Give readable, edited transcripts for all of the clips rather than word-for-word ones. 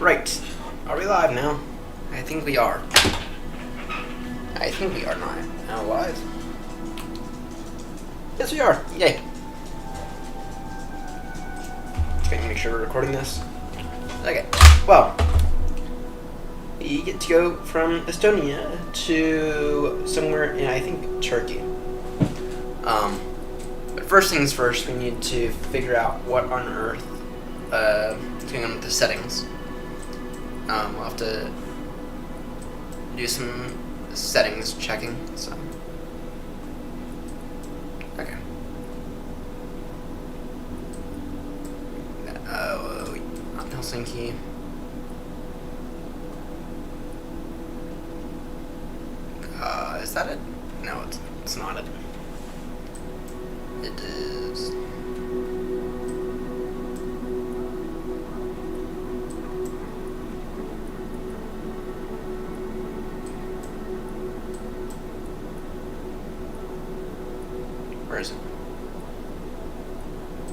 Right. Are we live now? I think we are. I think we are now live. Yes, we are. Yay. Okay, make sure we're recording this. Okay. Well, we get to go from Estonia to somewhere in, I think, Turkey. But first things first, we need to figure out what on earth is going on with the settings. We'll have to do some settings checking, so. Okay. Not Helsinki. Is that it? No, it's not it. It is. Where is it?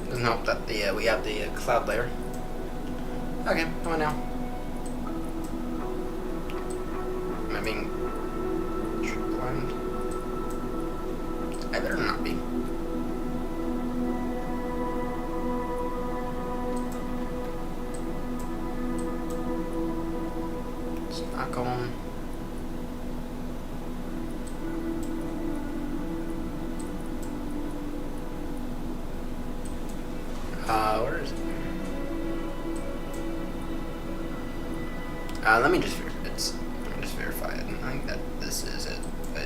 Doesn't help that we have the cloud layer. Okay, come on now. Am I being blind? I better not be. Stockholm. Where is it? Let me just verify it. I think that this is it, but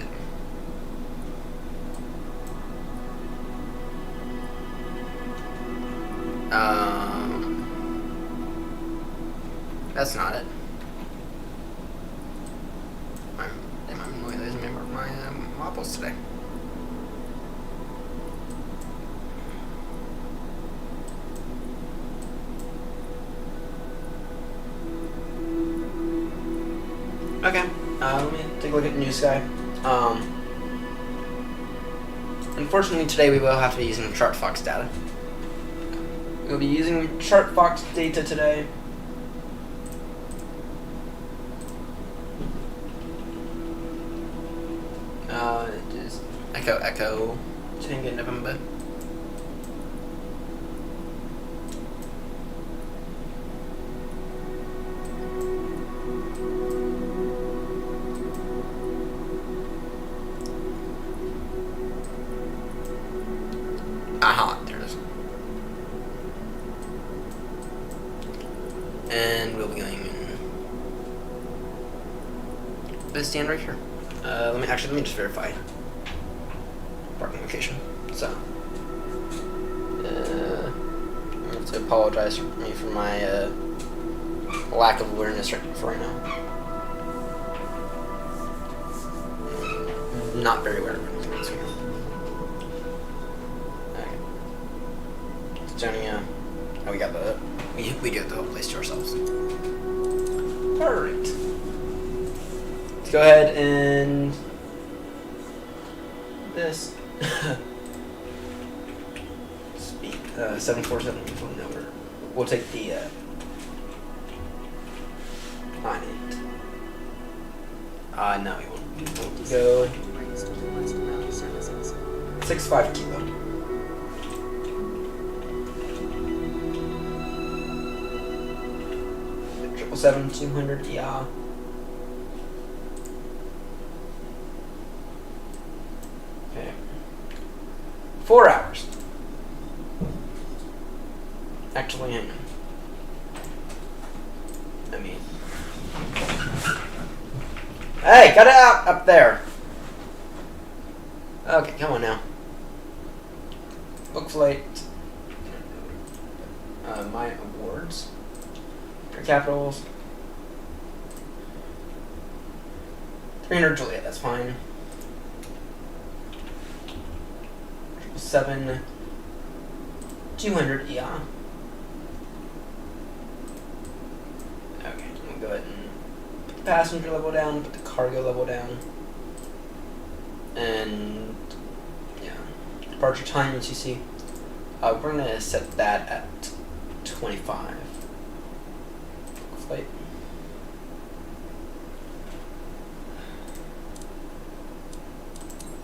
that's not it. I'm really losing my wobbles today. Okay, let me take a look at the news sky. Unfortunately, today we will have to be using ChartFox data. We'll be using ChartFox data today. It is Echo Tango November. Aha, there it is. And we'll be going in this stand right here. Let me just verify parking location. So, I have to apologize for my lack of awareness for right now. Not very aware of it. Estonia. Oh, we got we do have the whole place to ourselves. Alright. Let's go ahead and this. Speak 747 phone number. We'll take the 98. No, we won't. We'll go 65 kilo. 777-200, yeah. Okay. 4 hours. Actually, hang on. I mean, hey, cut it out up there. Okay, come on now. Book flight. My awards. Capitals. 300 Juliet, that's fine. 777-200, yeah. Okay, we'll go ahead and put the passenger level down, put the cargo level down. And, yeah. Departure time, as you see. We're going to set that at 25. flight.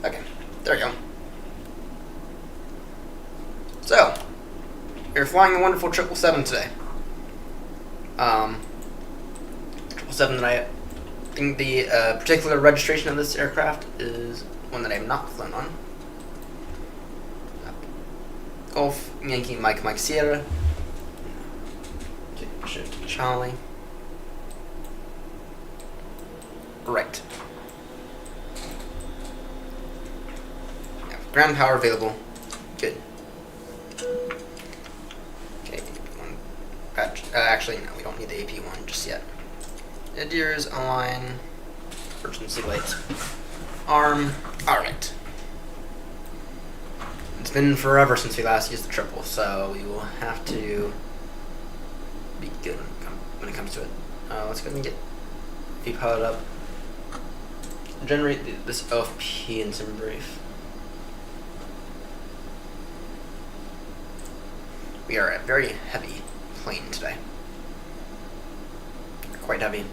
Okay, there we go. So, you're flying the wonderful 777 today. 777 that I think the particular registration of this aircraft is one that I have not flown on. Golf, Yankee, Mike, Sierra. Charlie. Right. Ground power available. Good. Okay, actually, no, we don't need the AP1 just yet. Adheres, align, emergency lights, arm. Alright. It's been forever since we last used the triple, so we will have to be good when it comes to it. Let's go ahead and get V-pilot up. Generate this OFP in some brief. We are a very heavy plane today. Quite heavy.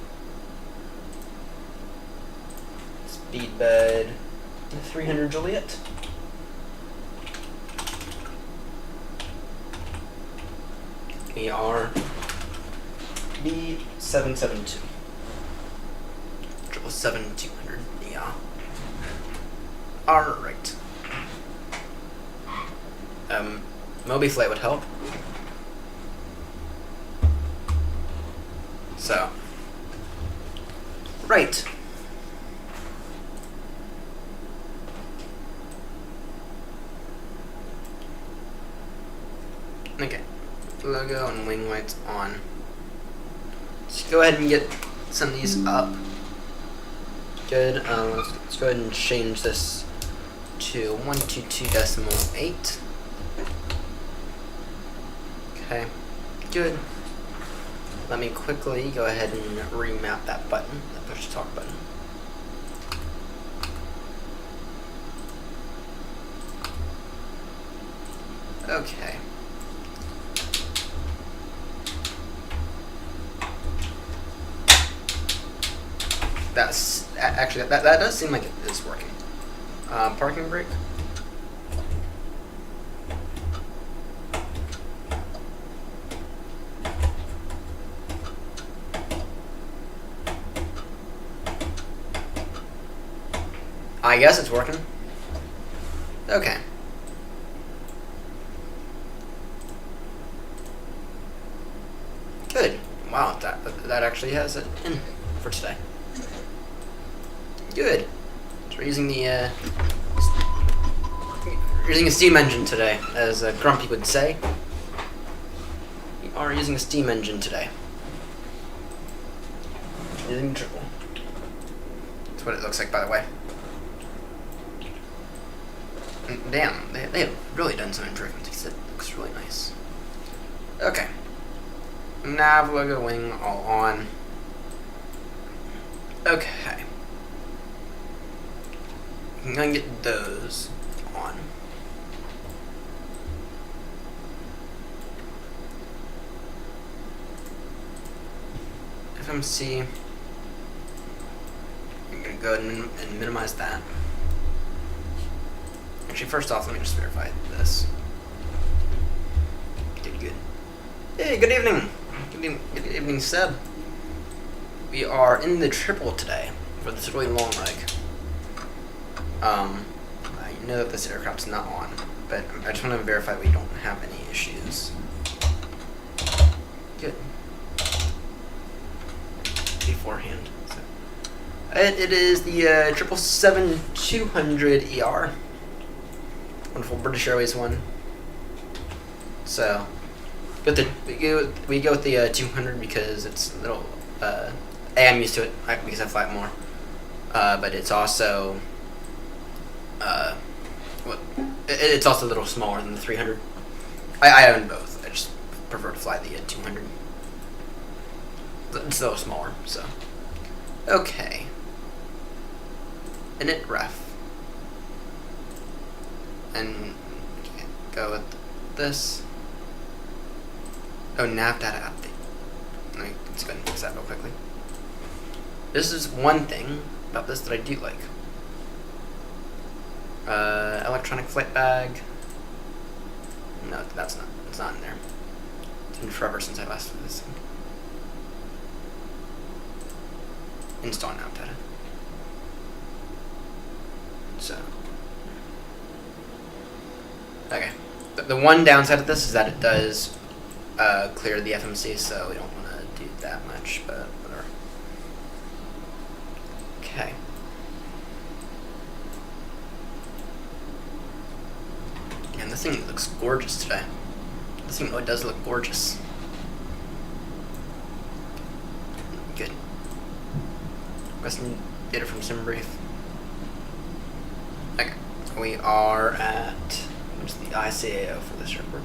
Speed bed 300 Juliet. We are B772. 777-200, yeah. Alright. Moby flight would help. So. Right. Okay. Logo and wing lights on. Let's go ahead and get some of these up. Good. Let's go ahead and change this to 122.8. Okay. Good. Let me quickly go ahead and remap that button, the push to talk button. Okay. That's actually that does seem like it is working. Parking brake. I guess it's working. Okay. Good. Wow, that actually has it in for today. Good. So we're using the using a steam engine today, as Grumpy would say. We are using a steam engine today. Using triple. That's what it looks like, by the way. And damn, they have really done some improvements. It looks really nice. Okay. Nav logo wing all on. Okay. I'm gonna get those on. FMC. I'm gonna go ahead and minimize that. Actually, first off, let me just verify this. Good. Hey, good evening. Good evening, Seb. We are in the triple today for this really long leg. I know that this aircraft's not on, but I just want to verify we don't have any issues. Good. Beforehand. So. It is the 777-200 ER. Wonderful British Airways one. So, we go with the 200 because it's a little. I'm used to it because I fly it more. But it's also. It's also a little smaller than the 300. I own both. I just prefer to fly the 200. It's a little smaller, so. Okay. Init ref. And go with this. Oh, nav data update. let's go ahead and fix that real quickly. This is one thing about this that I do like. Electronic flight bag. No, that's not. It's not in there. It's been forever since I last did this thing. Install now data. So, okay. The one downside of this is that it does clear the FMC, so we don't want to do that much, but whatever. Okay. And this thing looks gorgeous today. This thing really does look gorgeous. Good. Got some data from SimBrief. Okay. We are at, what's the ICAO for this report?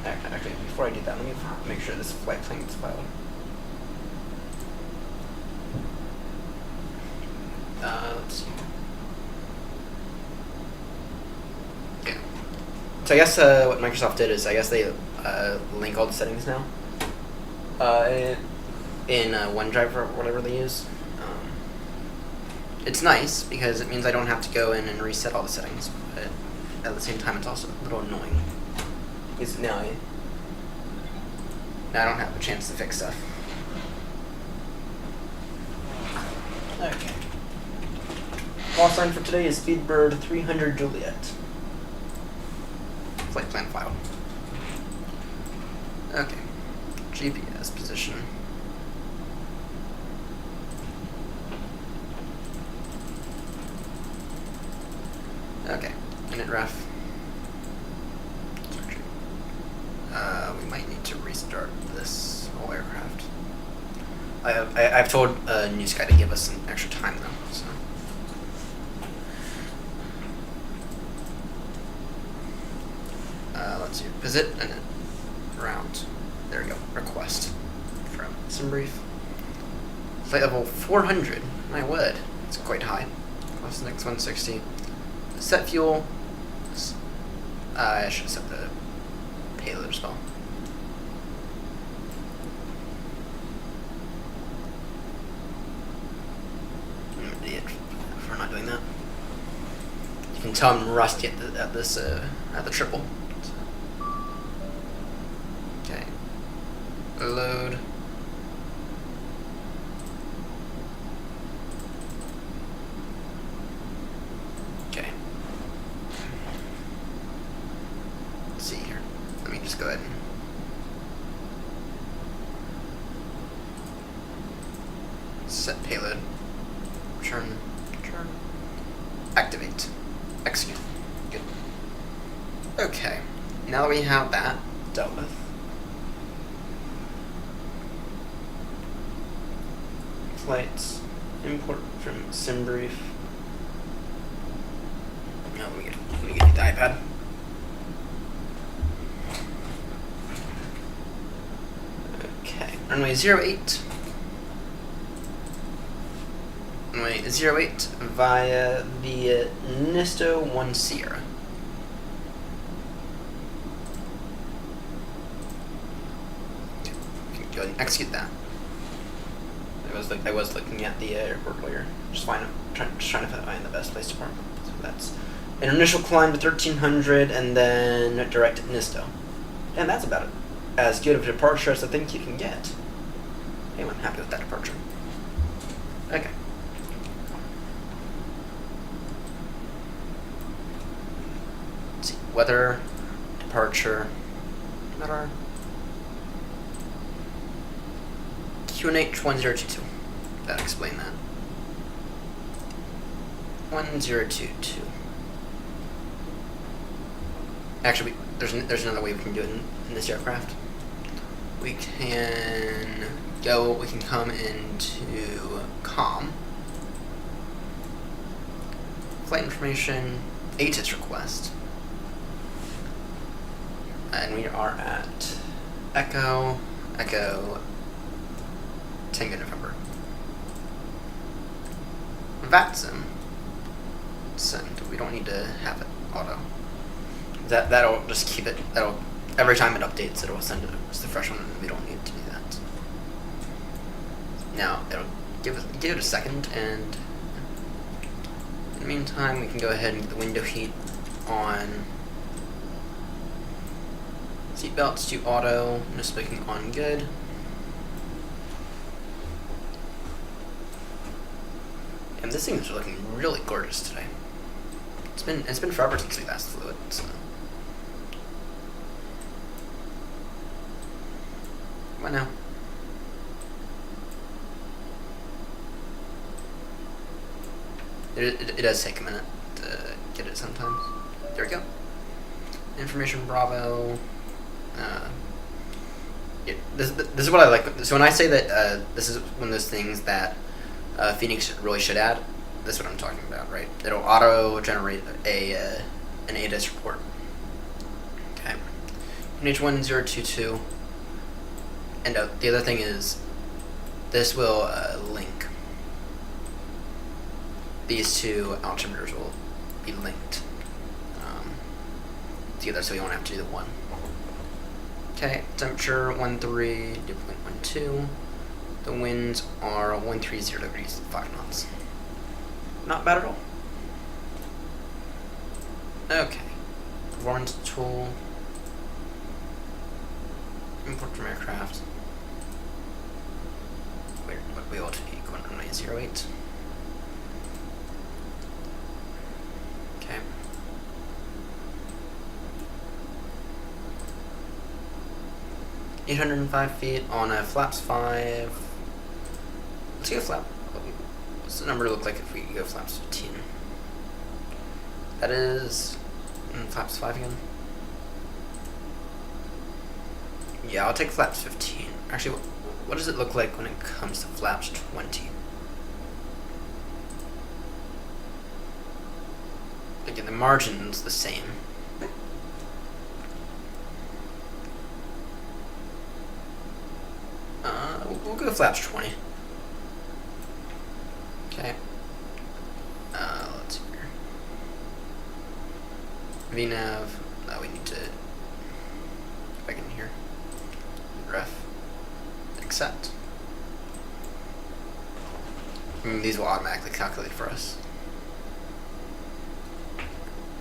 Actually, before I do that, let me make sure this flight plan gets filed. Let's see. Okay. So I guess what Microsoft did is I guess they link all the settings now in OneDrive or whatever they use. It's nice because it means I don't have to go in and reset all the settings, but at the same time it's also a little annoying. Because now I don't have a chance to fix stuff. Okay. Call sign for today is Speedbird 300 Juliet. Flight plan filed. Okay. GPS position. Okay. Init ref. We might need to restart this whole aircraft. I've told New Sky to give us some extra time though. So. Let's see. Visit and then round. There we go. Request from SimBrief. Flight level 400. My word, it's quite high. Plus the next 160. Set fuel. I should set the payload as well. I'm an idiot for not doing that. You can tell I'm rusty at the triple. So. Okay. Load. Okay. Let's see here. Let me just go ahead and set payload. Return. Activate. Execute. Good. Okay. Now that we have that dealt with, flights, import from SimBrief. No, let me get the iPad. Okay, runway 08. Runway 08 via the Nisto 1 Sierra. Okay, go ahead and execute that. I was looking at the airport earlier, just trying to find the best place to park. So that's an initial climb to 1300 and then direct at Nisto. And that's about as good of a departure as I think you can get. Hey, I'm happy with that departure. Okay. Let's see, weather, departure, radar. QNH 1022. That'll explain that. 1022. Actually, there's another way we can do it in this aircraft. We can come into COM. Flight information, ATIS request. And we are at Echo Tango November. VATSIM. Send. We don't need to have it auto. That'll just keep it. That'll every time it updates, it'll send it as the fresh one, and we don't need to do that. Now, it'll give it a second, and in the meantime, we can go ahead and get the window heat on. Seatbelts to auto, just clicking on good. And this thing is looking really gorgeous today. It's been forever since we've asked fluid, so. What now? It does take a minute to get it sometimes. There we go. Information Bravo. This is what I like. So when I say that this is one of those things that Phoenix really should add, this is what I'm talking about, right? It'll auto-generate an ADIS report. Okay. H1022. And the other thing is, this will link. These two altimeters will be linked together, so we won't have to do the one. Okay, temperature 13, dew point 12. The winds are 130 degrees, 5 knots. Not bad at all. Okay, performance tool. Import from aircraft. What we ought to be going on 908. Okay. $805 on a flaps 5. Let's go flap. What's the number look like if we go flaps 15? That is flaps 5 again. Yeah, I'll take flaps 15. Actually, what does it look like when it comes to flaps 20? Again, the margin's the same. We'll go flaps 20. Okay. Let's see here. VNav. No, we need to go back in here. Ref. Accept. These will automatically calculate for us.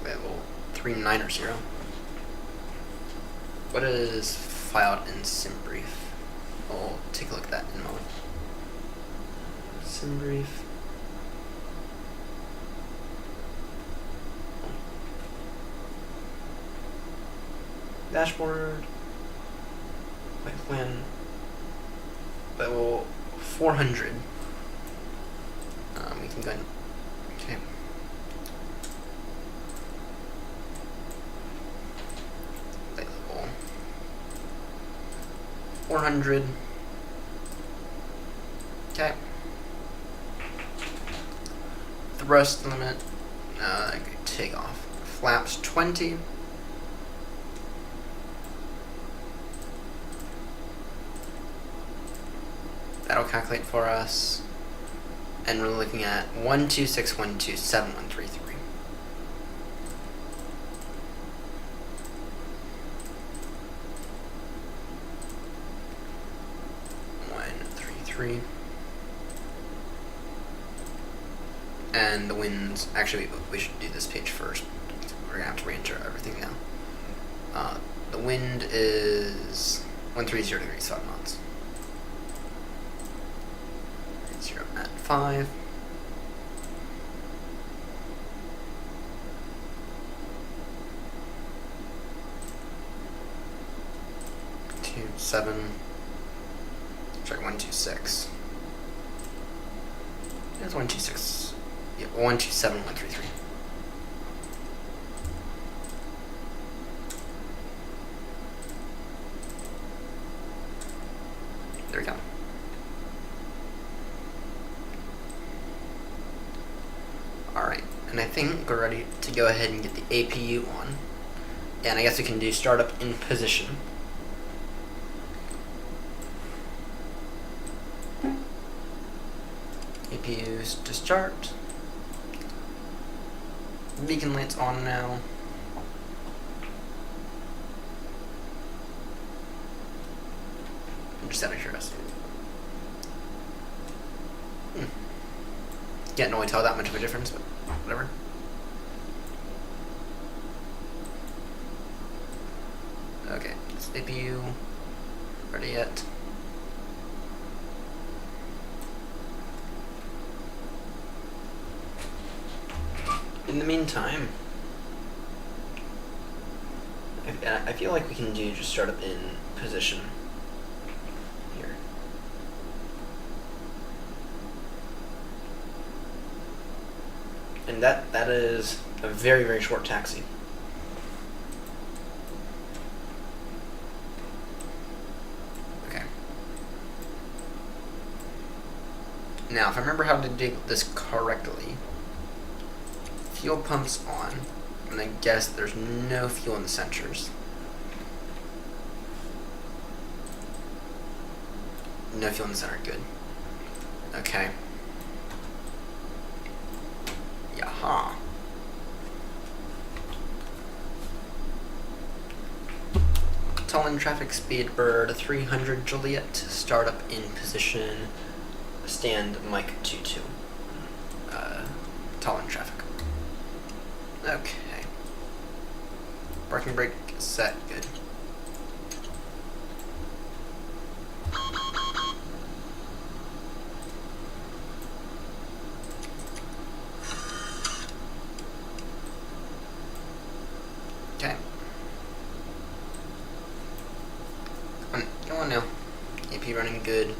Level 3900. What is filed in SimBrief? We'll take a look at that in a moment. SimBrief. Dashboard. Flight plan. Level 400. We can go ahead. Okay. Level 400. Okay. Thrust limit. Take off. Flaps 20. That'll calculate for us. And we're looking at 126.127.133. And the winds, actually we should do this page first. We're gonna have to re-enter everything now. The wind is 130 degrees, 5 knots. 0 at 5. Two, 7. Sorry, 126. That's 126. Yeah, 127.133. There we go. Alright, and I think we're ready to go ahead and get the APU on. And I guess we can do startup in position. APUs to start. Beacon lights on now. Just out of curiosity. Can't really tell that much of a difference, but whatever. Okay, CPU ready yet? In the meantime, I feel like we can do just startup in position here. And that is a very, very short taxi. Okay. Now, if I remember how to do this correctly, fuel pumps on, and I guess there's no fuel in the sensors. No fuel in the center, good. Okay. Yaha. Tallinn traffic speed bird 300 Juliet, startup in position, stand Mike 22. Tallinn traffic. Okay. Parking brake set, good. Okay. Come on now. AP running good.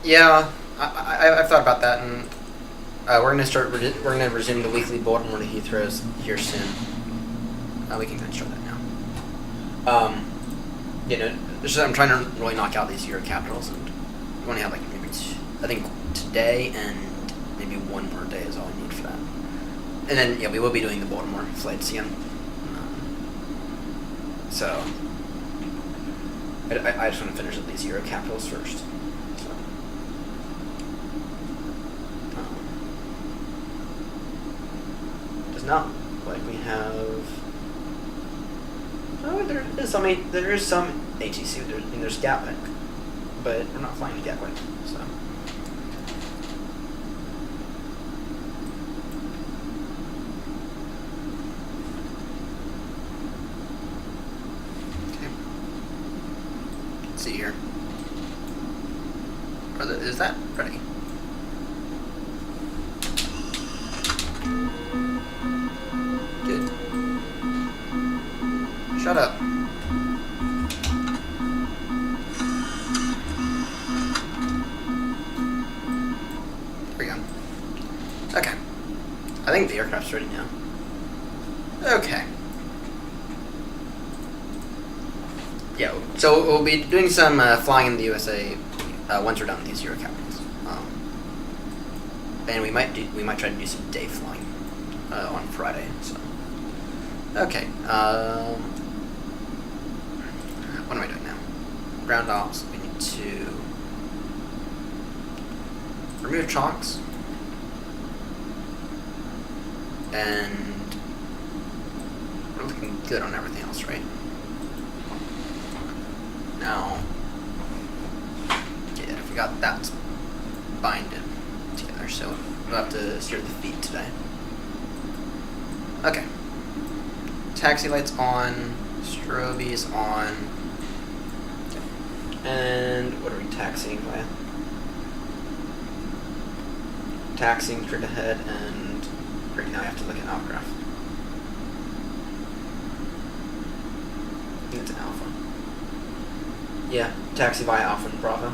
Yeah, I've thought about that, and we're gonna resume the weekly bulletin board to Heathrow's here soon. We can kind of start that now. You know, just I'm trying to really knock out these Euro capitals, and we only have like maybe I think today and maybe one more day is all I need for that. And then yeah, we will be doing the Baltimore flights again. So I just want to finish up these Euro capitals first. Does not look like we have. Oh, there is some ATC. There's Gatwick, but we're not flying to Gatwick, so. Okay. Let's see here. Is that ready? Good. Shut up. There we go. Okay. I think the aircraft's ready now. Okay. Yeah, so we'll be doing some flying in the USA once we're done with these Euro capitals. And we might try to do some day flying on Friday. So okay. What am I doing now? Ground ops. We need to remove chocks and we're looking good on everything else, right? Now, yeah, I forgot that's binded together, so we'll have to steer the feet today. Okay. Taxi lights on, strobies on, okay. And what are we taxiing via? Taxiing straight ahead, and right now I have to look at Algraph. I think it's an Alpha. Yeah, taxi via Alpha and Bravo.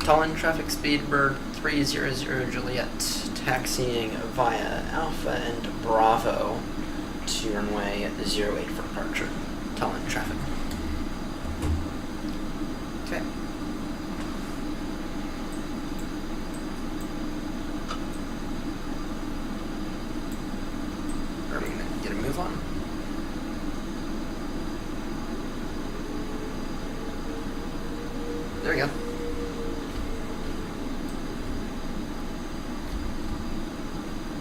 Tallinn traffic speed bird 300 Juliet, taxiing via Alpha and Bravo to runway 08 for departure. Tallinn traffic. Okay. Are we gonna get a move on? There we go.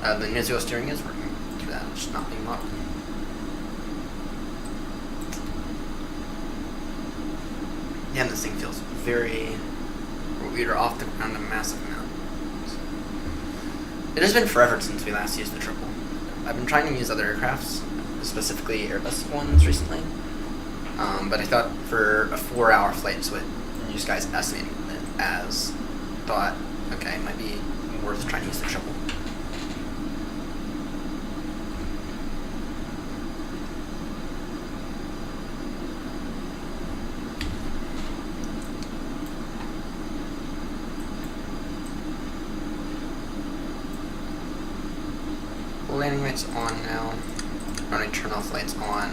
The Nizuo steering is working through that, it's just not being modeled. Yeah, and this thing feels very... We are off the ground a massive amount. It has been forever since we last used the triple. I've been trying to use other aircrafts, specifically Airbus ones recently. But I thought for a 4-hour flight, so what you guys estimating it as, thought, okay, it might be worth trying to use the triple. Landing lights on now. Running turn off lights on.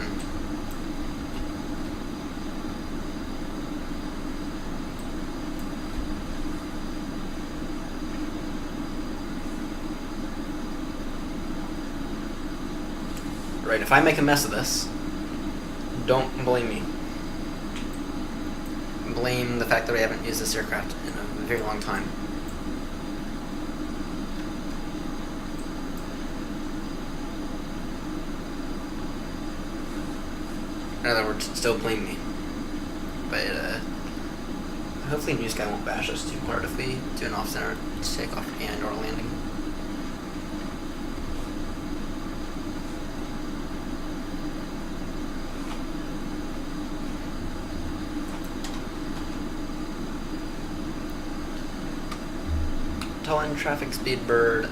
Right, if I make a mess of this, don't blame me. Blame the fact that I haven't used this aircraft in a very long time. In other words, still blame me. But hopefully New Sky won't bash us too hard if we do an off-center takeoff and or landing. Tall end traffic speed bird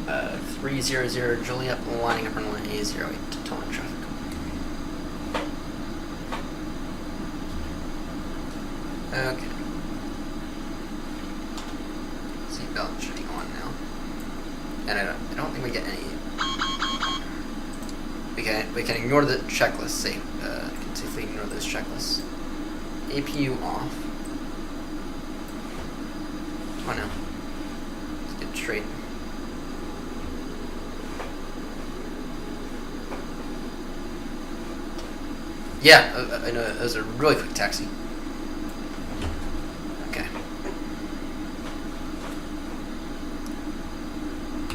300 Juliet lining up runway 08 to tall end traffic. Okay. Seatbelt should be on now. And I don't think we get any. We can ignore the checklist. Can safely ignore those checklists. APU off. Oh no. Let's get straight. Yeah, I know it was a really quick taxi.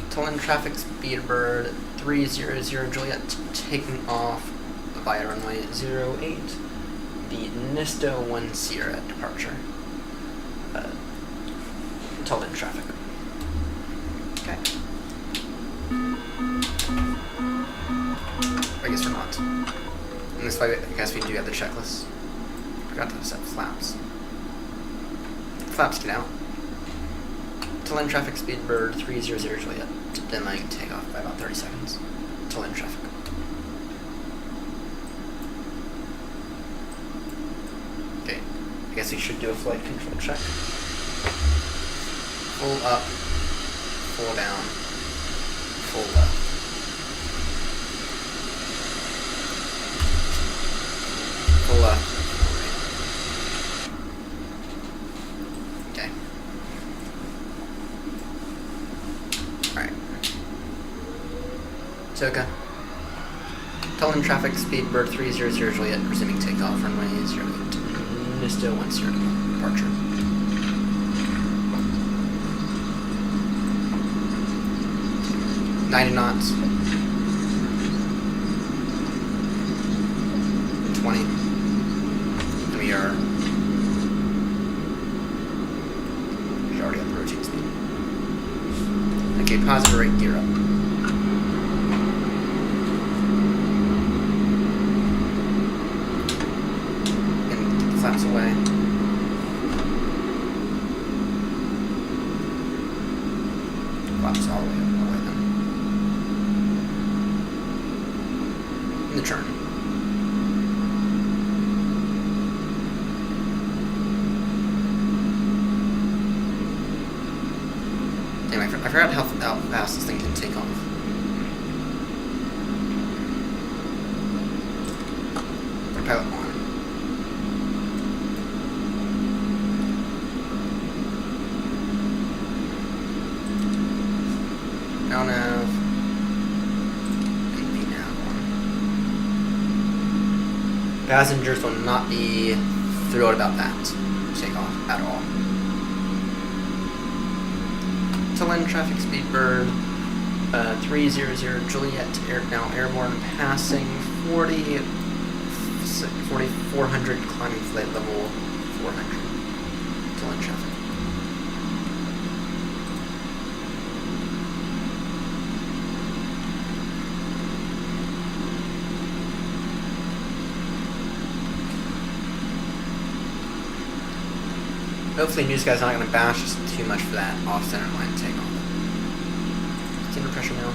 Tall traffic speed bird 300 Juliet taking off via runway 08. The Nisto 1 Sierra departure. Tall end traffic. Okay. I guess we're not. And this way, I guess we do have the checklist. Forgot to set flaps. Flaps get out. Tall end traffic speed bird 300 Juliet. Then I can take off by about 30 seconds. Tall end traffic. Okay. I guess we should do a flight control check. Full up. Full down. Full left. Full left. Soka. Tall end traffic speed bird 300 Juliet resuming takeoff runway 08. Nisto 1 Sierra departure. $90 knots. 20. And we are already on the rotate speed. Okay, positive right gear up. Flaps away. Flaps all the way then. In the turn. Damn, I forgot how fast this thing can take off. Pilot on. Down nav. AP nav on. Passengers will not be thrilled about that takeoff at all. Tall end traffic speed bird 300 Juliet, now airborne, passing 4,400, climbing flight level 400, still in traffic. Hopefully News Guy's not going to bash us too much for that off-center line takeoff. It's under pressure now.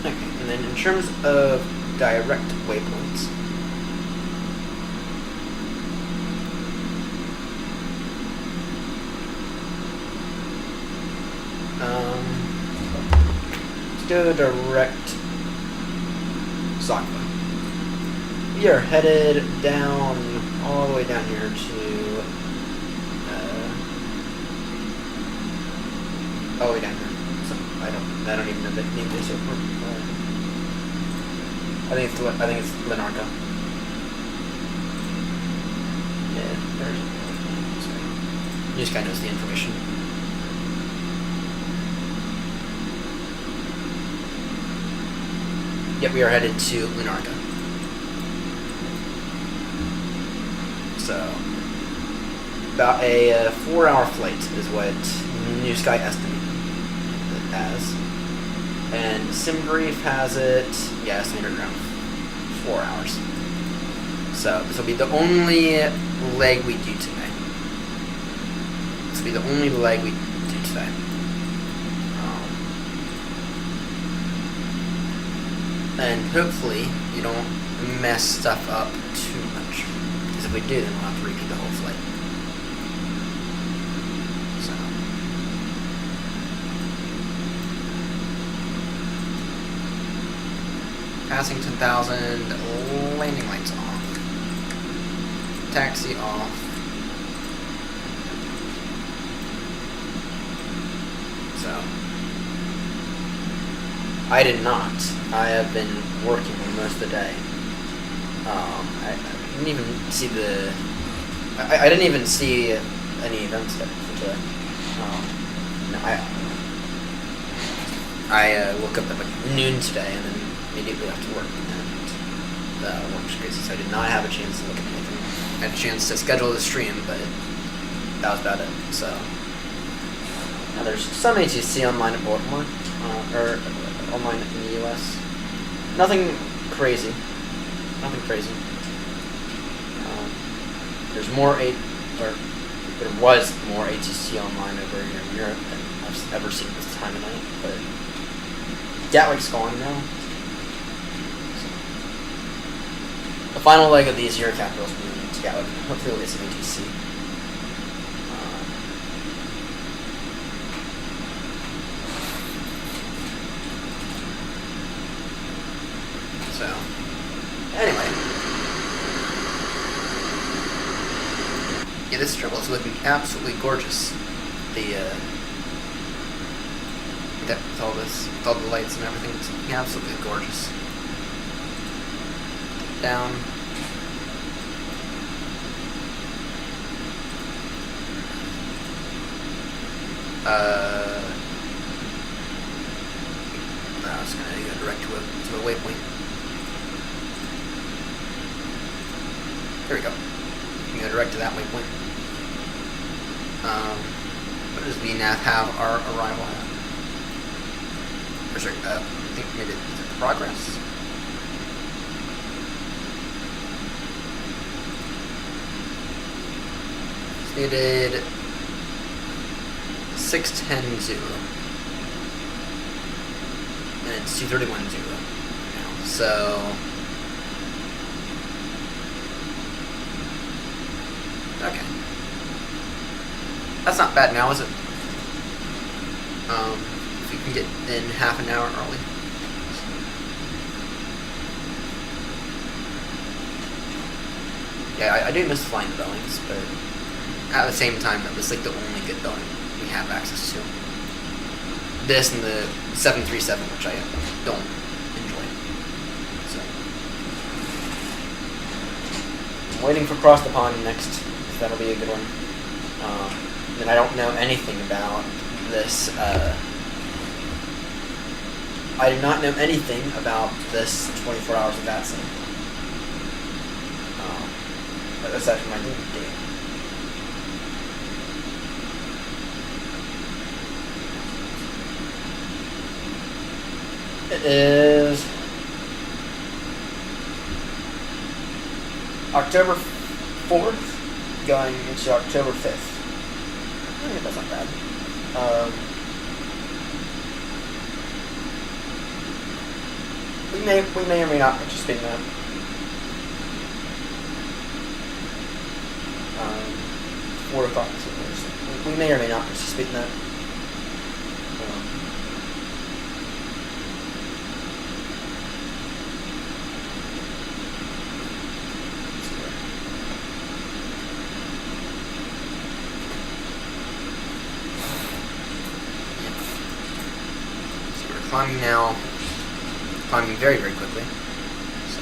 Okay, and then in terms of direct waypoints, let's do a direct Sakura. We are headed down, all the way down here to, all the way down here. So I don't even know the name of this airport. I think it's Linarca. Yeah, there's this guy knows the information. Yep, we are headed to Linarca. So, about a 4-hour flight is what New Sky estimated it as. And SimBrief has it, yeah, estimated around 4 hours. So, this will be the only leg we do today. This will be the only leg we do today. And hopefully you don't mess stuff up too much, because if we do, then we'll have to repeat the whole flight. So, passing 10,000, landing lights off, taxi off. So, I did not. I have been working most of the day. I didn't even see the. I didn't even see any events for today. No, I woke up at like noon today and then immediately after work, and the work was crazy, so I did not have a chance to look at anything. I had a chance to schedule the stream, but that was about it. So now there's some ATC online at Baltimore, or online in the US. Nothing crazy. Nothing crazy. There's more there was more ATC online over here in Europe than I've ever seen this time of night, but Gatwick's gone now. So, the final leg of these Euro capitals will be to Gatwick. Hopefully we'll get some ATC. So, anyway. Yeah, this struggle is looking absolutely gorgeous. With all this, with all the lights and everything, it's looking absolutely gorgeous. Down. I was gonna go direct to a waypoint. There we go. You can go direct to that waypoint. What does VNAV have our arrival at? Or sorry, I think maybe it's progress. Stated 610.0. And it's 231.0 now. So okay. That's not bad now, is it? If you can get in half an hour early. Yeah, I do miss flying the Boeings, but at the same time, that was like the only good Boeing we have access to. This and the 737, which I don't enjoy. So, I'm waiting for Cross the Pond next that'll be a good one. And I don't know anything about this. I do not know anything about this 24 hours of vaccine. Aside from my date. It is October 4th going into October 5th. I think that's not bad. We may or may not participate in that. 4 o'clock. We may or may not participate in that. Climbing now, climbing very, very quickly. So,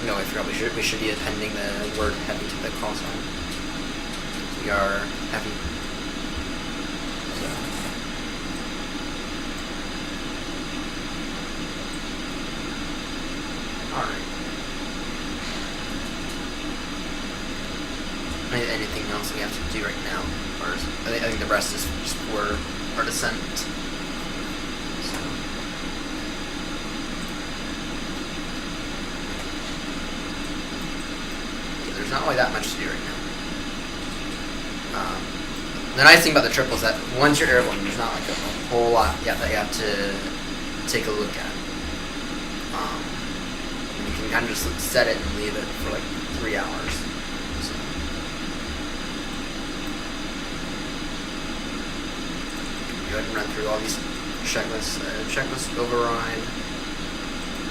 no, I forgot we should be appending the word heavy to the call sign. We are heavy. So. Alright. Anything else we have to do right now? Or I think the rest is just for our descent. There's not really that much to do right now. The nice thing about the triple is that once you're airborne, there's not like a whole lot that you have to take a look at. And you can kind of just set it and leave it for like 3 hours. So. Go ahead and run through all these checklists. Checklist override.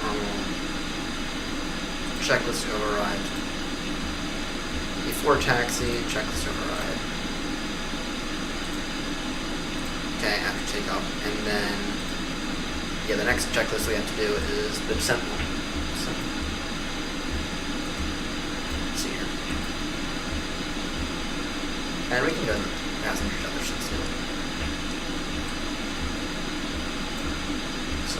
Normal. Checklist override. Before taxi, checklist override. Okay, after takeoff. And then, yeah, the next checklist we have to do is the descent one. So, let's see here. And we can go to the passenger other seats now. So,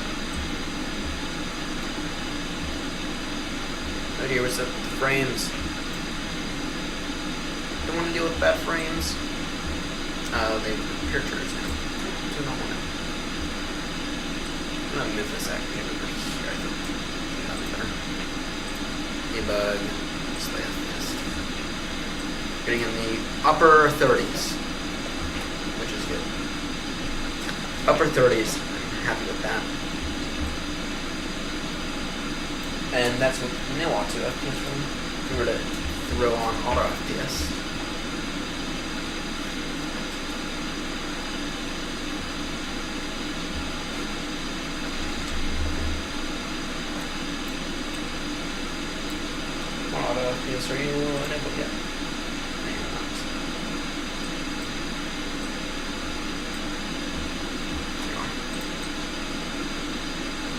right here, what's up with the frames? Don't want to deal with bad frames. They appear turns now. Do not want to. I'm gonna move this actually over here. I think that'll be better. Debug. Display FPS. Getting in the upper 30s, which is good. Upper 30s. I'm happy with that. And that's what we now want to FPS from. If we were to throw on auto FPS. Are you enabled yet? No, you're not. There you are.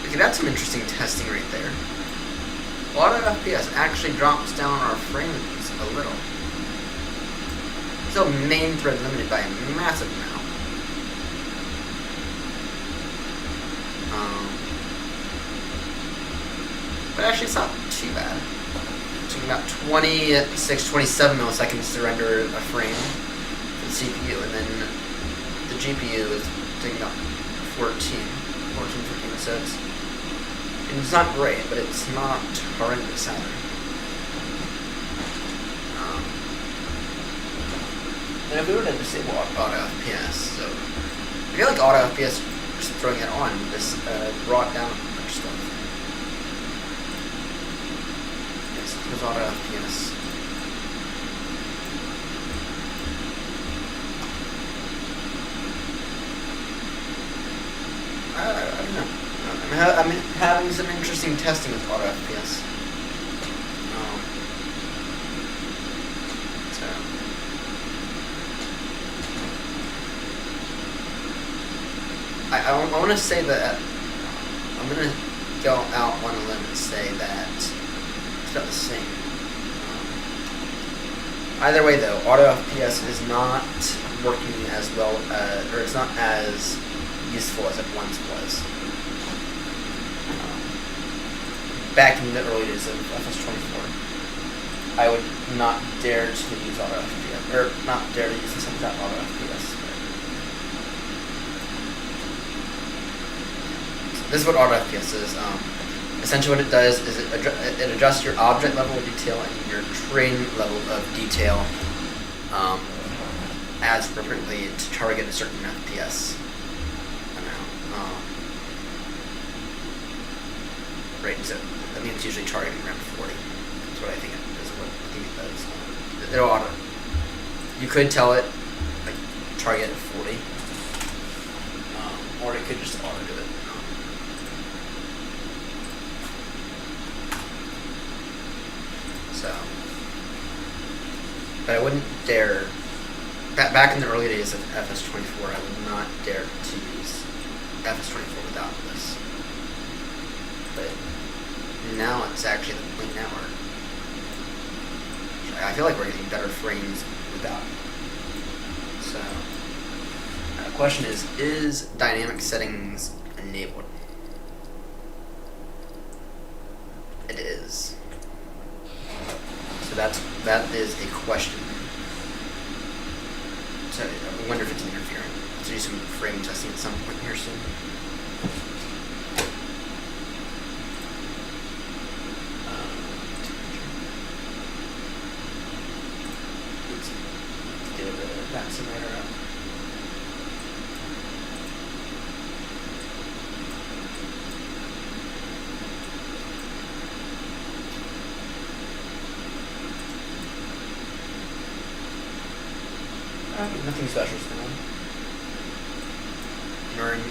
Okay, that's some interesting testing right there. Auto FPS actually drops down our frames a little. Still main thread limited by a massive amount. But actually it's not too bad. About 26, 27 milliseconds to render a frame for the CPU, and then the GPU is taking about 14, 15, so it's not great, but it's not horrendous either. And if we were to disable auto FPS, so I feel like auto FPS, just throwing it on, just brought down a bunch of stuff. There's auto FPS. I don't know. I'm having some interesting testing with auto FPS. I want to say that I'm going to go out on a limb and say that it's about the same. Either way, though, auto FPS is not working as well, or it's not as useful as it once was. Back in the early days of FS24, I would not dare to use auto FPS, or not dare to use the same auto FPS. So this is what auto FPS is. Essentially what it does is it adjusts your object level of detail and your training level of detail as appropriately to target a certain FPS amount. Right, so I mean it's usually targeting around 40. That's what I think it does. It'll auto. You could tell it like target 40, or it could just auto do it. So, but I wouldn't dare. Back in the early days of FS24, I would not dare to use FS24 without this. But now it's actually the point now where I feel like we're getting better frames without it. So, the question is dynamic settings enabled? It is. So that is a question. So I wonder if it's interfering. Let's do some frame testing at some point here soon. Let's get that simulator up. Nothing special is going on. We're in a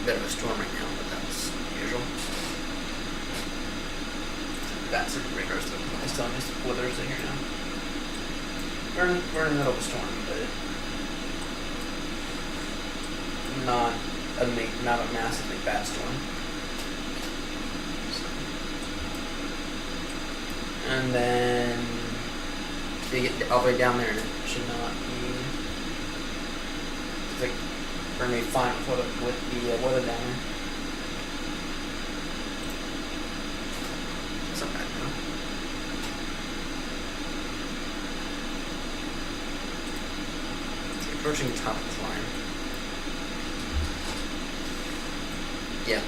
bit of a storm right now, but that's usual. That's a radar stuff. I still miss weather's in here now. We're in the middle of a storm, but not a massively bad storm. So. And then you get all the way down there, and it should not be. Like, we're gonna be fine with the weather down there. It's not bad though. It's approaching the top of the line. Yeah.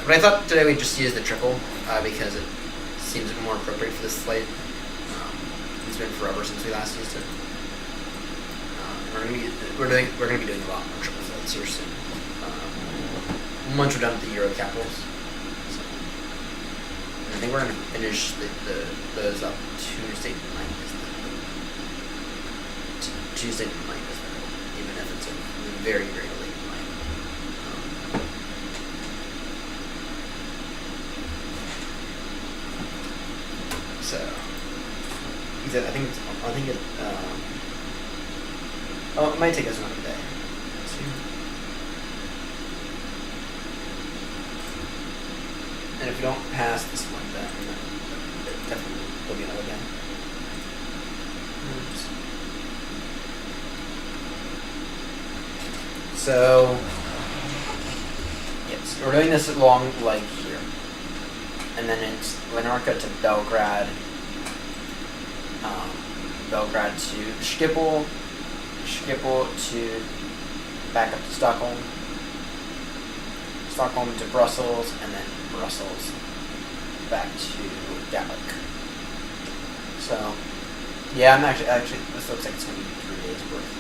But I thought today we'd just use the triple because it seems more appropriate for this slate. It's been forever since we last used it. We're gonna be doing a lot more triple flights here soon. Once we're done with the Euro capitals, so I think we're gonna finish those up Tuesday night. Tuesday night, even if it's a very very late night. So I think it. Oh, it might take us another day. Let's see. And if we don't pass this one, then it definitely will be another day. Oops. So, yes, we're doing this long leg here. And then it's Larnaca to Belgrade. Belgrade to Schiphol to back up to Stockholm, Stockholm to Brussels, and then Brussels back to Gatwick. So, yeah, I'm actually this looks like it's going to be 3 days worth.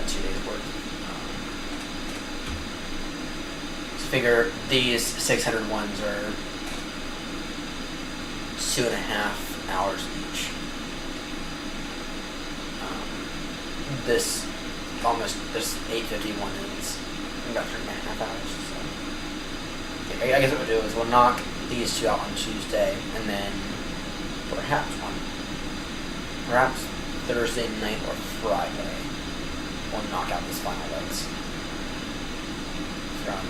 2 days worth. So figure these 600 ones are 2.5 hours each. This 851 is about 3.5 hours. So okay, I guess what we'll do is we'll knock these two out on Tuesday, and then perhaps Thursday night or Friday we'll knock out these final legs from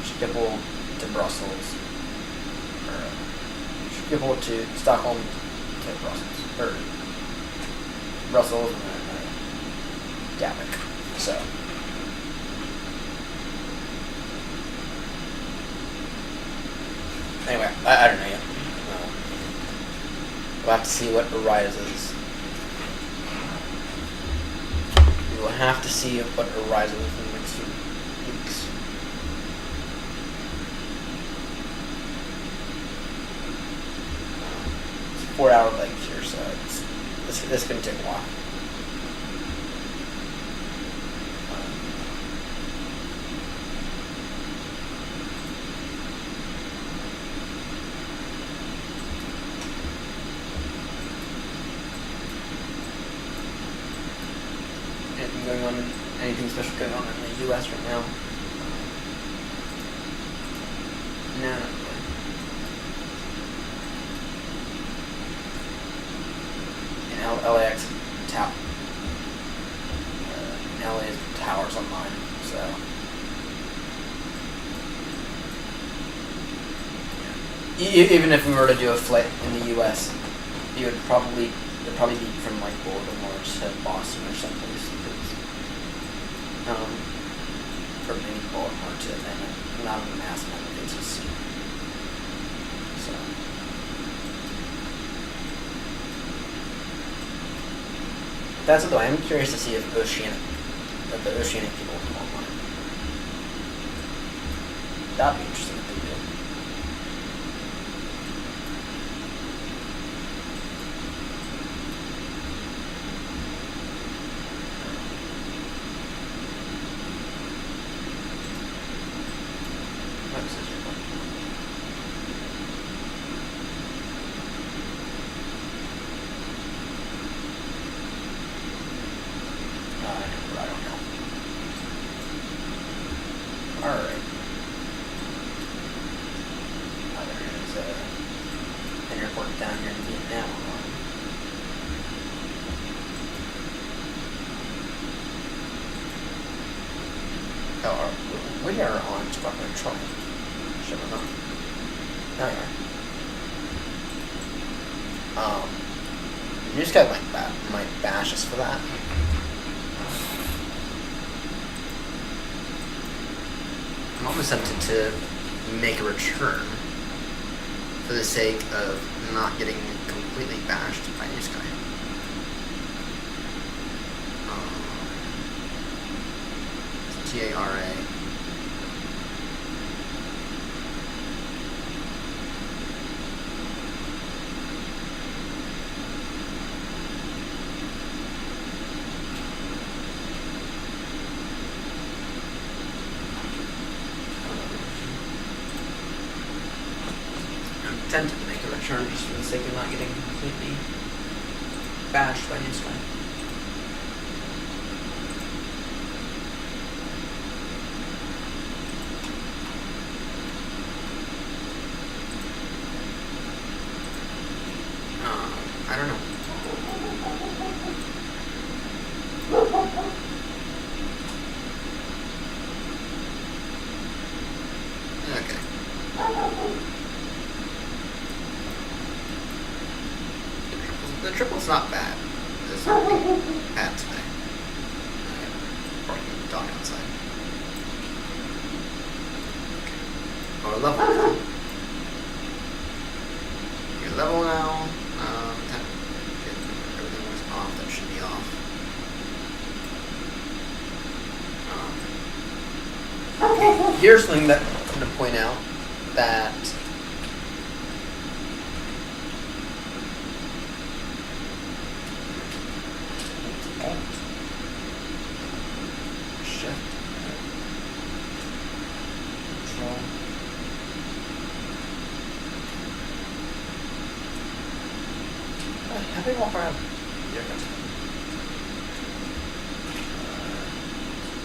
Schiphol to Brussels, or Schiphol to Stockholm, to Brussels. Or Brussels and then Gatwick. So. Anyway, I don't know yet. We'll have to see what arises. We will have to see what arises in the next few weeks. It's a 4-hour leg here, so this is going to take a while. Anything special going on in the U.S. right now? No, not really. In LAX tower. In LA's towers online, so. Yeah. Even if we were to do a flight in the U.S., it'd probably be from like Baltimore to Boston or someplace. From maybe Baltimore to then not a mass amount of bases. So that's it though. I am curious to see if the oceanic people will come online. That'd be interesting if they do. Alright. There is an airport down here in Vietnam. Oh, we are on Squadron Charlie. Should have known. Now you are. You just got might bash us for that. I'm almost tempted to make a return for the sake of not getting completely bashed by New Sky. TARA. Tempted to make a return just for the sake of not getting completely bashed by New Sky. I don't know. Okay. The triple's not bad. It's not really bad today. Parking the dog outside. Okay. Or level now. You're level now. Everything was off. That should be off. Okay. Here's something that I'm going to point out that. How big walk around? Here it comes.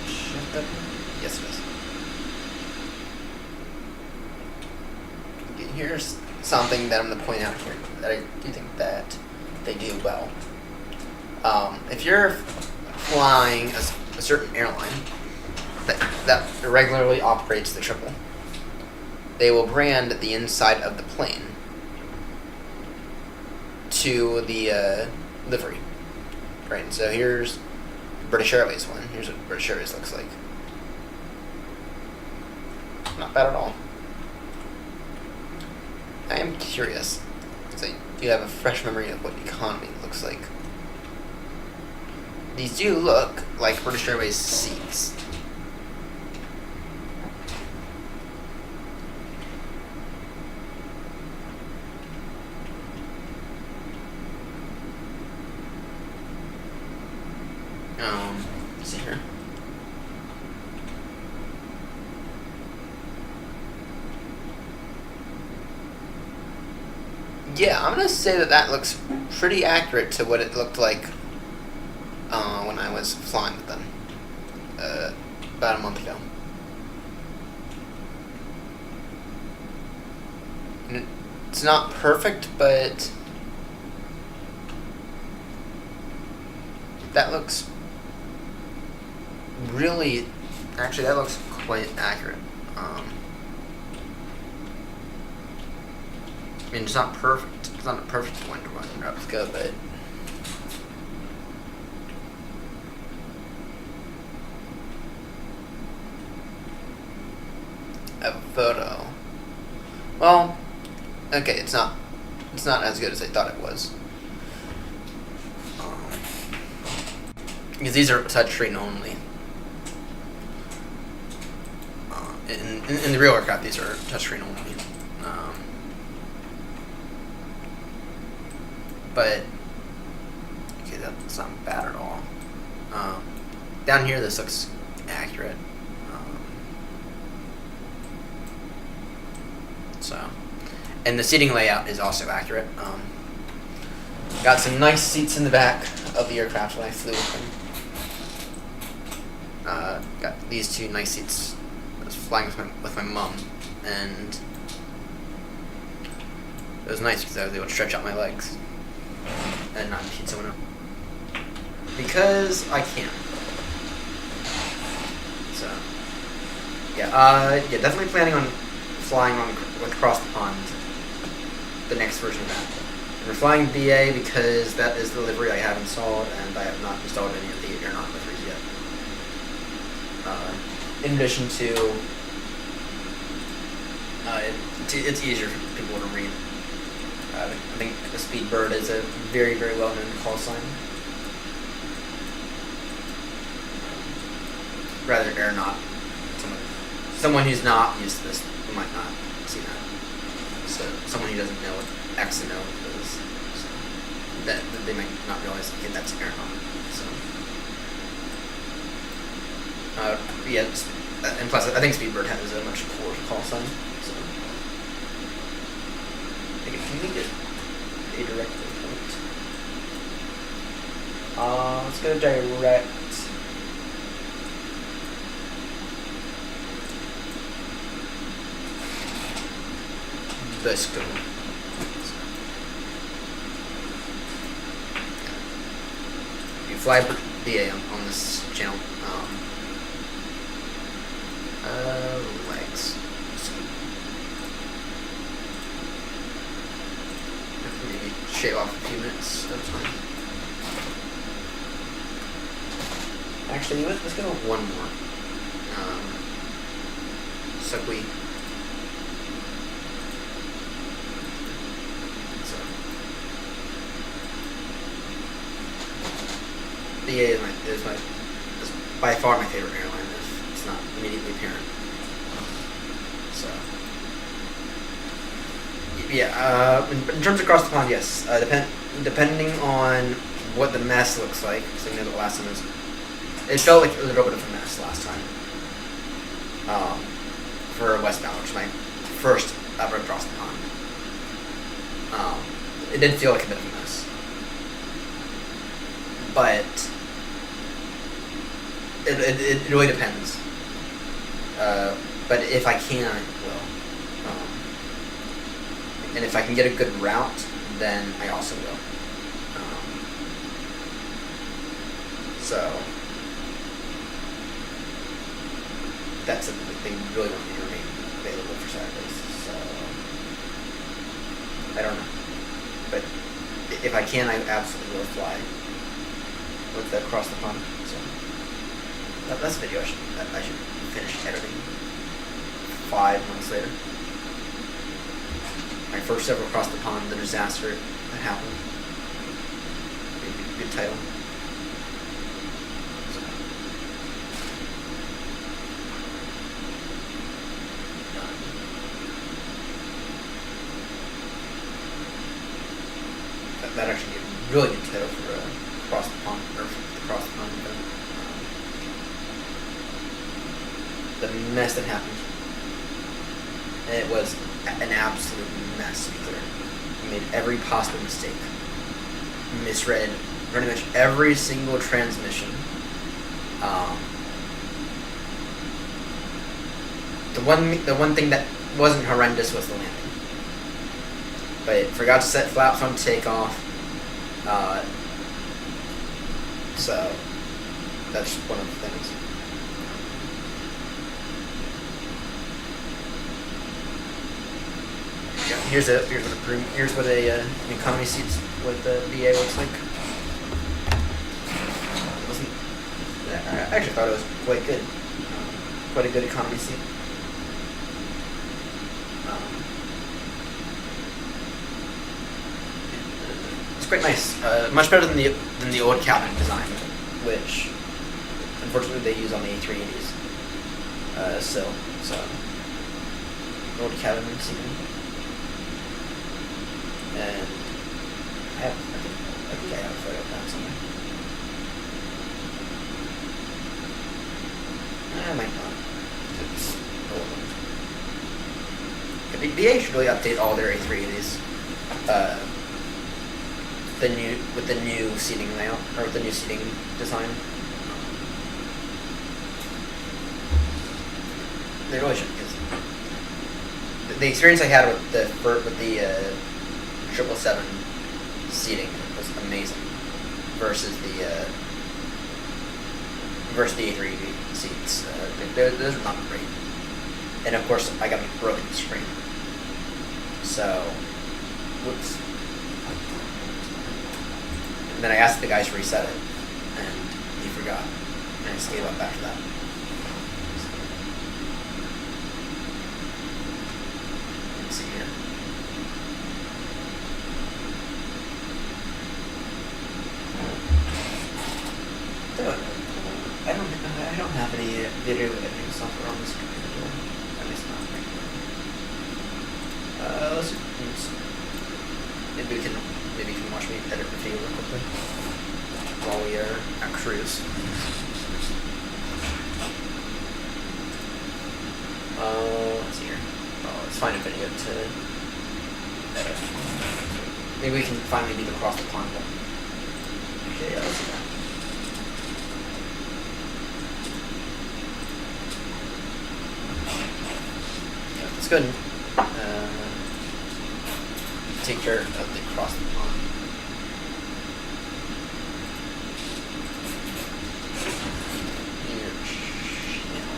Shift up. Yes, it is. Okay, here's something that I'm going to point out here that I do think that they do well. If you're flying a certain airline that regularly operates the triple, they will brand the inside of the plane to the livery. Right, and so here's British Airways one. Here's what British Airways looks like. Not bad at all. I am curious. So you have a fresh memory of what economy looks like. These do look like British Airways seats. Let's see here. Yeah, I'm gonna say that looks pretty accurate to what it looked like when I was flying with them about a month ago. And it's not perfect, but that looks really, actually that looks quite accurate. I mean, it's not perfect. It's not a perfect one to run replica, but a photo. Well, okay, it's not as good as I thought it was. Because these are touchscreen only. In the real aircraft, these are touchscreen only. But okay, that's not bad at all. Down here, this looks accurate. And the seating layout is also accurate. Got some nice seats in the back of the aircraft when I flew with them. Got these two nice seats. I was flying with my mom, and it was nice because I was able to stretch out my legs and not impede someone else. Because I can. So, yeah, definitely planning on flying across the pond. The next version of that. And we're flying BA because that is the livery I have installed, and I have not installed any of the aeronaut liveries yet. In addition to, it's easier for people to read. I think a Speedbird is a very, very well-known call sign. Rather aeronaut. Someone who's not used to this might not see that. So someone who doesn't know what X and O is, so that they might not realize, okay, that's aeronaut. So yeah, and plus I think Speedbird has a much cooler call sign. So I think it can make it a direct point. Let's go direct. Let's go. You fly BA on this channel. Legs. Maybe shave off a few minutes. That's fine. Actually, let's go one more. So we. BA is by far my favorite airline if it's not immediately apparent. So, yeah, in terms of across the pond, yes. Depending on what the mess looks like, so you know the last time it felt like a little bit of a mess last time. For westbound, which is my first ever across the pond. It did feel like a bit of a mess. But it really depends. But if I can, I will. And if I can get a good route, then I also will. So that's something that they really want me to remain available for Saturdays. So I don't know, but if I can, I absolutely will fly with the across the pond. So that's a video I should finish editing 5 months later. My first ever across the pond, the disaster that happened. Good title. So, that actually gave a really good title for across the pond, or across the pond event. The mess that happened. And it was an absolute mess, to be clear. We made every possible mistake. Misread pretty much every single transmission. The one thing that wasn't horrendous was the landing. But it forgot to set flaps on takeoff. So that's one of the things. Here's what an economy seat with the BA looks like. I actually thought it was quite good. Quite a good economy seat. It's quite nice. Much better than the old cabin design, which unfortunately they use on the A380s still. So old cabin seating. And I think I have a photo of that somewhere. I might not. It's old. The BA should really update all their A380s. With the new seating layout, or with the new seating design. They really should, because the experience I had with the 777 seating was amazing versus the A380 seats. Those are not great, and of course I got a broken screen. So, whoops. And then I asked the guys to reset it, and he forgot, and I just gave up after that. Let's see here. I don't have any video editing software on this computer. At least not right now. Let's maybe you can watch me edit the video real quickly while we are at cruise. Let's see here. Let's find a video to edit. Maybe we can finally do the cross the pond one. Okay, yeah, let's do that. Let's go ahead and take care of the cross the pond. Here, channel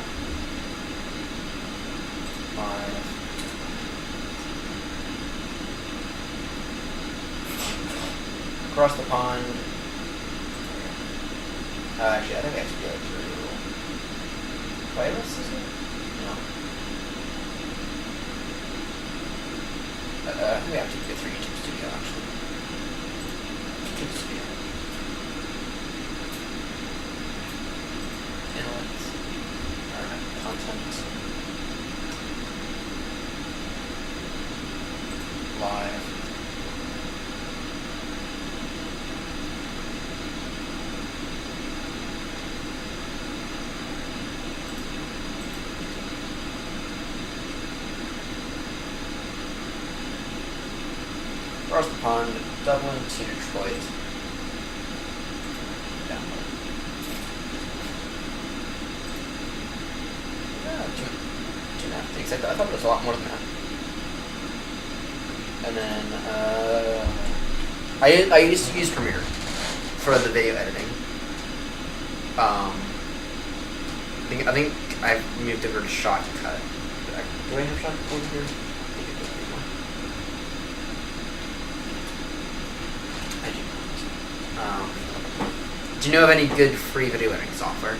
5. Across the pond. Actually, I think I have to go through playlist, is it? No. I think we have to go through YouTube Studio, actually. YouTube Studio. Inlet. Alright, content. Live. Across the pond, Dublin to Detroit. Download. Two and a half gigs. I thought it was a lot more than that. And then I used to use Premiere for the video editing. I think I've moved over to Shotcut. Do I have Shotcut over here? I Do you know of any good free video editing software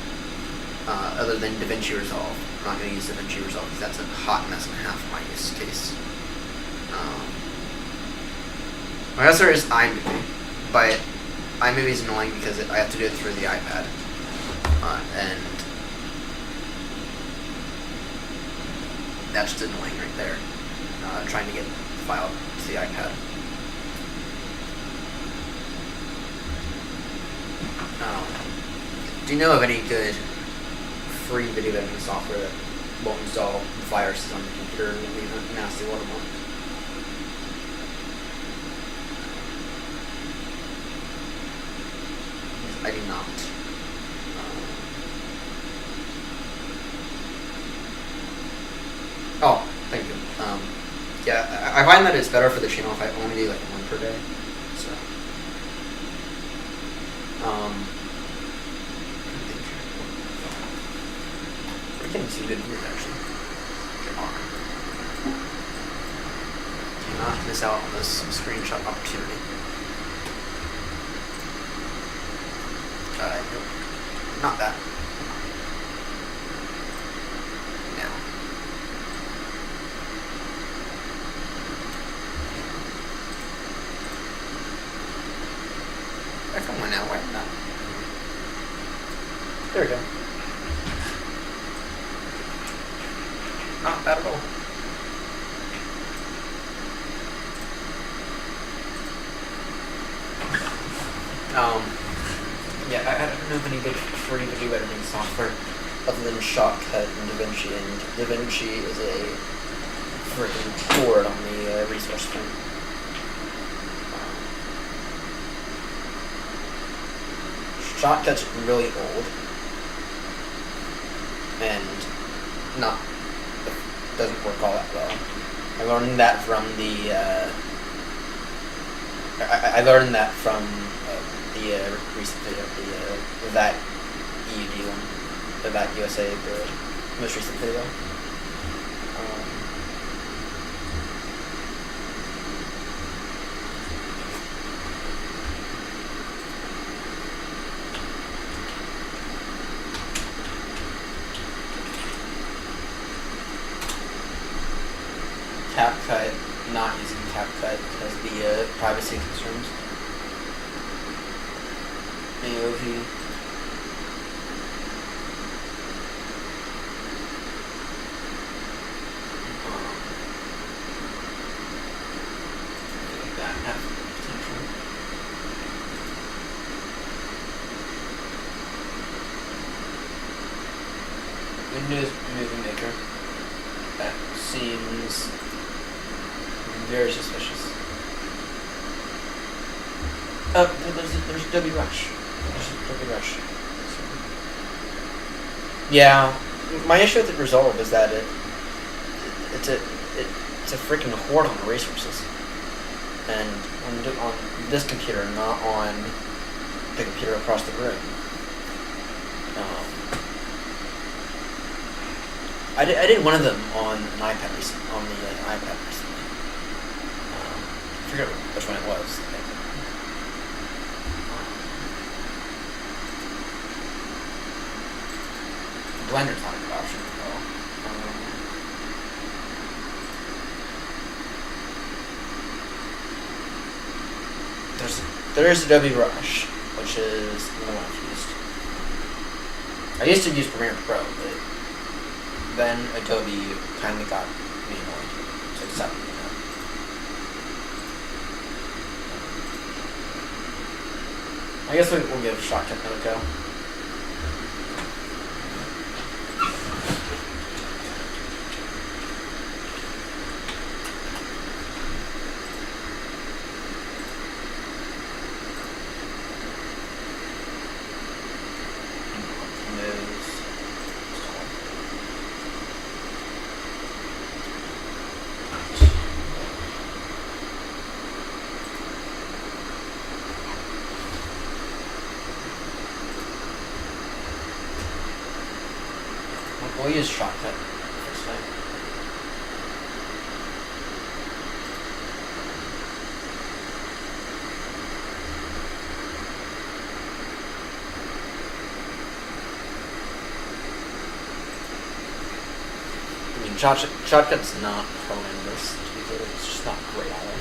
other than DaVinci Resolve? I'm not going to use DaVinci Resolve because that's a hot mess and a half in my use case. My answer is iMovie, but iMovie is annoying because I have to do it through the iPad, and that's just annoying right there. Trying to get the file to the iPad. Do you know of any good free video editing software that won't install viruses on the computer and leave a nasty watermark? I do not. Oh, thank you. Yeah, I find that it's better for the channel if I only do like one per day. So, we're getting some good news actually. Do not miss out on this screenshot opportunity. Nope. Not that. No. Come on now, why not? There we go. Not bad at all. Yeah, I don't know of any good free video editing software other than Shotcut and DaVinci, and DaVinci is a freaking cord on the resource bin. Shotcut's really old and doesn't work all that well. I learned that from the recent video, that EUD one, that USA, the most recent video. CapCut, not using CapCut because of the privacy concerns. AOV. That has potential. Windows Movie Maker. That seems very suspicious. Oh, there's Adobe Rush. Yeah, my issue with the Resolve is that it's a freaking hoard on resources, and on this computer, not on the computer across the room. I did one of them on an iPad recently. I forget which one it was. Blender's not a good option though. There's Adobe Rush, which is the one I've used. I used to use Premiere Pro, but then Adobe kind of got me annoyed, so I stopped doing that. I guess we'll give Shotcut another go. We'll use Shotcut first time. Shotcut's not horrendous, to be clear. It's just not great either.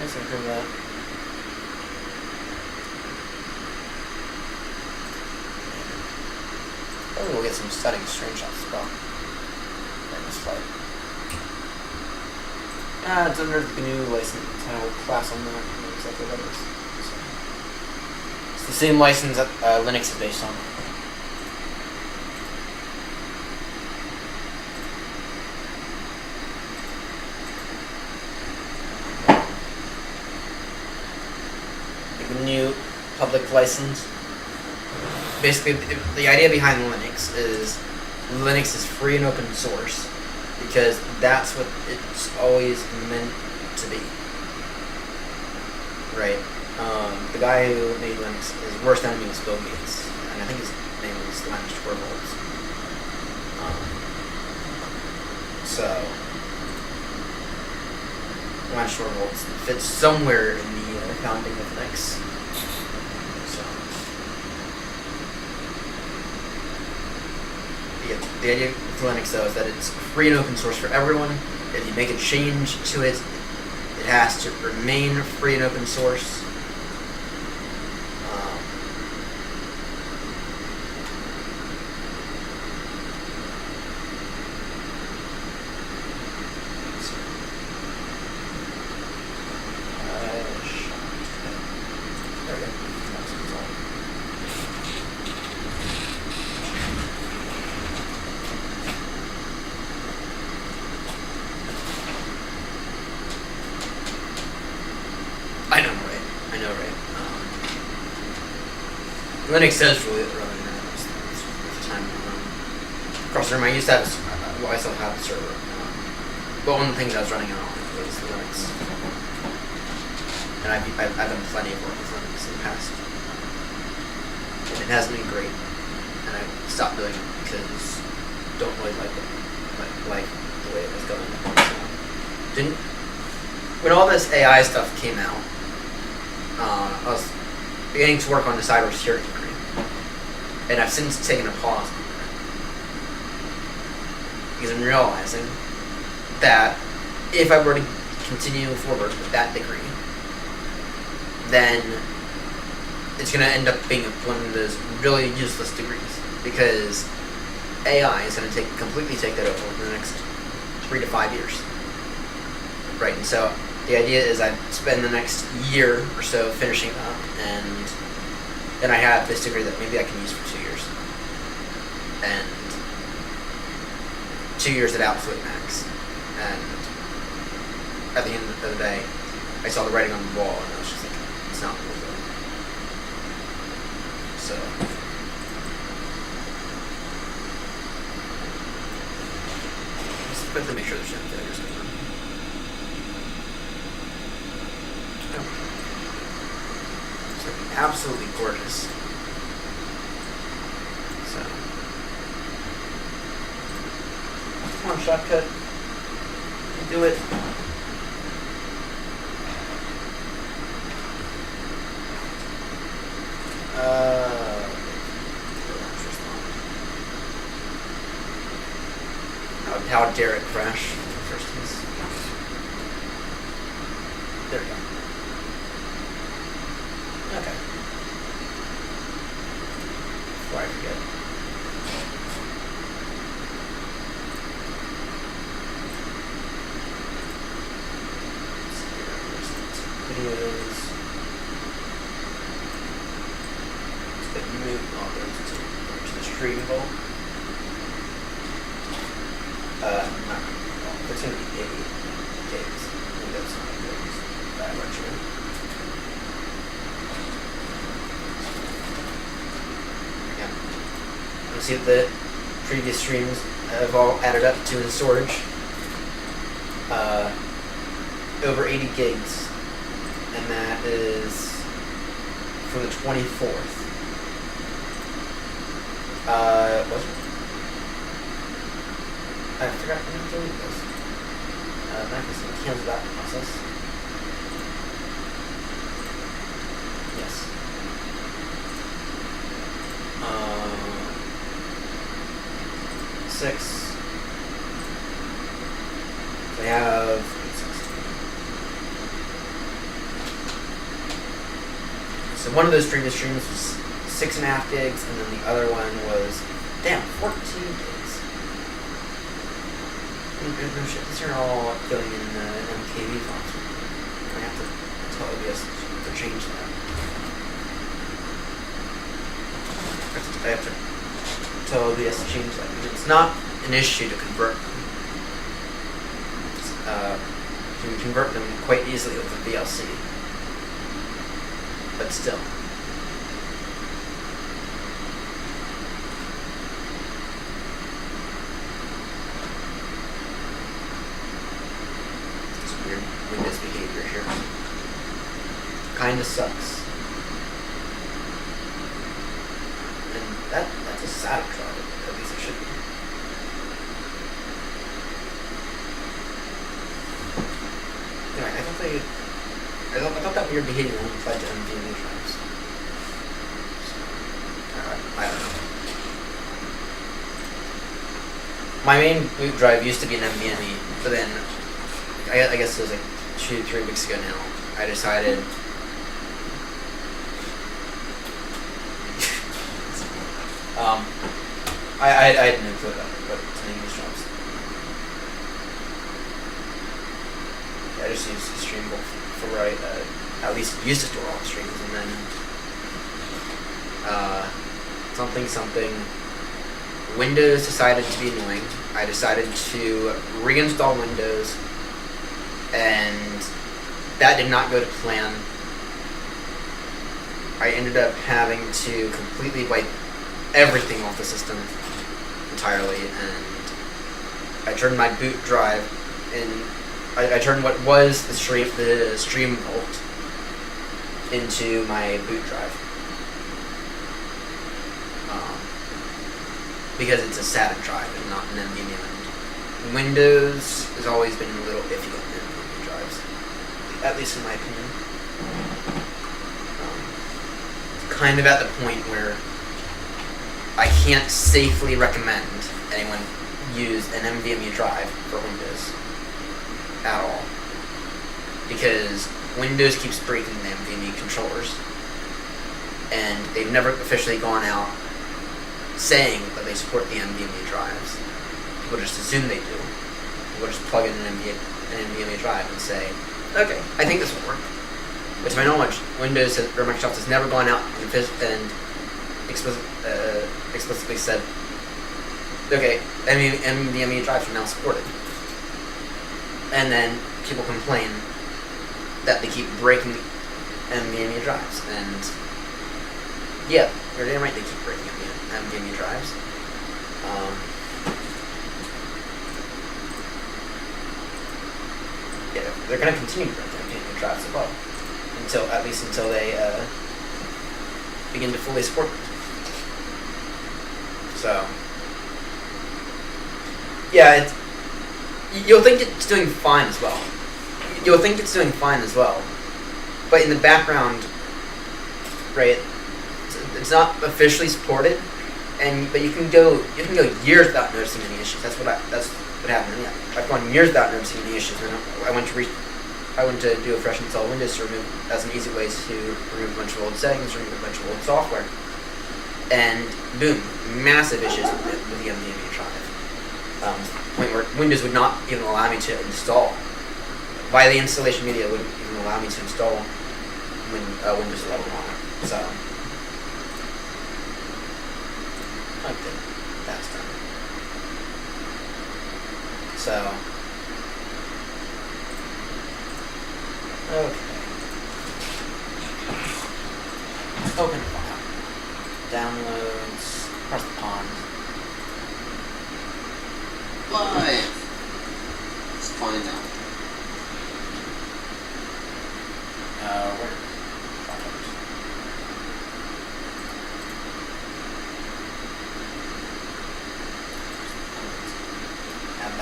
Let's improve that. Probably we'll get some stunning screenshots as well during this flight. It's under the GNU license. I don't know what class on that. I don't know exactly what that is. So, it's the same license that Linux is based on. The GNU public license. Basically, the idea behind Linux is free and open source because that's what it's always meant to be. Right? The guy who made Linux, his worst enemy was Bill Gates, and I think his name was Linus Torvalds. So, Linus Torvalds fits somewhere in the founding of Linux. The idea with Linux, though, is that it's free and open source for everyone. If you make a change to it, it has to remain free and open source. There we go. I know, right? Linux does really most of the time. Across the room, I used to have, I still have a server. But one of the things I was running it on was Linux. And I've done plenty of work with Linux in the past. And it hasn't been great. And I stopped doing it because I don't really like it. Like the way it was going. So, when all this AI stuff came out, I was beginning to work on the cybersecurity degree, and I've since taken a pause on that because I'm realizing that if I were to continue forward with that degree, then it's going to end up being one of those really useless degrees because AI is going to completely take that over in the next 3 to 5 years. Right, and so the idea is I spend the next year or so finishing up, and then I have this degree that maybe I can use for 2 years. And 2 years at absolute max. And at the end of the day, I saw the writing on the wall, and I was just like, it's not worth it. So, just quickly make sure there's no failures going on. It's looking absolutely gorgeous. So, come on, shortcut. You can do it. How dare it crash? First piece. There we go. Okay. Before I forget. Videos. Let's get move all those to the stream goal. It's going to be 80 gigs. I think that's not good. That much, right? Yeah. You'll see that the previous streams have all added up to in storage. Over 80 gigs. And that is for the 24th. Was it? I forgot to delete this. That can cancel that process. Yes. 6. We have. So one of those previous streams was 6.5 gigs, and then the other one was 14 gigs. No shit, these are all going in MKV files. I have to tell OBS to change that. I have to tell OBS to change that. It's not an issue to convert them. You can convert them quite easily with the VLC. But still. It's weird Windows behavior here. Kinda sucks. And that's a SATA drive, at least it should be. Anyway, I thought that weird behavior only applied to NVMe drives. So, I don't know. My main boot drive used to be an NVMe, but then I guess it was like 2-3 weeks ago now. I decided. I had no clue about it, but to name these drives. I just used the stream for where I at least used to store all the streams, and then something Windows decided to be annoying. I decided to reinstall Windows, and that did not go to plan. I ended up having to completely wipe everything off the system entirely, and I turned my boot drive in. I turned what was the stream vault into my boot drive because it's a SATA drive and not an NVMe. And Windows has always been a little iffy on NVMe drives, at least in my opinion. It's kind of at the point where I can't safely recommend anyone use an NVMe drive for Windows at all, because Windows keeps breaking the NVMe controllers, and they've never officially gone out saying that they support the NVMe drives. People just assume they do. People just plug in an NVMe drive and say, okay, I think this will work. But to my knowledge, Windows or Microsoft has never gone out and explicitly said, okay, NVMe drives are now supported. And then people complain that they keep breaking NVMe drives, and yeah, you're damn right, they keep breaking NVMe drives. Yeah, they're going to continue to break NVMe drives as well, at least until they begin to fully support them. So, yeah, you'll think it's doing fine as well. But in the background, right, it's not officially supported, but you can go years without noticing any issues. That's what happened. Yeah, I've gone years without noticing any issues. And I went to do a fresh install of Windows to remove, as an easy way to remove a bunch of old settings, remove a bunch of old software, and boom, massive issues with the NVMe drive. Point where Windows would not even allow me to install. Via the installation media, wouldn't even allow me to install Windows 11 on it. So, okay, that's done. So, okay. Open file. Downloads. Across the pond. Live. Let's find out. Where? Add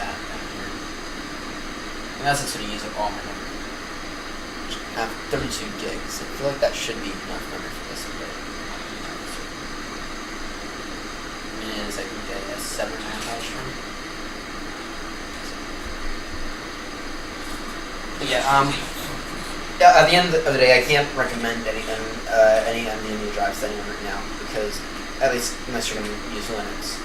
That's it's going to use up all my memory. I have 32 gigs. I feel like that should be enough memory for this, but it is, I think, a 7.5 hour stream. But yeah, at the end of the day, I can't recommend anything, any NVMe drive setting right now, because, at least, unless you're going to use Linux.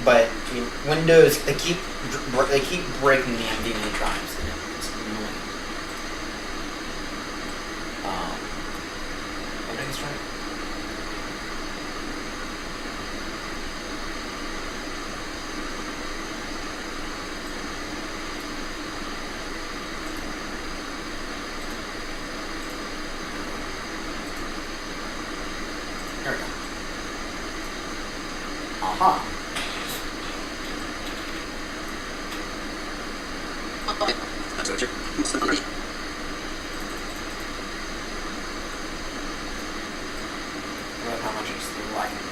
But I mean, Windows, they keep breaking the NVMe drives, and it's annoying. Am I getting this right? There we go. Aha. That's what you're. I love how much it's liking.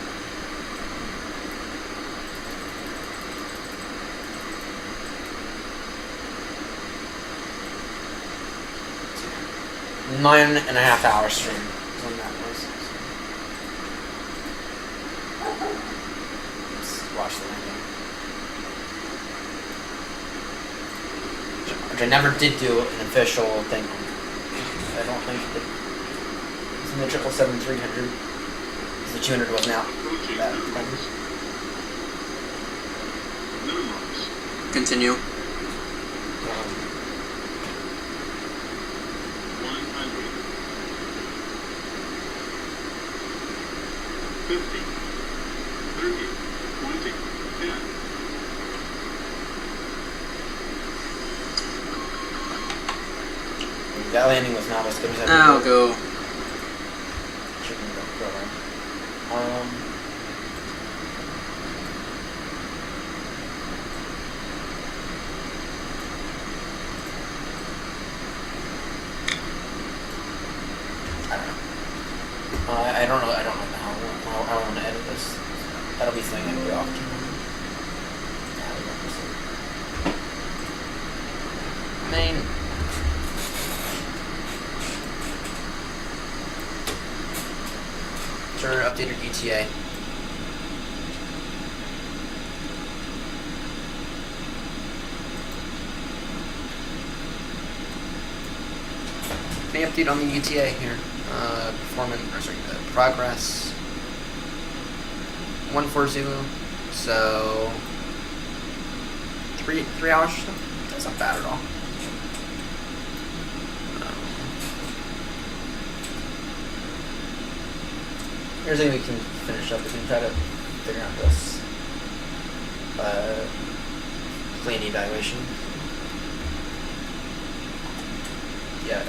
"9.5 hour stream is when that was. Let's watch the landing. Which I never did do an official thing. I don't think it did. It's in the 777-300. The 200 wasn't out. Continue. 50, 30, 20, 10. That landing was not as good as I I'll go. Chicken go right. I don't know. I don't know how I want to edit this. That'll be something I do off camera. Main. Turn updated ETA. Any update on the ETA here? Progress 140, so 3 hours or so. That's not bad at all. Here's a thing we can finish up. We can try to figure out this plane evaluation. Yeah,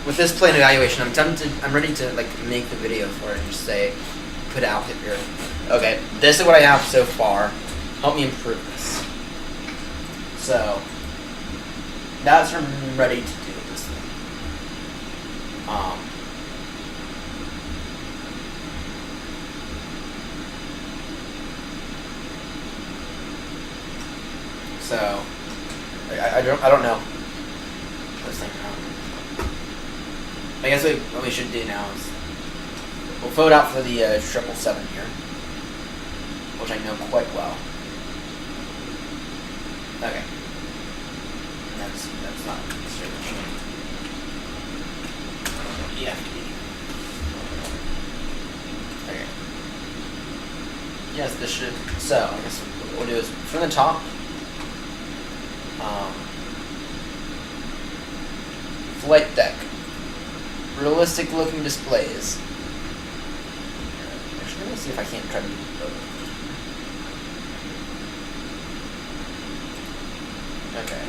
with this plane evaluation, I'm ready to like make the video for it and just say, put out here. Okay, this is what I have so far. Help me improve this. So that's what I'm ready to do with this thing. So I don't know. This thing. I guess what we should do now is we'll vote out for the 777 here, which I know quite well. Okay, and that's not necessarily EFD. Okay. Yes, this should. So I guess what we'll do is from the top. Flight deck. Realistic looking displays. Actually, let me see if I can't try to do both. Okay.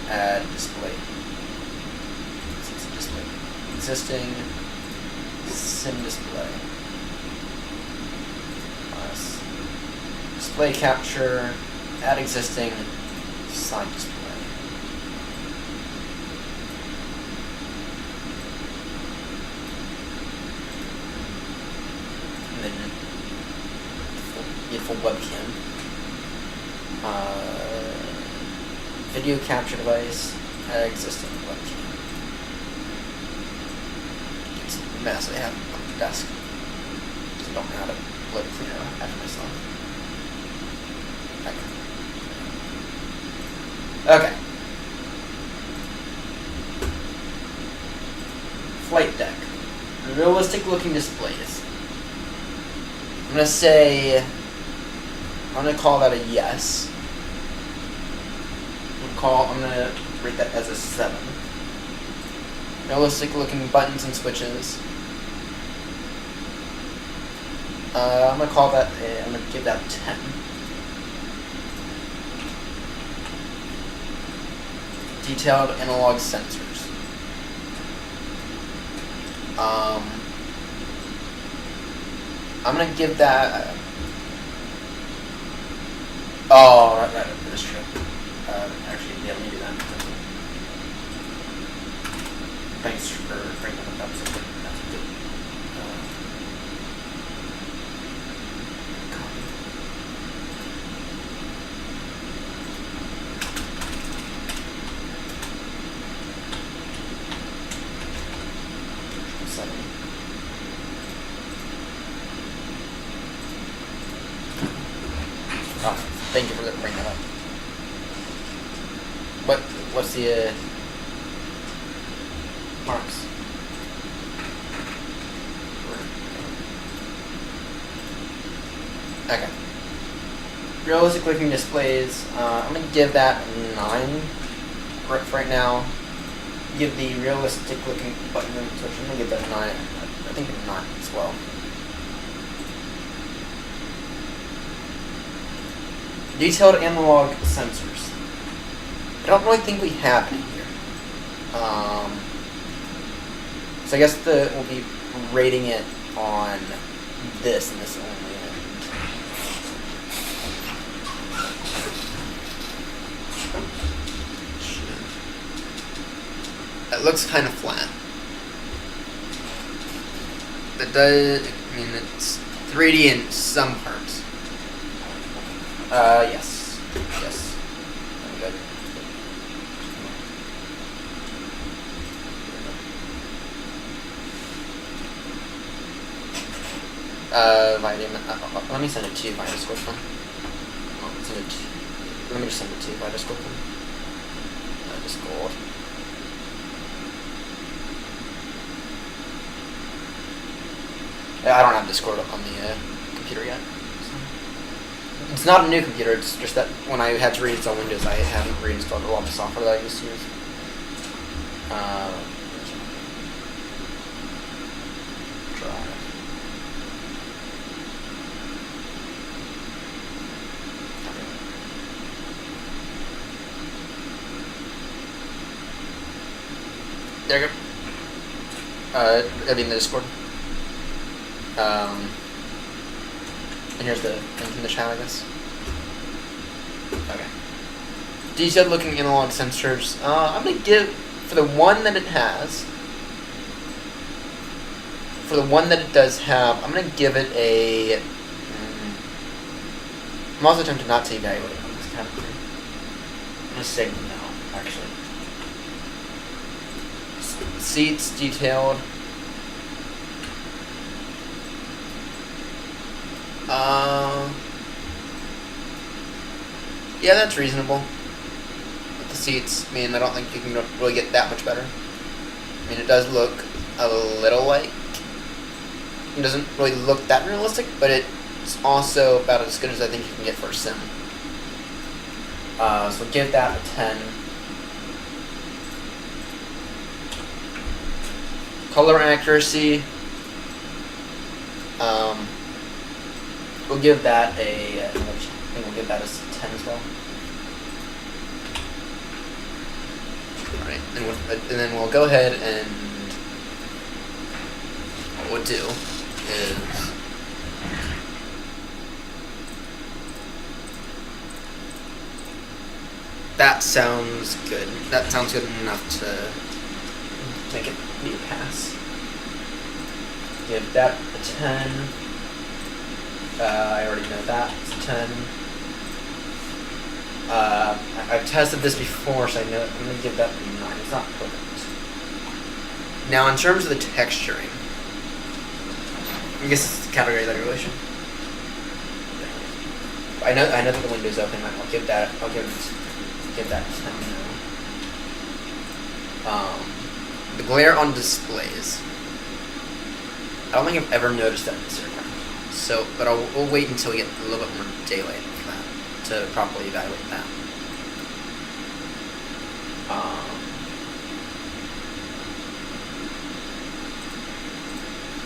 Add display. Display. Existing sim display. Display capture. Add existing side display. And then get full webcam. Video capture device, existing webcam. It's a mess I have on the desk. Just don't know how to load it cleaner after myself. Okay. Flight deck. Realistic looking displays. I'm gonna call that a yes. I'm gonna rate that as a 7. Realistic looking buttons and switches. I'm gonna give that a 10. Detailed analog sensors. I'm gonna give that. Oh, right, that's true. Actually, yeah, let me do that. Thanks for bringing that up. So that's good. Copy. Oh, thank you for bringing that up. What's the marks? Okay. Realistic looking displays. I'm gonna give that a 9 right now. Give the realistic looking button and switch. I'm gonna give that a 9. I think a 9 as well. Detailed analog sensors. I don't really think we have any here. So I guess we'll be rating it on this and this only. It looks kind of flat. It's 3D in some parts. Yes. Yes. I'm good. Let me send it to you via Discord. Let me just send it to you via Discord. Discord. I don't have Discord on the computer yet. It's not a new computer, it's just that when I had to reinstall Windows, I haven't reinstalled a lot of the software that I used to use. Drive. There you go. It'll be in the Discord. And here's the link in the chat, I guess. Okay. Detailed looking analog sensors. I'm gonna give, for the one that it has, for the one that it does have, I'm gonna give it a. I'm also tempted not to evaluate it on this category. I'm gonna say no, actually. Seats detailed. Yeah, that's reasonable. With the seats, I mean, I don't think you can really get that much better. I mean, it does look a little like, it doesn't really look that realistic, but it's also about as good as I think you can get for a sim. So give that a 10. Color accuracy. We'll give that a. I think we'll give that a 10 as well. All right, and then we'll go ahead and what we'll do is that sounds good. That sounds good enough to make it be a pass. Give that a 10. I already know that. It's a 10. I've tested this before, so I know I'm going to give that a 9. It's not perfect. Now, in terms of the texturing, I guess it's category regulation. I know that the window's open. I'll give that 10 now. The glare on displays. I don't think I've ever noticed that in this aircraft. So, but we'll wait until we get a little bit more daylight for that to properly evaluate that.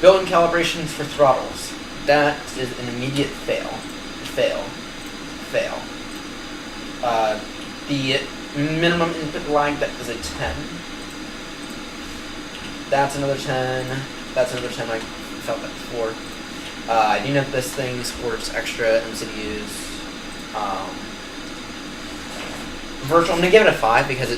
Built-in calibrations for throttles. That is an immediate fail. The minimum input lag, that is a 10. That's another 10. That's another 10. I felt that before. I do know that this thing supports extra MCUs. Virtual, I'm gonna give it a 5 because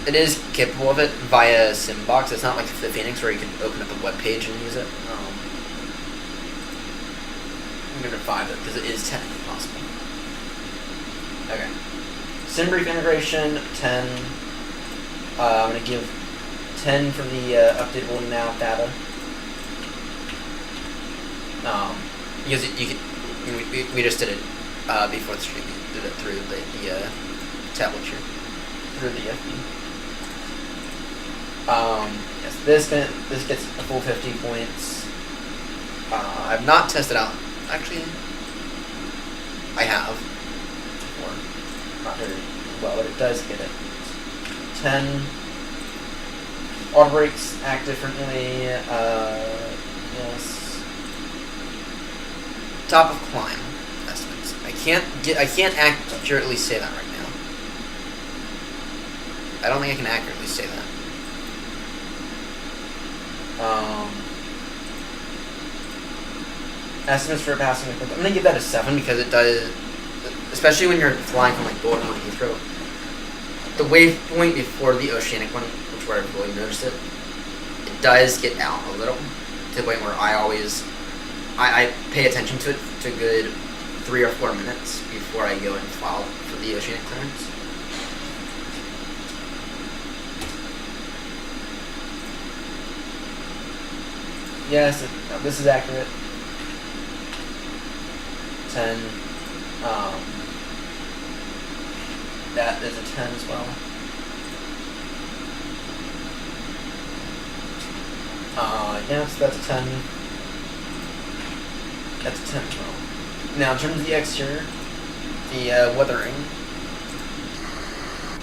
it is capable of it via Simbox. It's not like the Phoenix where you can open up a web page and use it. I'm gonna give it a 5 because it is technically possible. Okay. SimBrief integration, 10. I'm gonna give 10 for the updatable nav data. Because we just did it before the stream. We did it through the tablet here, through the FB. Yes, this gets a full 50 points. I've not tested out. Actually, I have. Before. Not very well, but it does get it. 10. Auto brakes act differently. Yes. Top of climb estimates. I can't accurately say that right now. I don't think I can accurately say that. Estimates for passing the. I'm gonna give that a 7 because it does, especially when you're flying from like Baltimore to Heathrow. The waypoint before the oceanic one, which where I've really noticed it, it does get out a little to the point where I pay attention to it to a good 3 or 4 minutes before I go and file for the oceanic clearance. Yes, this is accurate. 10. That is a 10 as well. Yes, that's a 10. That's a 10 as well. Now, in terms of the exterior, the weathering.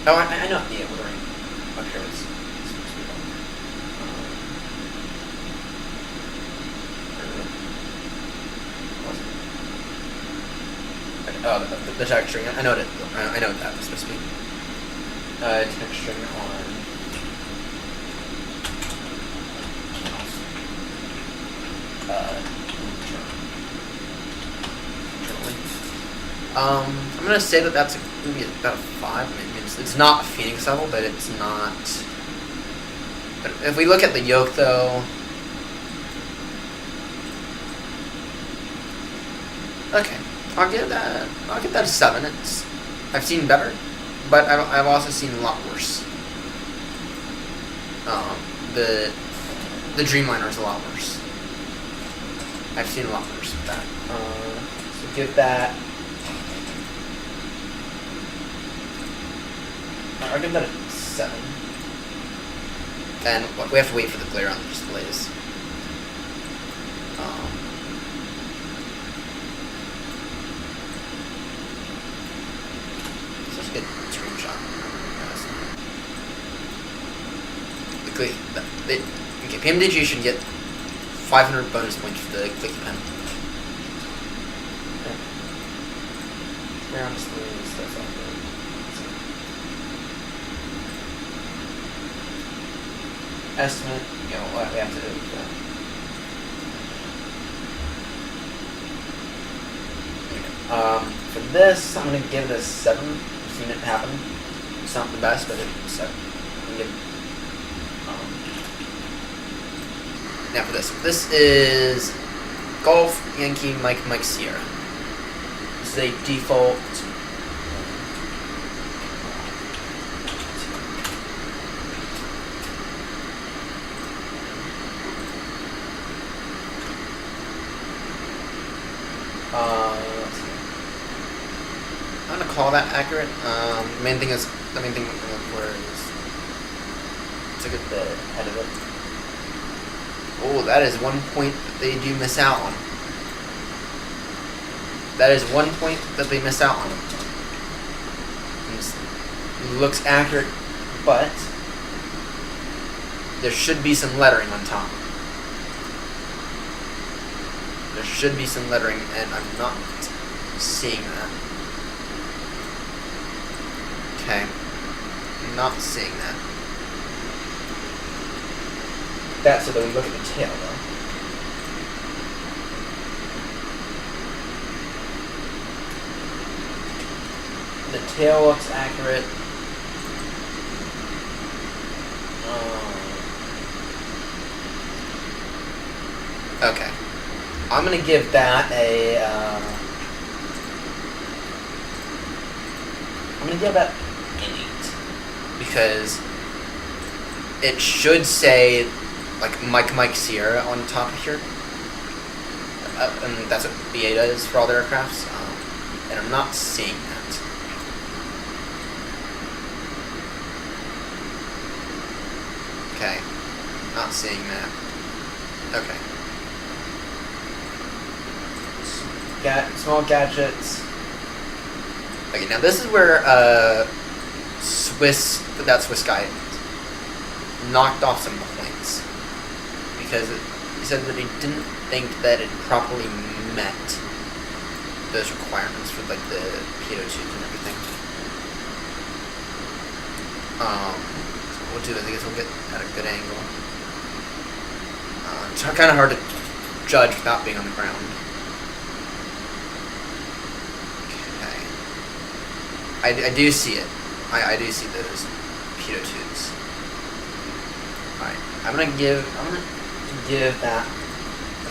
Oh, I know the weathering. Up here is the texturing. I know what that was supposed to be. Texturing on. I'm gonna say that that's gonna be about a 5. I mean, it's not a Phoenix level, but it's not. But if we look at the yoke, though. Okay, I'll give that a 7. I've seen better, but I've also seen a lot worse. The Dreamliner is a lot worse. I've seen a lot worse with that. So give that. I'll give that a 7. And we have to wait for the glare on the displays. Such a good screenshot. Okay, PMDG should get 500 bonus points for the clicky pen. Okay. Glare on displays, that's all good. Estimate, we have to do that. For this, I'm going to give it a 7. I've seen it happen. It's not the best, but it's a 7. Now for this is Golf Yankee Mike Sierra. This is a default call that accurate. The main thing we're looking for is to get the head of it. Oh, that is one point that they do miss out on. That is one point that they miss out on. It looks accurate, but there should be some lettering on top. There should be some lettering, and I'm not seeing that. Okay. Not seeing that. That's so that we look at the tail, though. The tail looks accurate. Okay. I'm gonna give that a. I'm gonna give that an 8 because it should say like Mike Sierra on top of here, and that's what BA does for all their aircrafts. And I'm not seeing that. Okay, not seeing that. Okay. Small gadgets. Okay, now this is where that Swiss guy knocked off some points because he said that he didn't think that it properly met those requirements for like the pitot tubes and everything. So what we'll do is I guess we'll get at a good angle. It's kind of hard to judge without being on the ground. I do see it. I do see those pitot tubes. Alright, I'm gonna give that a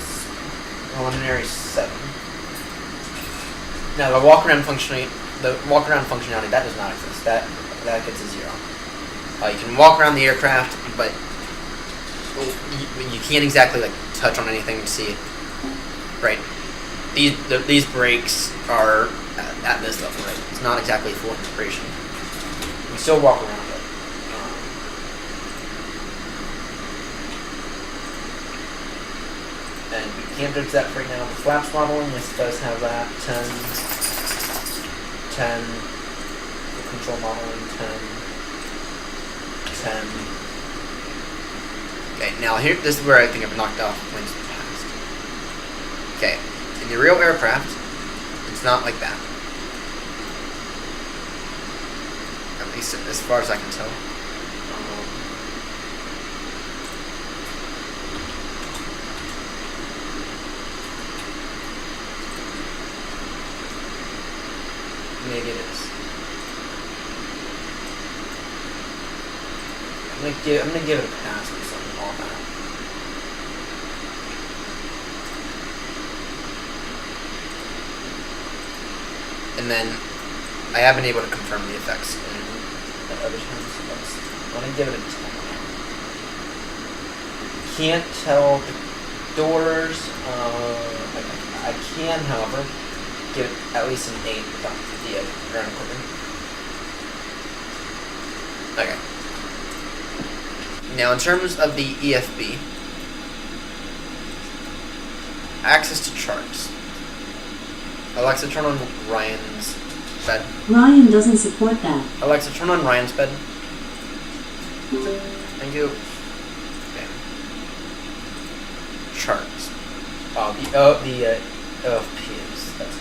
preliminary 7. Now the walk around functionality that does not exist. That gets a 0. You can walk around the aircraft, but you can't exactly like touch on anything to see. Right. These brakes are at this level, right? It's not exactly full integration. We still walk around it. And we can't judge that right now. The flaps modeling, this does have that. 10. The control modeling, 10. Okay, now here, this is where I think I've knocked off points in the past. Okay, in the real aircraft, it's not like that. At least as far as I can tell. Maybe it is. I'm gonna give it a pass based on all that. And then I have been able to confirm the effects in the other times. I'm gonna give it a 10. Can't tell the doors. I can, however, give it at least an 8 without the ground equipment. Okay. Now, in terms of the EFB, access to charts. Alexa, turn on Ryan's bed. Ryan doesn't support that. Alexa, turn on Ryan's bed. Thank you. Okay. Charts. The OFPs. That's 10.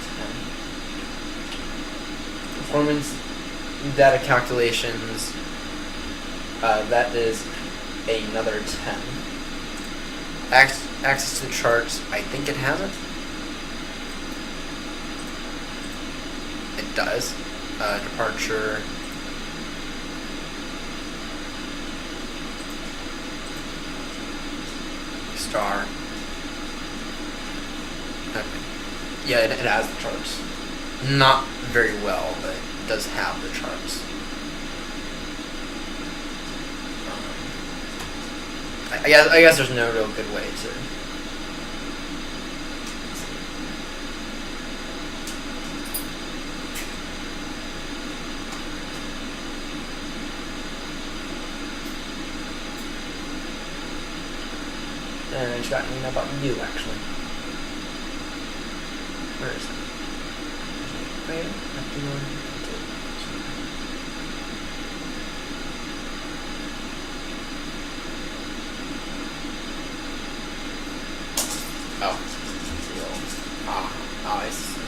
Performance data calculations. That is another 10. Access to the charts. I think it has it. It does. Departure. Star. Okay. Yeah, it has the charts. Not very well, but it does have the charts. I guess there's no real good way to. And I just got an email about you, actually. Where is it? Wait, oh. I see.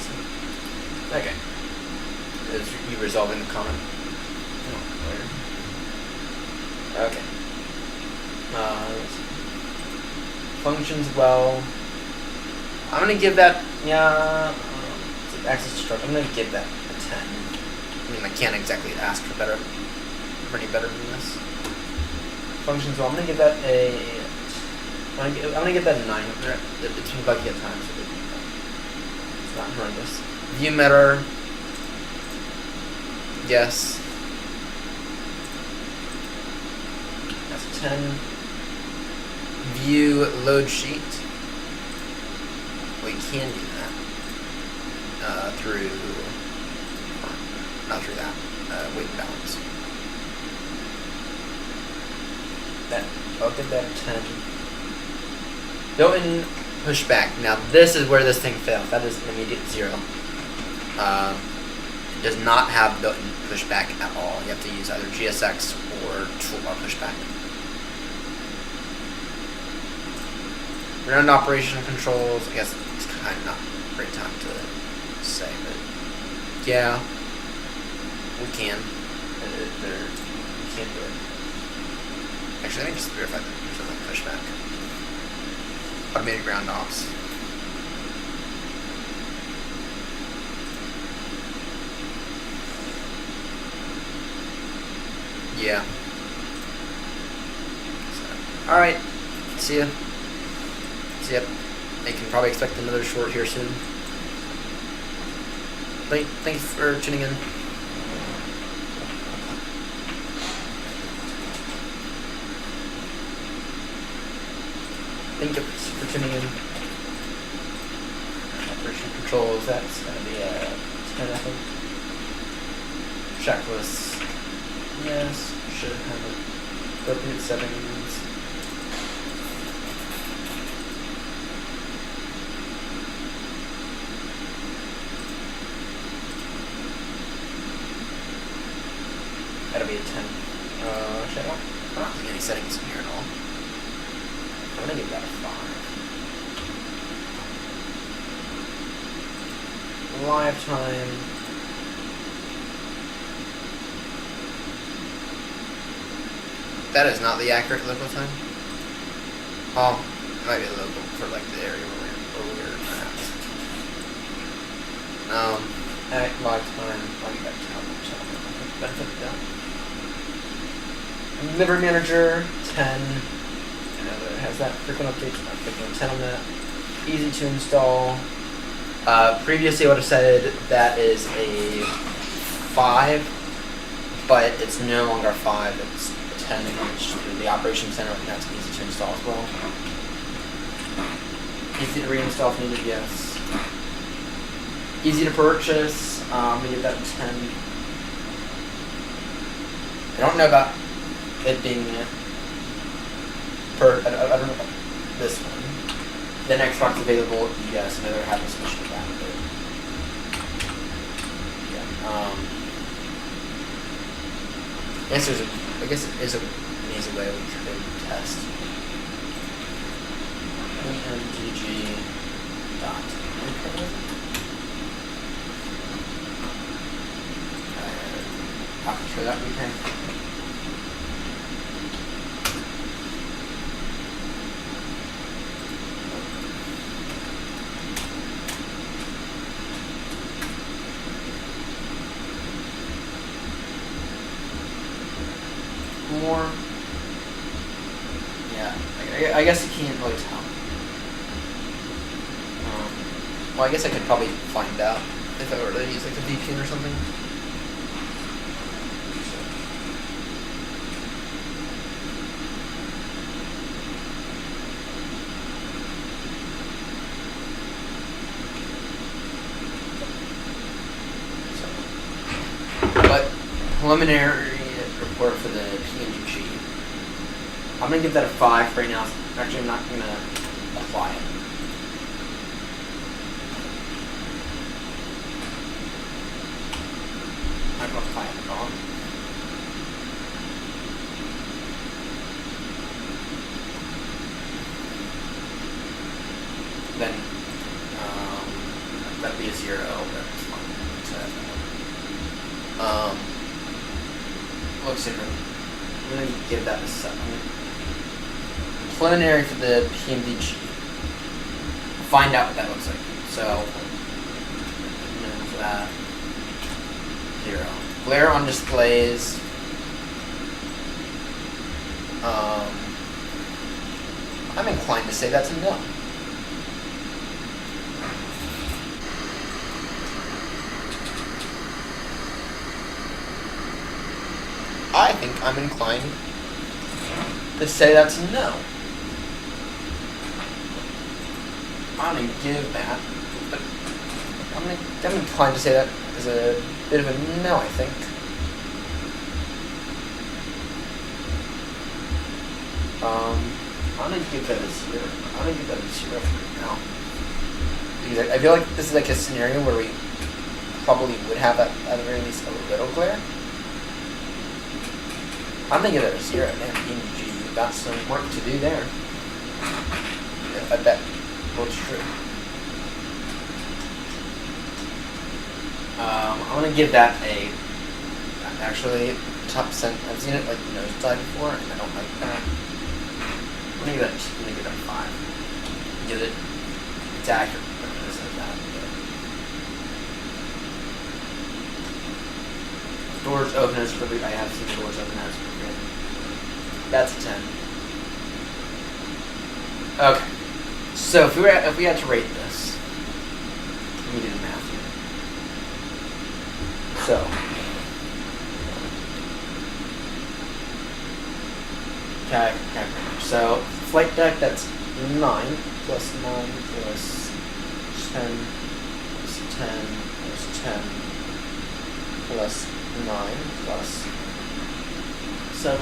Okay. Is you resolving the comment? Oh, where? Okay. Functions well. I'm gonna give that, access to structure. I'm gonna give that a 10. I mean, I can't exactly ask for any better than this. Functions well. I'm gonna give that a. I'm gonna give that a 9. It's been buggy at times. So it's not horrendous. View mirror. Yes. That's a 10. View load sheet. We can do that through, not through that, weight and balance. I'll give that a 10. Built-in pushback. Now this is where this thing fails. That is an immediate 0. It does not have built-in pushback at all. You have to use either GSX or toolbar pushback. Ground operational controls, I guess it's kind of not a great time to say, but yeah, we can. We can do it. Actually, let me just verify that there's no pushback. Automated ground ops. Yeah. So, alright, see ya. Yep, they can probably expect another short here soon. Thanks for tuning in. Thank you for tuning in. Operation controls, that's going to be a 10, I think. Checklist, yes, should have it. Appropriate settings. That'll be a 10. Actually, I'm not seeing any settings in here at all. I'm gonna give that a 5. Lifetime. That is not the accurate local time. Oh, it might be local for like the area where we're at. Lifetime. I'll give that 10. Benefit down. Liver manager 10. It has that frequent updates. I'm picking a 10 on that. Easy to install. Previously, I would have said that is a 5, but it's no longer a 5. It's a 10. It's the operations center, and that's easy to install as well. Easy to reinstall if needed. Yes. Easy to purchase. I'm gonna give that a 10. I don't know about it being I don't know about this one. The Xbox available, yes, I know they're having some issue with that, but yeah. I guess it is an easy way we could test. PMDG dot. For that we can. More. Yeah, I guess you can't really tell. Well, I guess I could probably find out if I were to use like a VPN or something. But preliminary report for the PMDG. I'm gonna give that a 5 right now. Actually, I'm not gonna apply it. I'm not gonna apply it at all. Then that'd be a 0. That's fine. So looks different. I'm gonna give that a 7. Preliminary for the PMDG. Find out what that looks like. So for that 0. Glare on displays. I'm inclined to say that's a no. I think I'm inclined to say that's a no. I'm gonna give that, but I'm inclined to say that is a bit of a no, I think. I'm gonna give that a 0. I'm gonna give that a 0 for now. Because I feel like this is like a scenario where we probably would have at the very least a little glare. I'm gonna give it a 0. Man, PMDG, you've got some work to do there. Yeah, I bet holds true. I'm gonna give that a. Actually, top percent. I've seen it like nosedive before, and I don't like that. I'm gonna give that a 5. Give it. It's accurate, but it isn't that good. Doors open as quickly. I have seen doors open as quickly. That's a 10. Okay. So if we had to rate this, let me do the math here. So okay. So flight deck, that's 9 plus 9 plus 10 plus 10 plus 10 plus 9 plus 7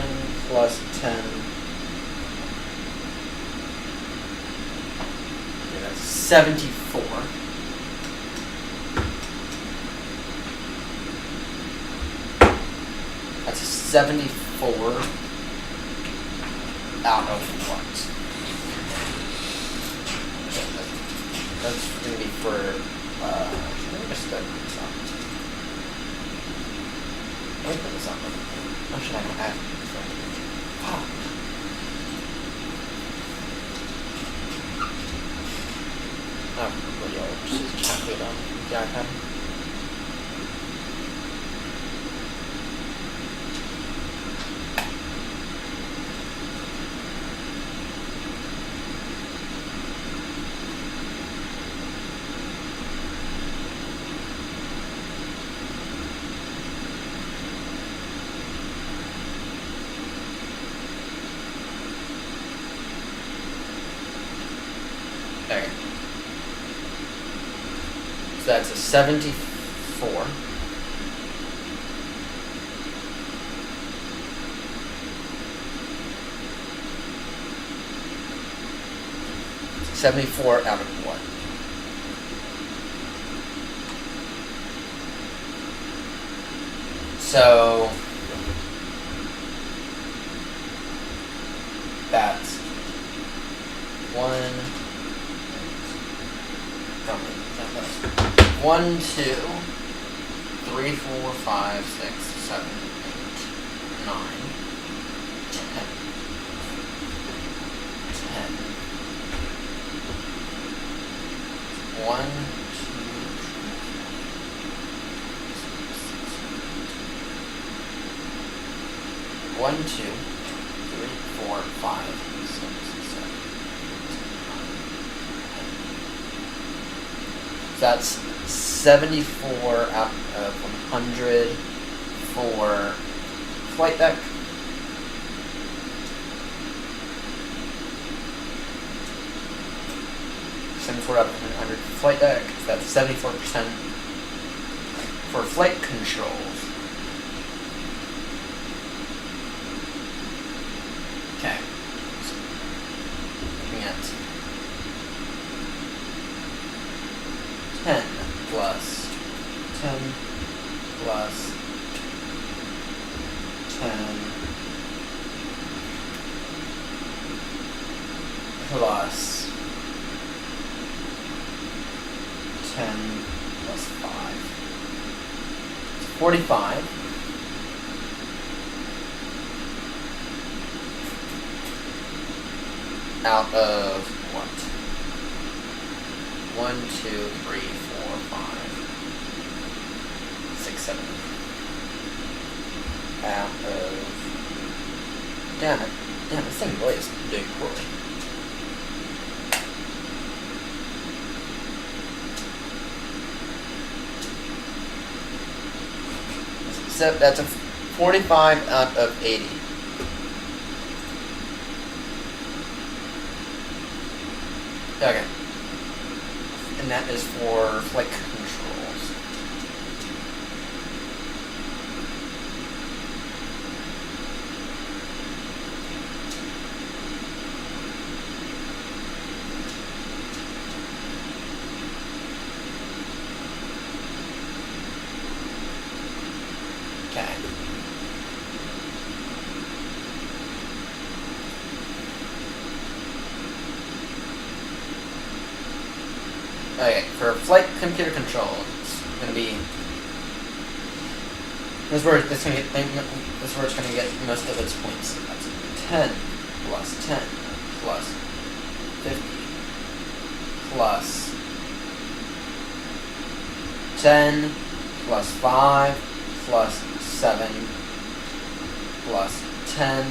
plus 10. Okay, that's 74. That's a 74 out of what? That's going to be for, let me just put this on. Let me put this on. How should I have it? Oh. Oh, what y'all just calculate on the iPad. There. So that's a 74. $74 out of what? So that's 1, 2, 3, 4, 5, 6, 7, 8, 9, 10. 1, 2, 1, 2, 3, 4, 5, 6, 7, 8, 9, 10. So that's 74 out of 100 for flight deck. Out of 100 flight deck. So that's 74% for flight controls. Okay. plus 10 plus 5. It's 45. Out of what? 1, 2, 3, 4, 5, 6, 7. Out of... Damn, this thing really is doing poorly. So that's a 45 out of 80. Okay. And that is for flight controls. Okay. Okay, for flight computer control, it's gonna be this is where it's gonna get most of its points. That's 10 plus 10 plus 50 plus 10 plus 5 plus 7 plus 10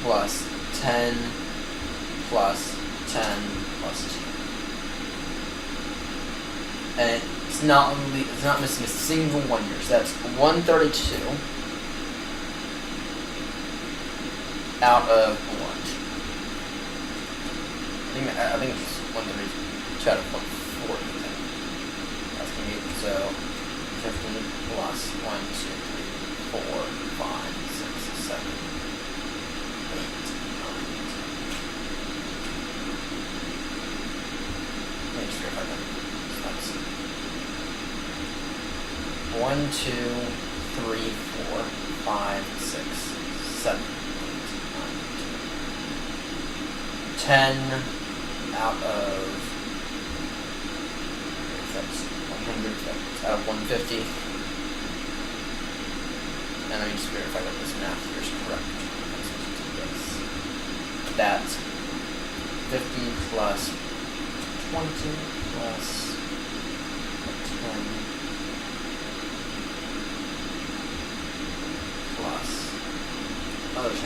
plus 10 plus 10 plus 2. And it's not missing a single one here. So that's 132 out of what? I think it's 132 out of 140. That's gonna be so 50 plus 1, 2, 3, 4, 5, 6, 7, 8, 9. Let me just verify that. So that's 1, 2, 3, 4, 5, 6, 7, 8, 9, 10 out of that's 100, that's out of 150. And let me just verify that this math here is correct. That's 50 plus 20 plus 10 plus another 10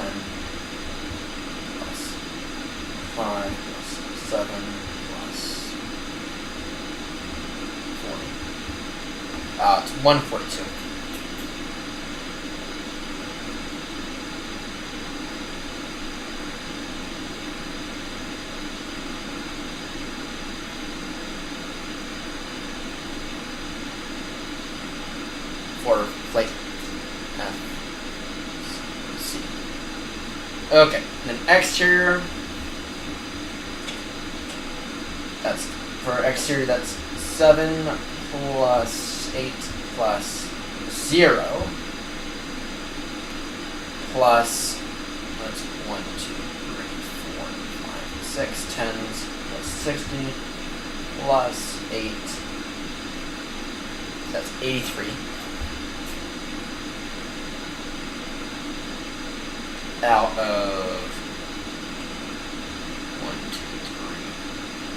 plus 5 plus 7 plus 40. It's 142. For flight C. Okay, then exterior. That's for exterior. That's 7 plus 8 plus 0 plus that's 1, 2, 3, 4, 5, 6 10s plus 60 plus 8. That's 83. Out of 1, 2, 3,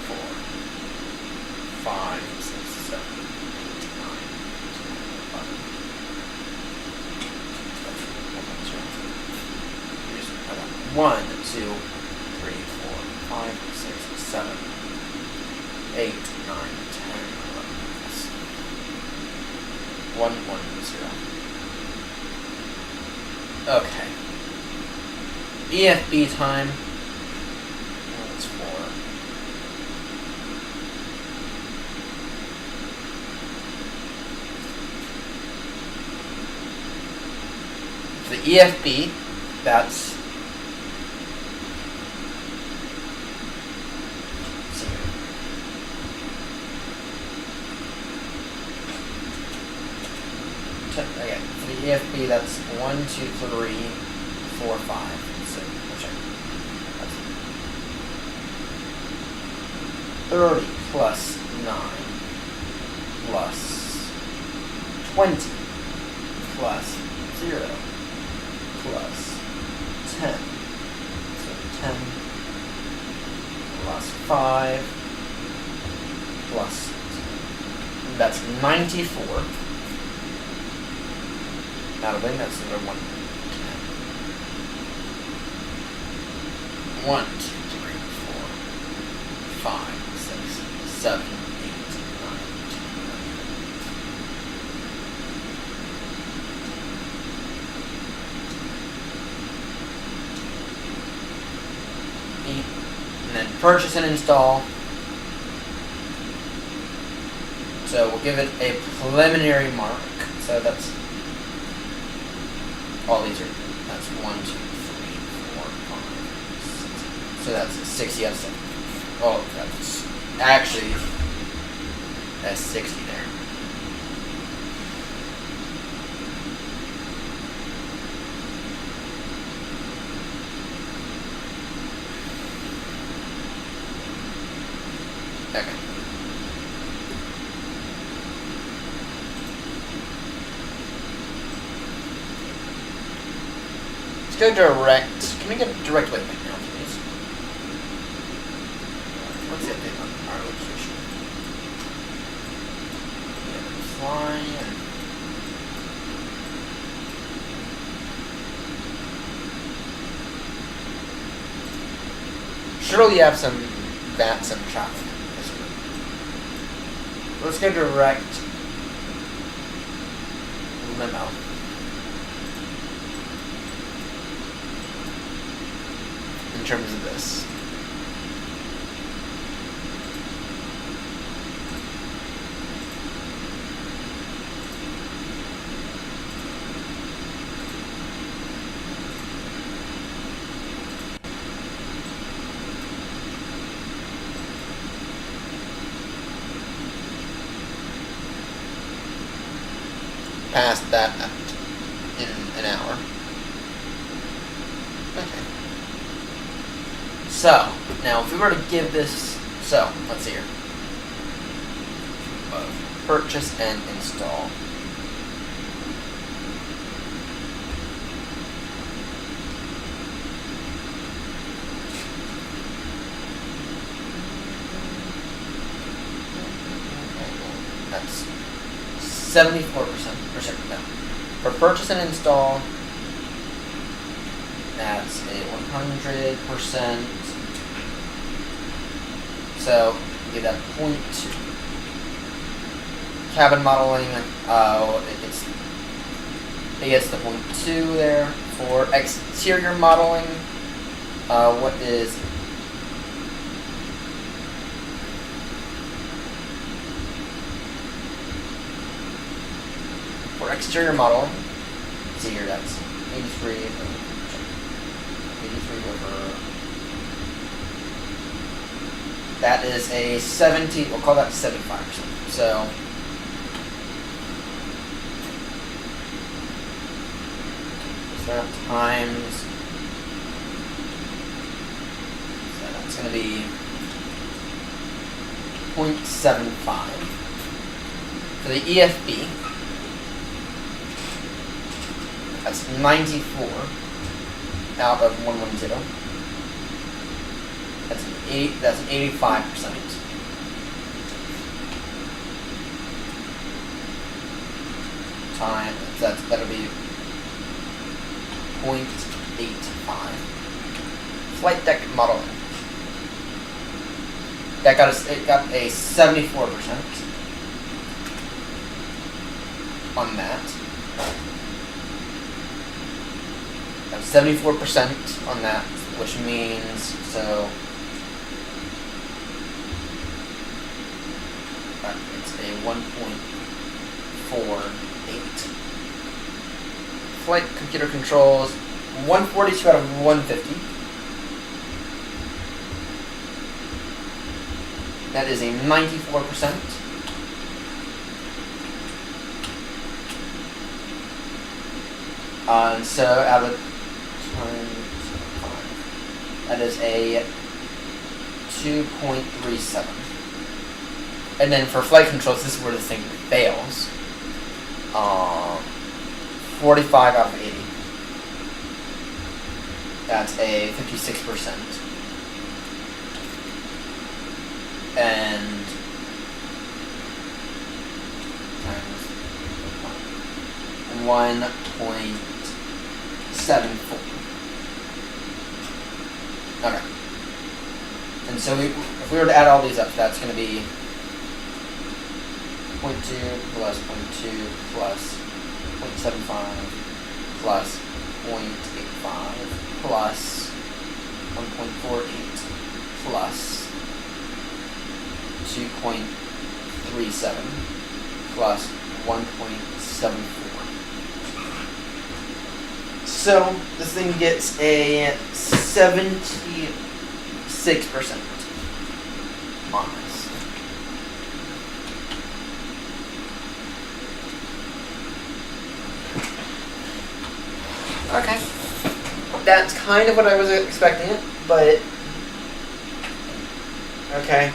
4, 5, 6, 7, 8, 9, 10, 11. 1, 2, 3, 4, 5, 6, 7, 8, 9, 10, 11. 1, 1, 0. Okay. EFB time. That's 4. For the EFB, that's again, for the EFB, that's 1, 2, 3, 4, 5, 6. Check. That's 30 plus 9 plus 20 plus 0 plus 10. So 10 plus 5 plus 10. That's 94. That'll be that's another 1. 1, 2, 3, 4, 5, 6, 7, 8, 9, 10, 8, and then purchase and install. So we'll give it a preliminary mark. So that's all these are. That's 1, 2, 3, 4, 5, 6. So that's 60 out of 7. Oh, that's actually that's 60 there. Okay. Let's go direct. Can we get direct waypoint now, please? What's the update on our location? Yeah, flying. Surely you have some traffic. Let's go direct limo. In terms of this. Past that in an hour. Okay. So, now if we were to give this, so, let's see here. Purchase and install. That's 74% down. For purchase and install, that's a 100%. So give that 0.2. Cabin modeling, it gets the 0.2 there. For exterior modeling, what is for exterior modeling? See here, that's 83 over. That is a 70. We'll call that 75%. So. That times, so that's going to be 0.75 for the EFB. That's 94 out of 110. That's an 85%. That'll be 0.85. Flight deck modeling. It got a 74% on that. Got 74% on that, which means so it's a 1.48. Flight computer controls 142 out of 150. That is a 94%. And so out of times 5. That is a 2.37. And then for flight controls, this is where the thing fails. 45 out of 80. That's a 56%. And times 1.74. Okay. And so if we were to add all these up, that's going to be 0.2 plus 0.2 plus 0.75 plus 0.85 plus 1.48 plus 2.37 plus 1.74. So this thing gets a 76% on this. Okay. That's kind of what I was expecting it, but okay.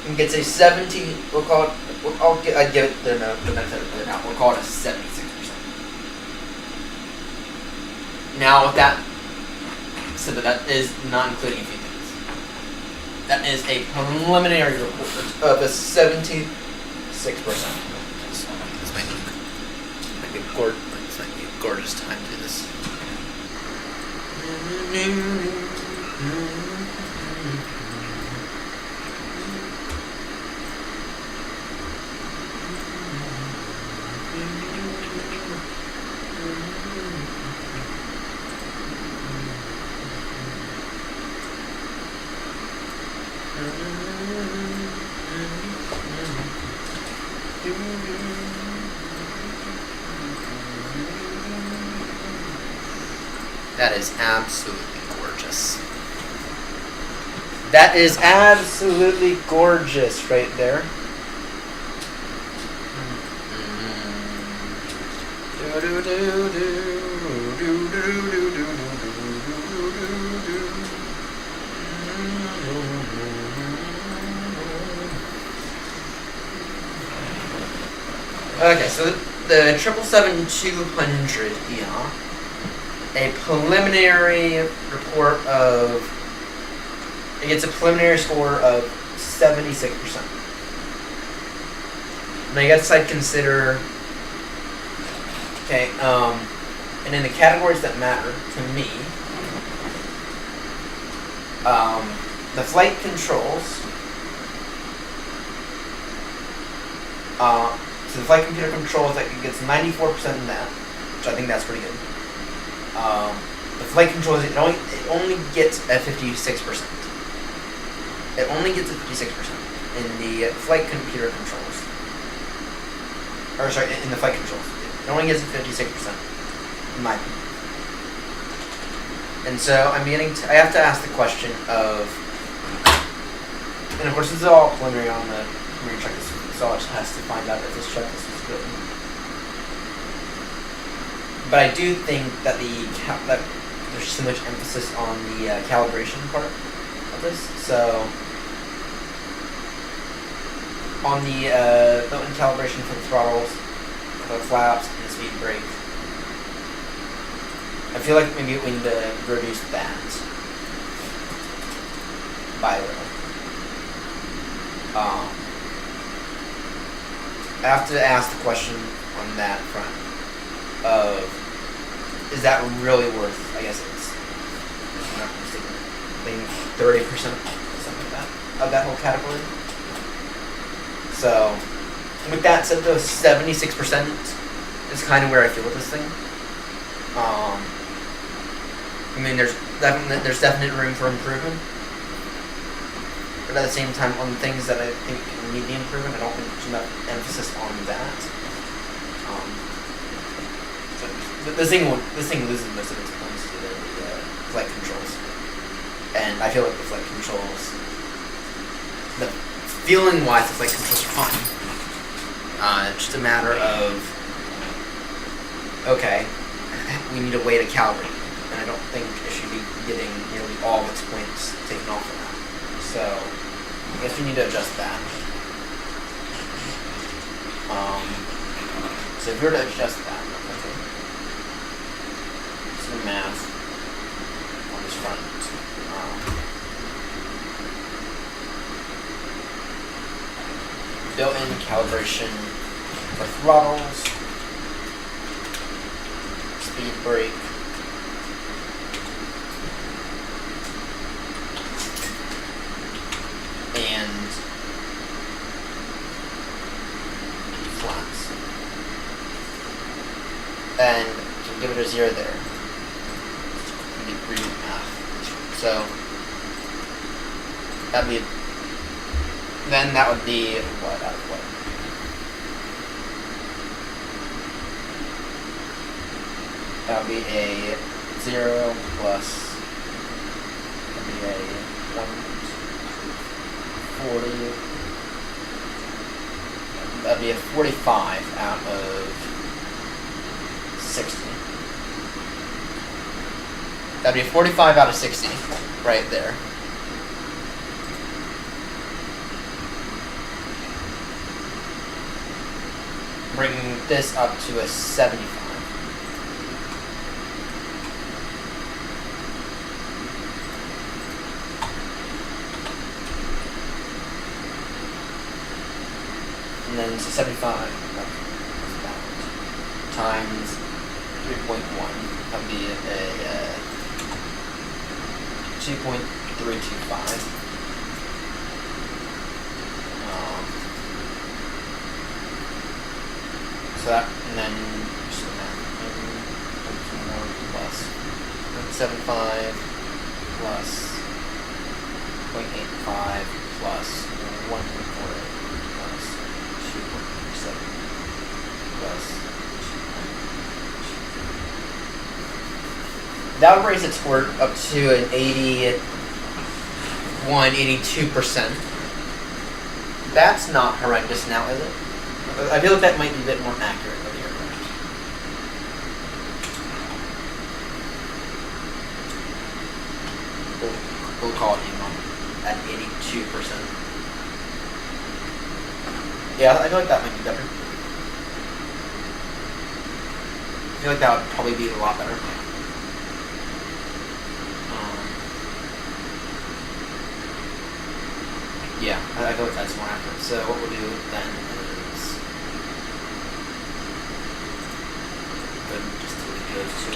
It gets a 70. We'll call it. I'd give it the benefit of the doubt. We'll call it a 76%. Now, with that, so that is not including a few things. That is a preliminary report of a 76%. This might be a gorgeous time to do this. That is absolutely gorgeous. That is absolutely gorgeous right there. Okay, so the 777-200 here, a preliminary report of, it gets a preliminary score of 76%. Now I guess I'd consider, okay, and in the categories that matter to me, the flight controls, so the flight computer controls, that it gets 94% in that, which I think that's pretty good. The flight controls, it only gets a 56%. It only gets a 56% in the flight computer controls. Or sorry, in the flight controls. It only gets a 56%, in my opinion. And so I have to ask the question of, and of course this is all preliminary on the preliminary checklist, so I just has to find out if this checklist is good. But I do think that that there's too much emphasis on the calibration part of this. So on the built-in calibration for the throttles, the flaps, and the speed brake, I feel like maybe we need to reduce that by a little. I have to ask the question on that front of, is that really worth, I guess it's, if I'm not mistaken, I think 30%, something like that, of that whole category. So, with that said, though, 76% is kind of where I feel with this thing. I mean, there's definite room for improvement. But at the same time, on the things that I think need the improvement, I don't think there's enough emphasis on that. This thing loses most of its points to the flight controls, and I feel like the flight controls, the feeling wise, it's like controls are fine. It's just a matter of, okay, we need a way to calibrate, and I don't think it should be getting nearly all of its points taken off of that. So I guess we need to adjust that. So if we were to adjust that, okay, some math on this front. Built-in calibration for throttles, speed brake, and flats. And can give it a 0 there. Read math. So that'd be. Then that would be what out of what? That would be a 0 plus. That'd be a 140. That'd be a 45 out of 60. That'd be a 45 out of 60, right there. Bringing this up to a 75. And then so 75 times 3.1. That'd be a 2.325. So that, and then just the math, plus 0.75 plus 0.85 plus 1.48 plus 2.37 plus 2. That would raise its score up to an 82%. That's not horrendous now, is it? I feel like that might be a bit more accurate for the aircraft. We'll call it even at 82%. Yeah, I feel like that might be better. I feel like that would probably be a lot better. Yeah, I feel like that's more accurate. So what we'll do then is just delete those two.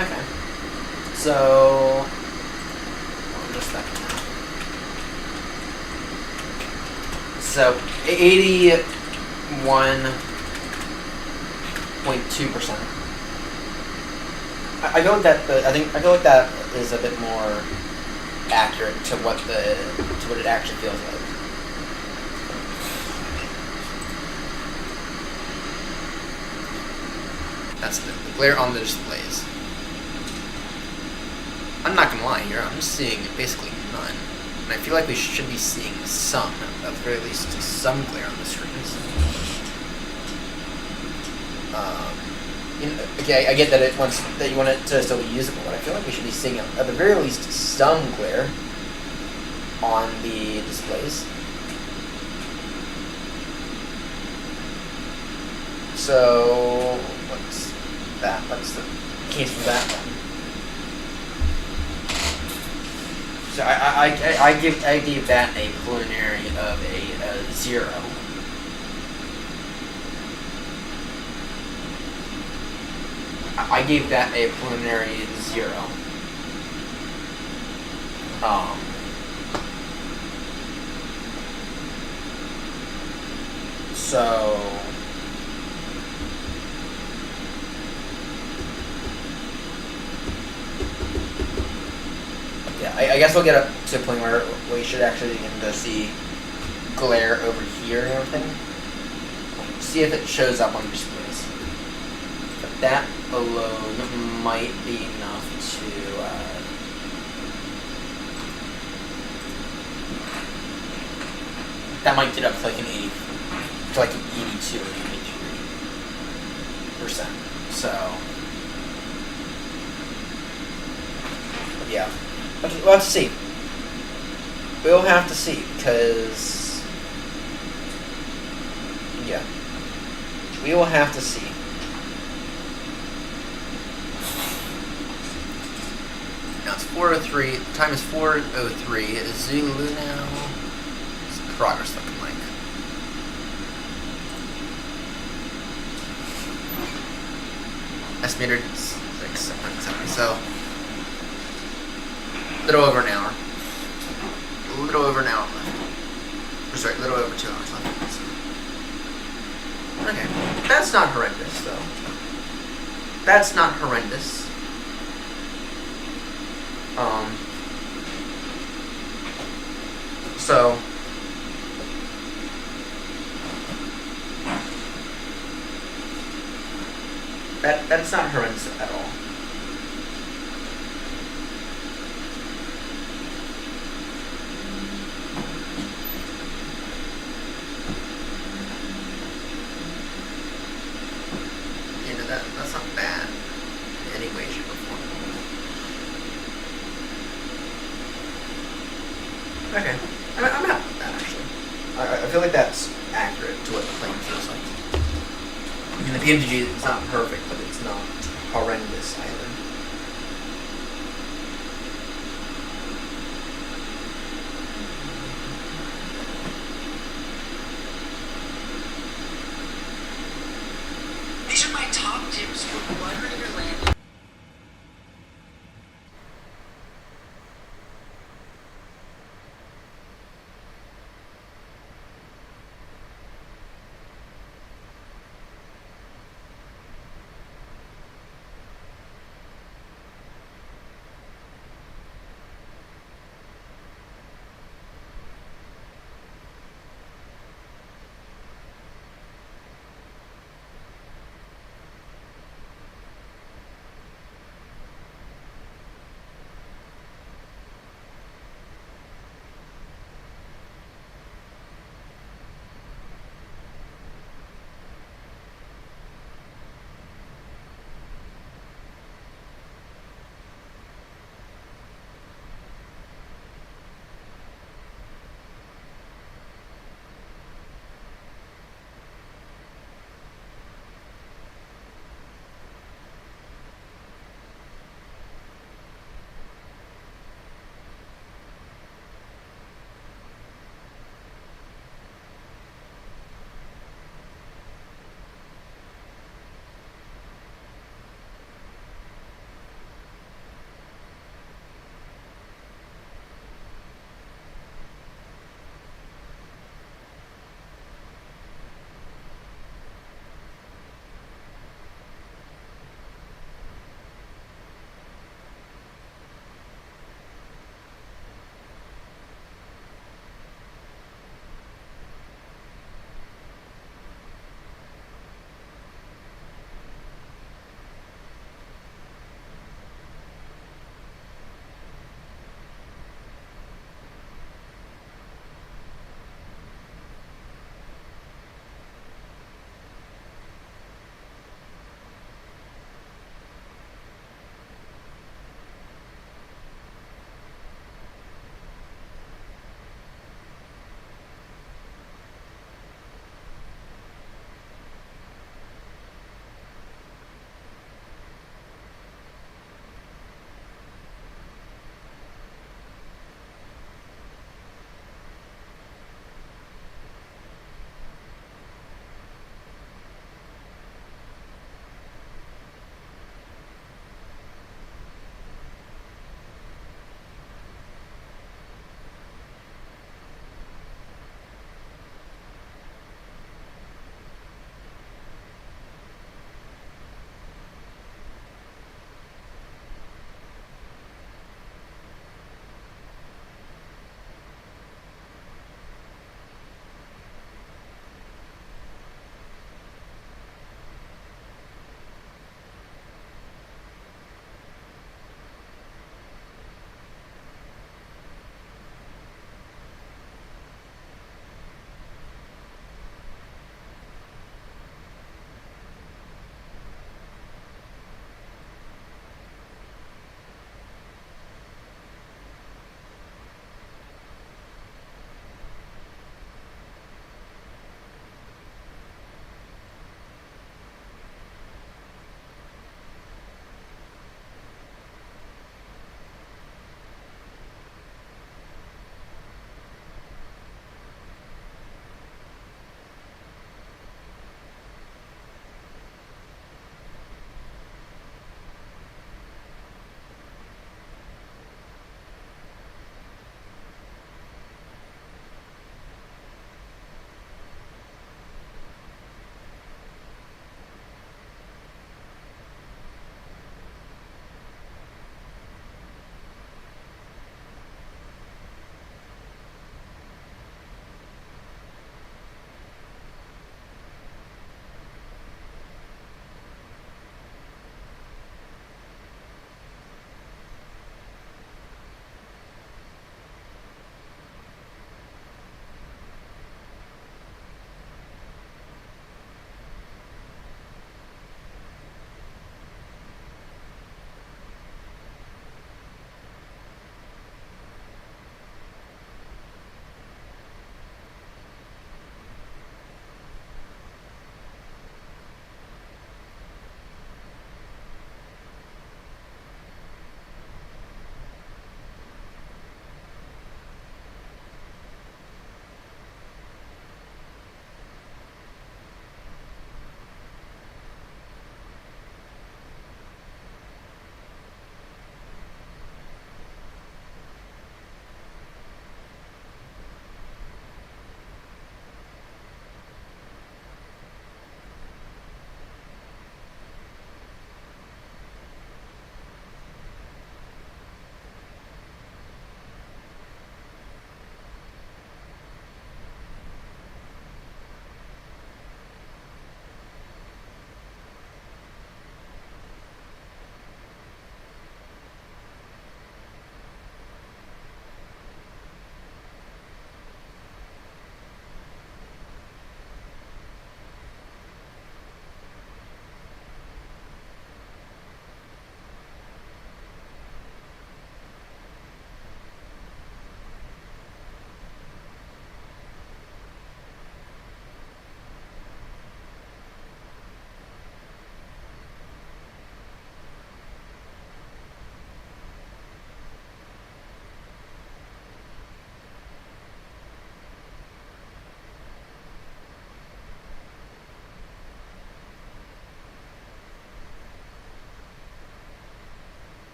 Okay. So just that now. So 81.2%. I feel like that. I feel like that is a bit more accurate to what it actually feels like. That's the glare on the displays. I'm not gonna lie here. I'm just seeing basically none, and I feel like we should be seeing some, at the very least, some glare on the screens. Okay, I get that that you want it to still be usable, but I feel like we should be seeing at the very least some glare on the displays. So what's that? What's the case for that one? So I gave that a preliminary of a 0. I gave that a preliminary 0. So yeah, I guess we'll get up to a point where we should actually begin to see glare over here and everything. See if it shows up on your screens. But that alone might be enough to that might get up to like an 80, to like an 82 or 83%. So yeah, we'll have to see. We'll have to see because yeah, we will have to see. Now it's 4:03. The time is 4:03. Is Zulu now? What's the progress looking like? Estimated 6, 7, 7. So a little over an hour. A little over an hour left. Or sorry, a little over 2 hours left. So. Okay, that's not horrendous though. That's not horrendous. So that's not horrendous at all. You know, that's not bad in any way, shape, or form. Okay, I'm happy with that actually. I feel like that's accurate to what the plane feels like. I mean, the PMDG is not perfect, but it's not horrendous either. These are my top tips for watering your land.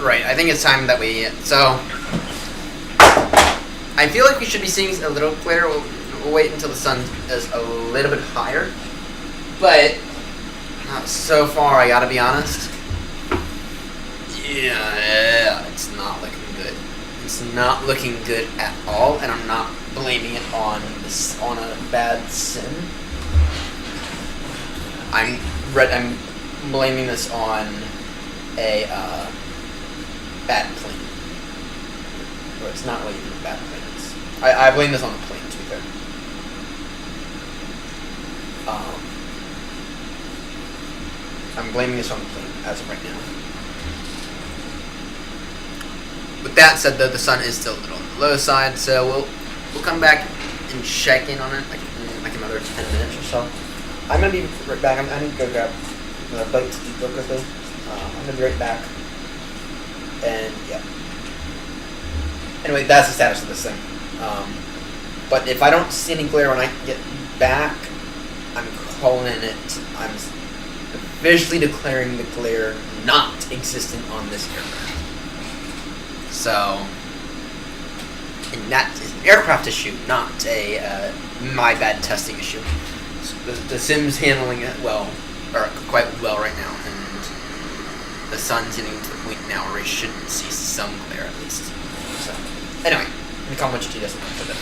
Right, I think it's time that we... So... I feel like we should be seeing a little clearer. We'll wait until the sun is a little bit higher. But... so far, I gotta be honest. Yeah, it's not looking good. It's not looking good at all, and I'm not blaming it on a bad sim. I'm blaming this on a bad plane. Or it's not really even a bad plane. I blame this on the plane, to be fair. I'm blaming this on the plane as of right now. With that said, though, the sun is still a little on the low side, so we'll come back and check in on it like another 10 minutes or so. I'm gonna be right back. I need to go grab another bite to eat real quickly. I'm gonna be right back. And yeah. Anyway, that's the status of this thing. But if I don't see any glare when I get back, I'm calling it. I'm officially declaring the glare not existent on this aircraft. So, and that is an aircraft issue, not a my bad testing issue. So the sim's handling it well, or quite well right now, and the sun's getting to the point now where we should see some glare at least. So, anyway, let me call much to you guys for that.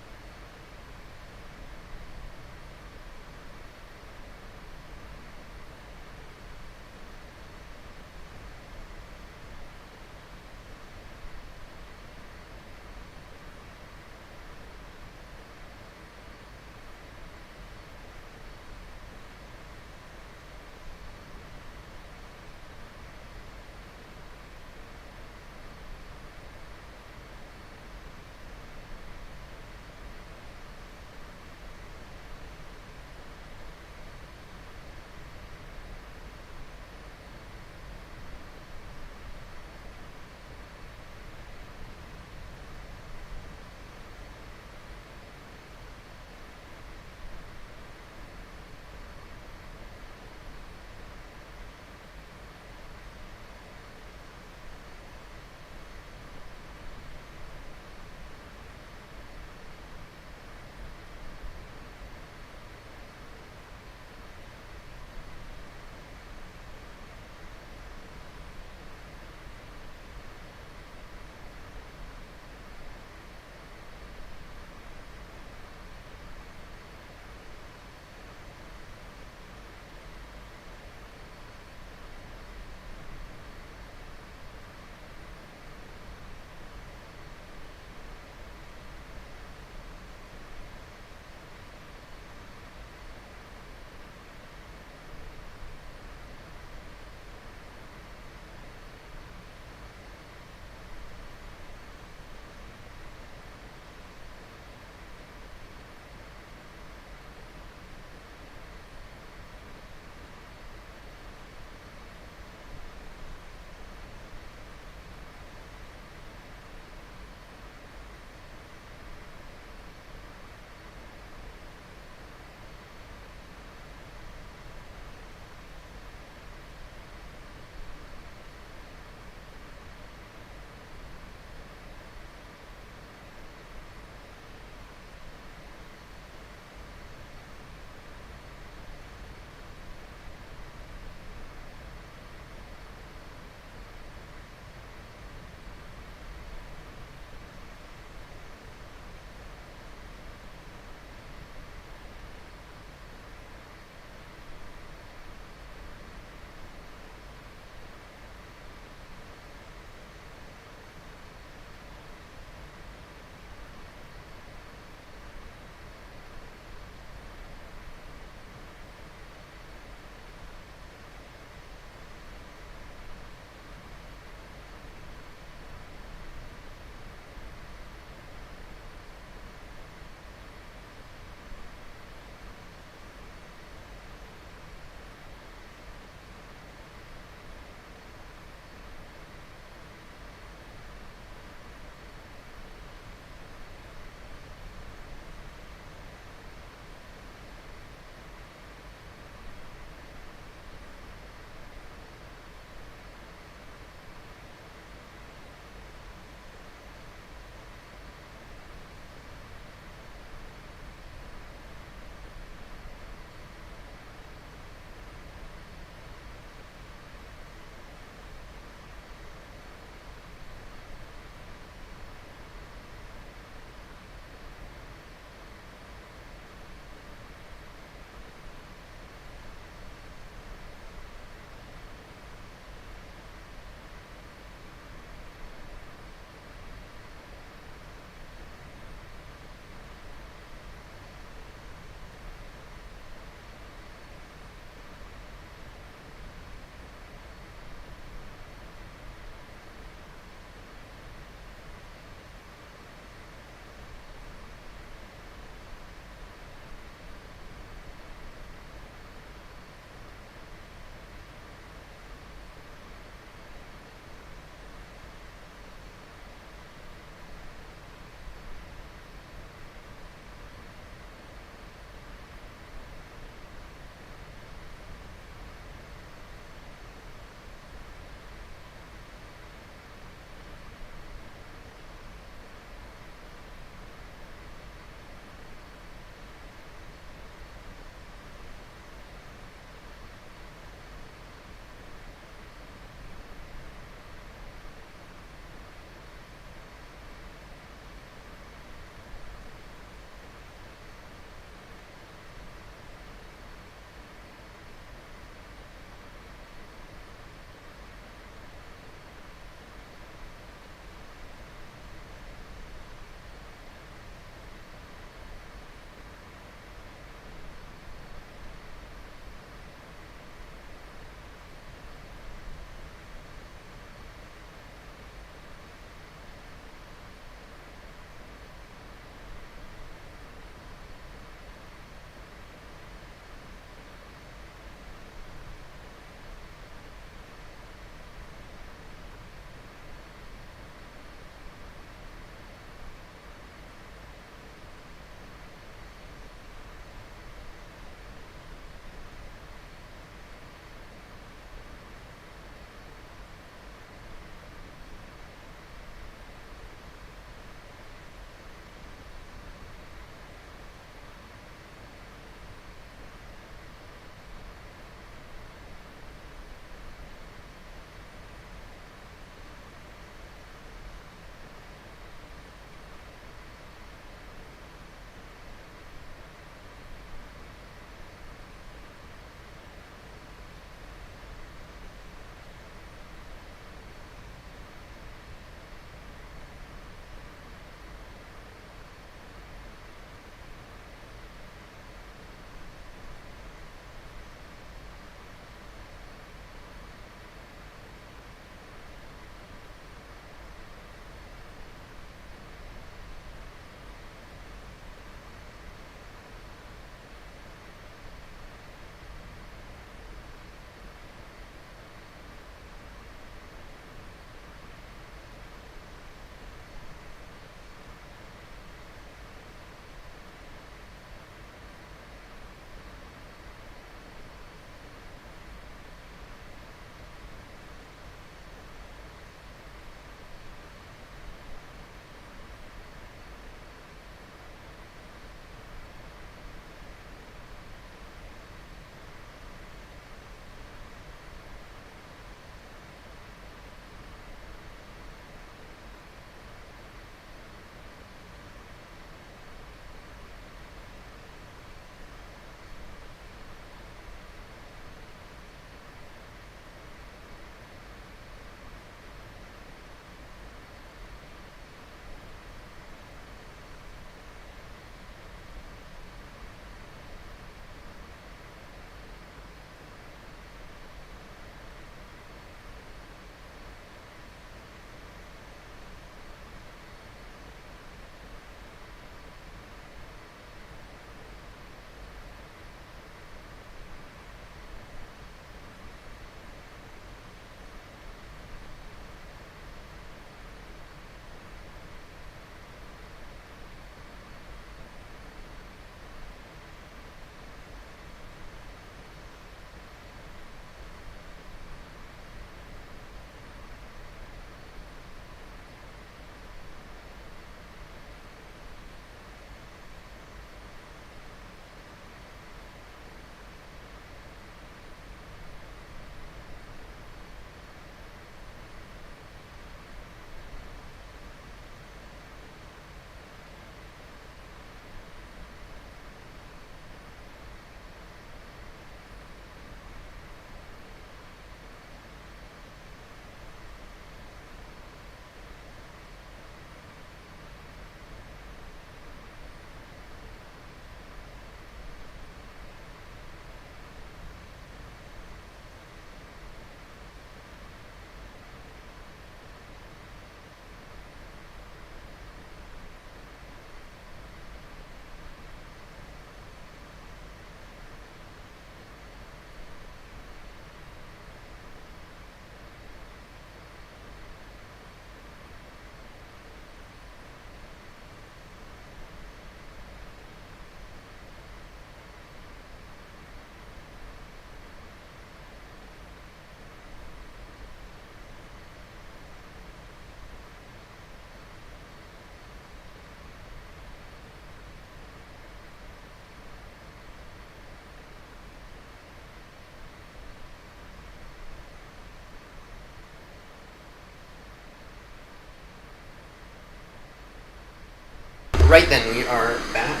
Right then, we are back.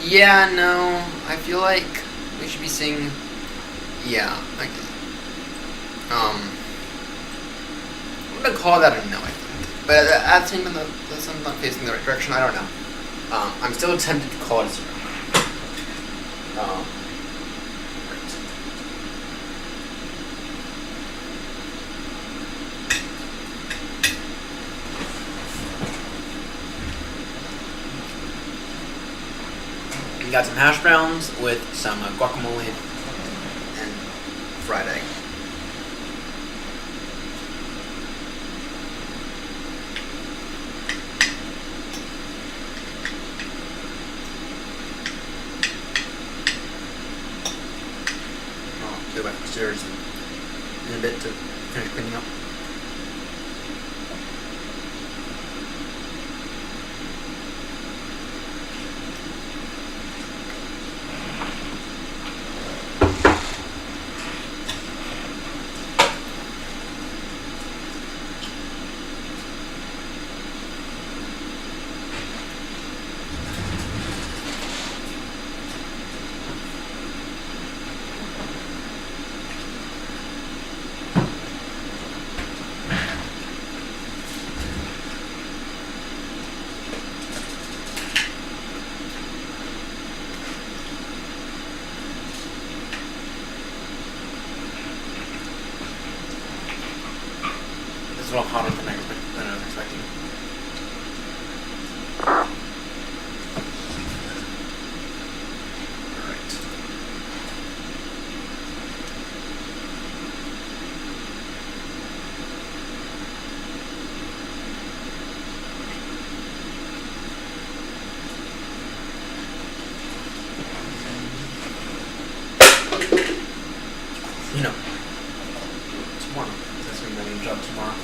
Yeah, no, I feel like we should be seeing, yeah, like, I'm gonna call that a no, I think. But at the same time, the sun's not facing the right direction, I don't know. I'm still tempted to call it a 0. Right. We got some hash browns with some guacamole and fried egg. I'll go back upstairs in a bit to finish cleaning up. It's a little hotter than I was expecting. Alright. You know, tomorrow. That's going to be my new job tomorrow.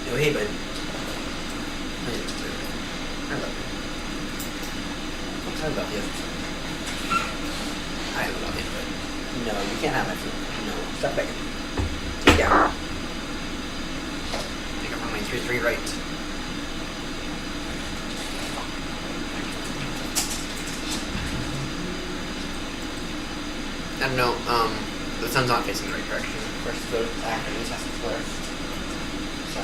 Oh, hey, bud. I love you. I love you. I love you, bud. No, you can't have my food. No, stop begging. Take it down. Take it from my 3-3 right. I don't know, the sun's not facing the right direction. First, the afternoon has to flare. So.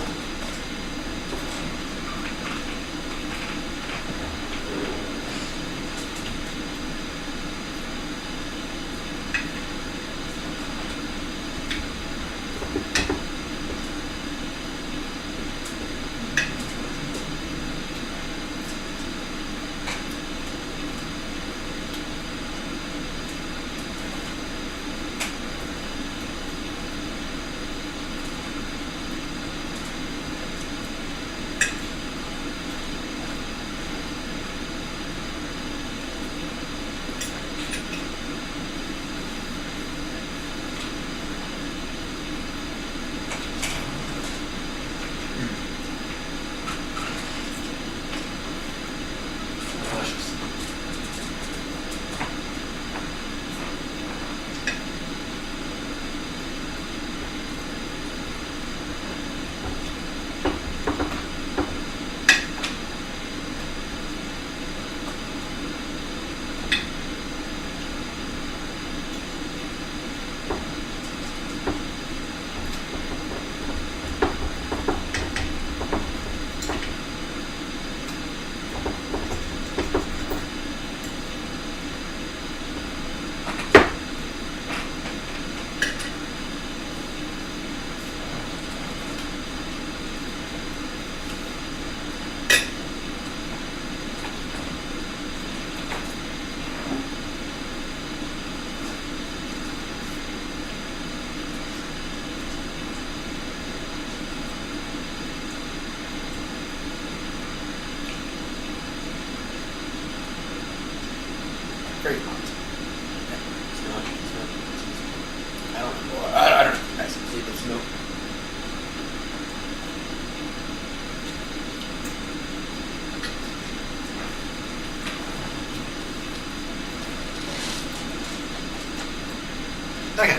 Okay.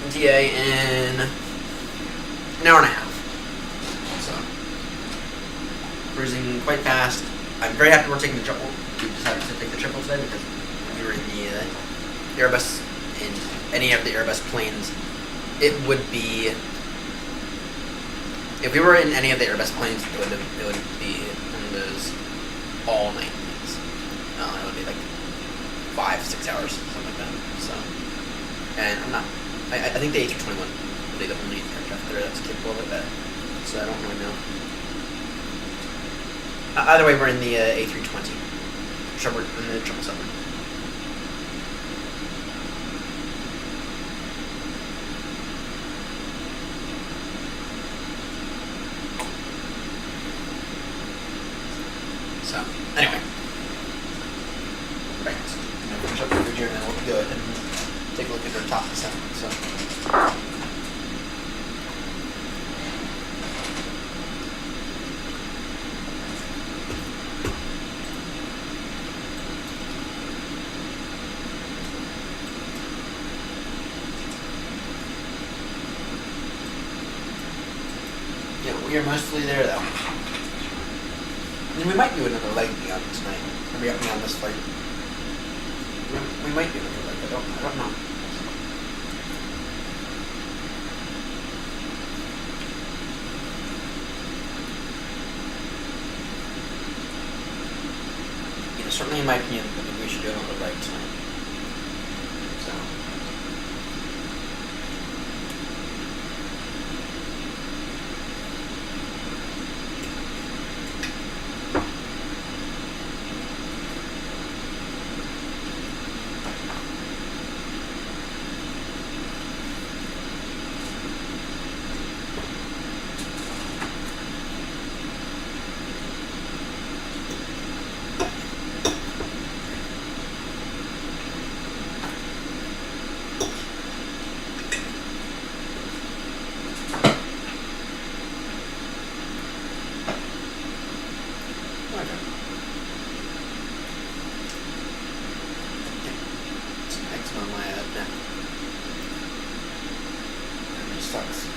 MTA in an hour and a half. So, cruising quite fast. I'm very happy we're taking the triple. We decided to take the triple today because we were in the Airbus, in any of the Airbus planes, it would be, if we were in any of the Airbus planes, it would be one of those all-night things. It would be like 5-6 hours, something like that. So, and I'm not, I think the A321 will be the only aircraft there that's capable of that. So I don't really know. Either way, we're in the A320. So we're in the 777. So, anyway. Right. Finish up the here and then we'll go ahead and take a look at our top assessment. So. Yeah, we are mostly there though. I mean, we might do another leg beyond tonight. Beyond this flight. We might do another leg. I don't know. You know, certainly in my opinion, I think we should do another leg tonight. So. Sucks.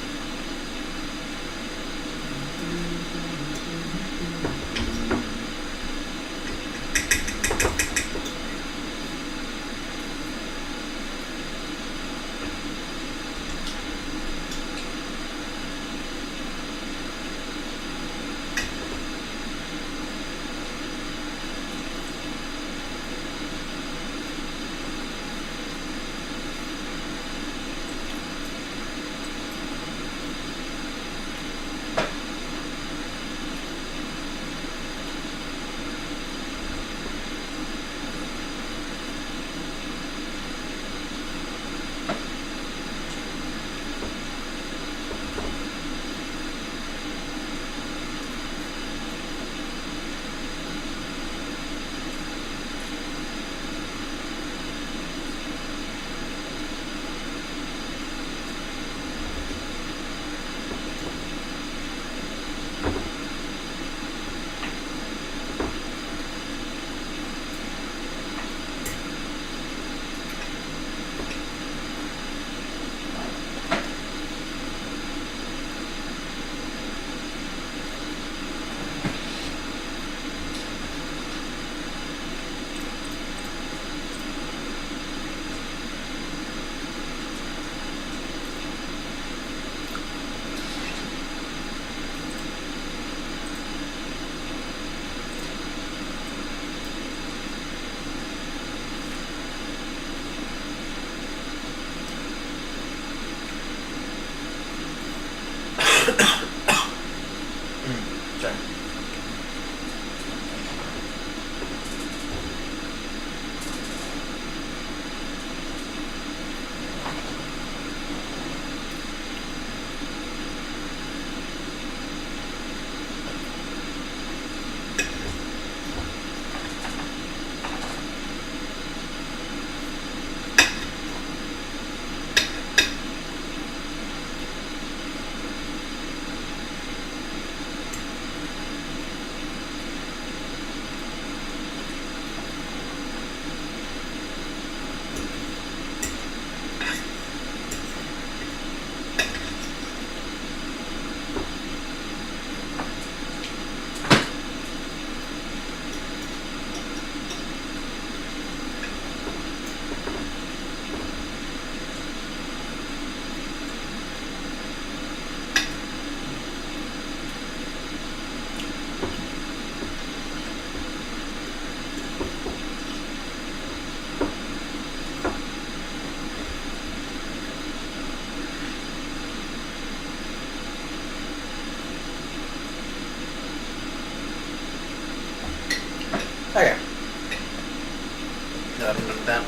That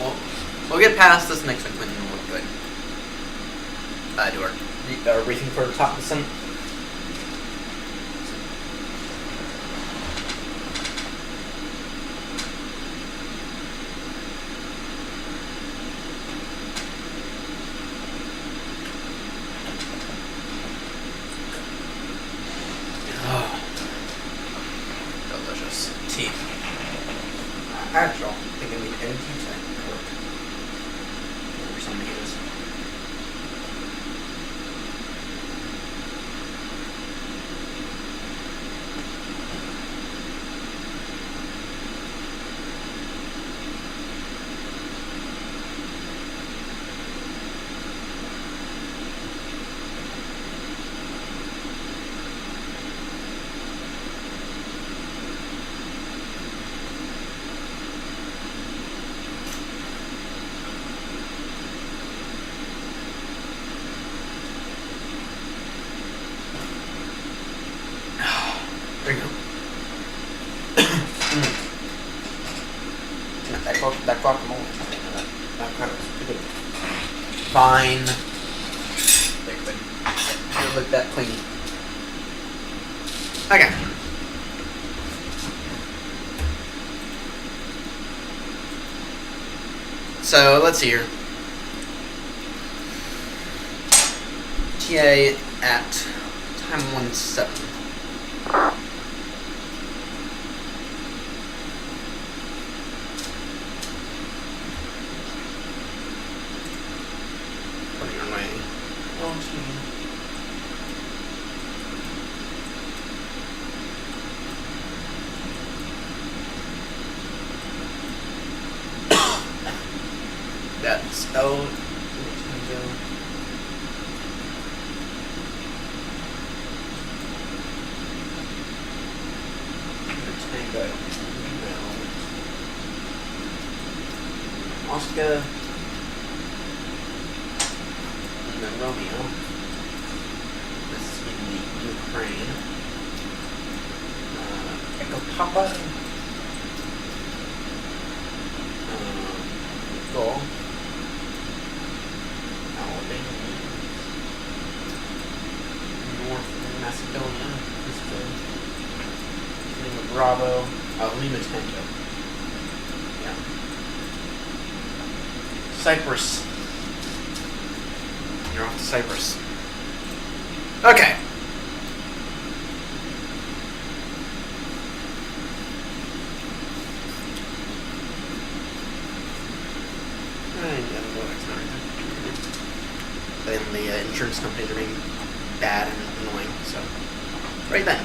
we'll get past this next one and we'll look good. Do our Reaching for the top descent. delicious tea. Actually, I think I need any tea tonight. Or something it is. There you go. That guacamole. That kind of pretty good. Fine. Liquid. You look that clean. Okay. So let's see here. TA at time 17. Putting on my own team. That's L. Tango. Oscar. And then Romeo. This is in the Ukraine. Echo Papa. Goal. Albania. North Macedonia. This is Lima Bravo. Lima Tango. Yeah. Cyprus. You're off to Cyprus. Okay. Then the insurance companies are being bad and annoying, so right then.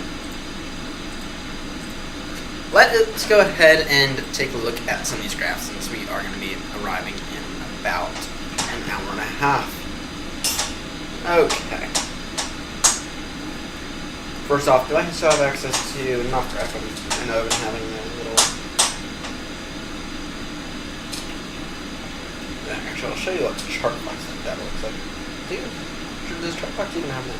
Let's go ahead and take a look at some of these graphs since we are going to be arriving in about an hour and a half. Okay. First off, do I still have access to enough graph? I know I've been having a little... Actually, I'll show you what the chart box like that looks like. Does chart box even have that?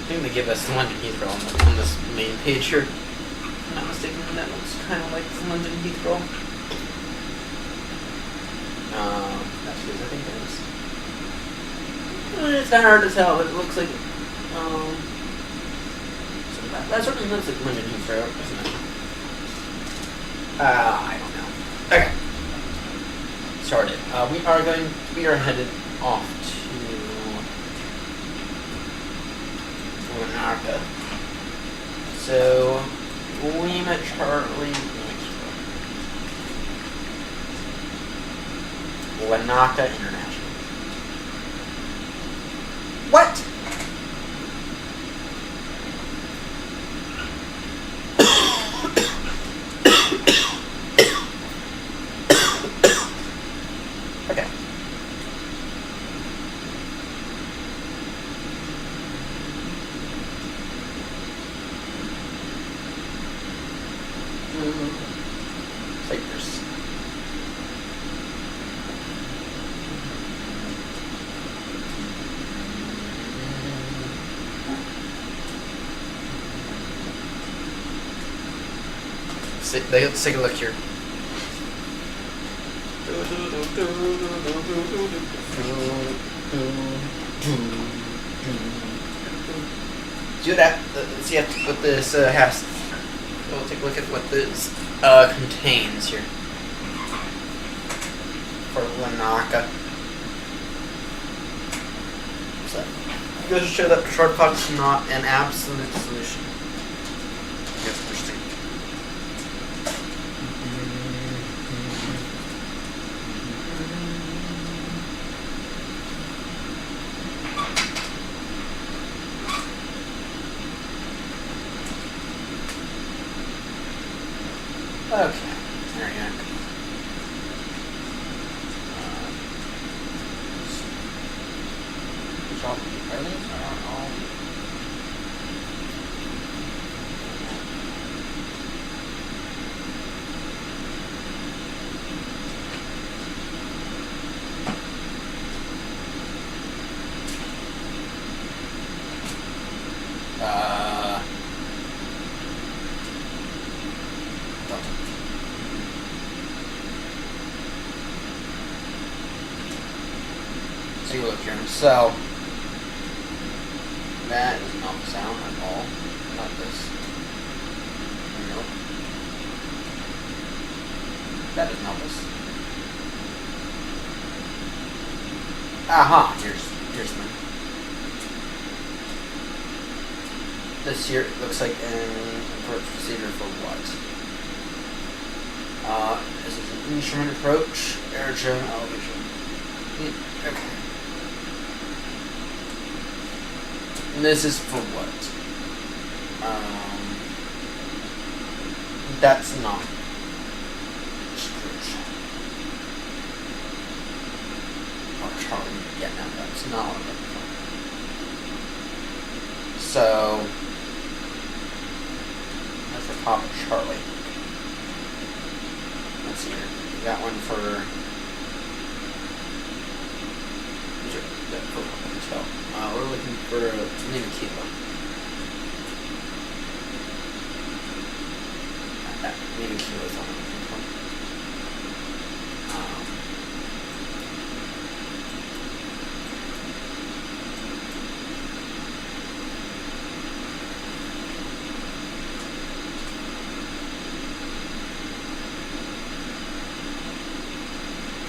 I think they give us London Heathrow on this main page here. If I'm not mistaken, that looks kind of like London Heathrow. That's because I think it is. It's kind of hard to tell, but it looks like. So that certainly looks like London Heathrow, doesn't it? I don't know. Okay. Started. We are headed off to Lanarka. So, Lima Charlie. Lanarka International. What? let's take a look here. See let's see what this has. We'll take a look at what this contains here for Lanaka. So, it goes to show that short puck's not an absolute solution. That's interesting. Okay, there we go. Are these all? See what here. So that is not sound at all. Not this. Nope. That is not this. Aha! Here's the. This here looks like an approach procedure for what? This is an instrument approach, air zone elevation. Okay. And this is for what? That's not screws. Or Charlie. Yeah, no, that's not what I'm looking for. So that's the top of Charlie. Let's see here. We got one for hotel. We're looking for maybe Kilo. Maybe Kilo is on the looking for.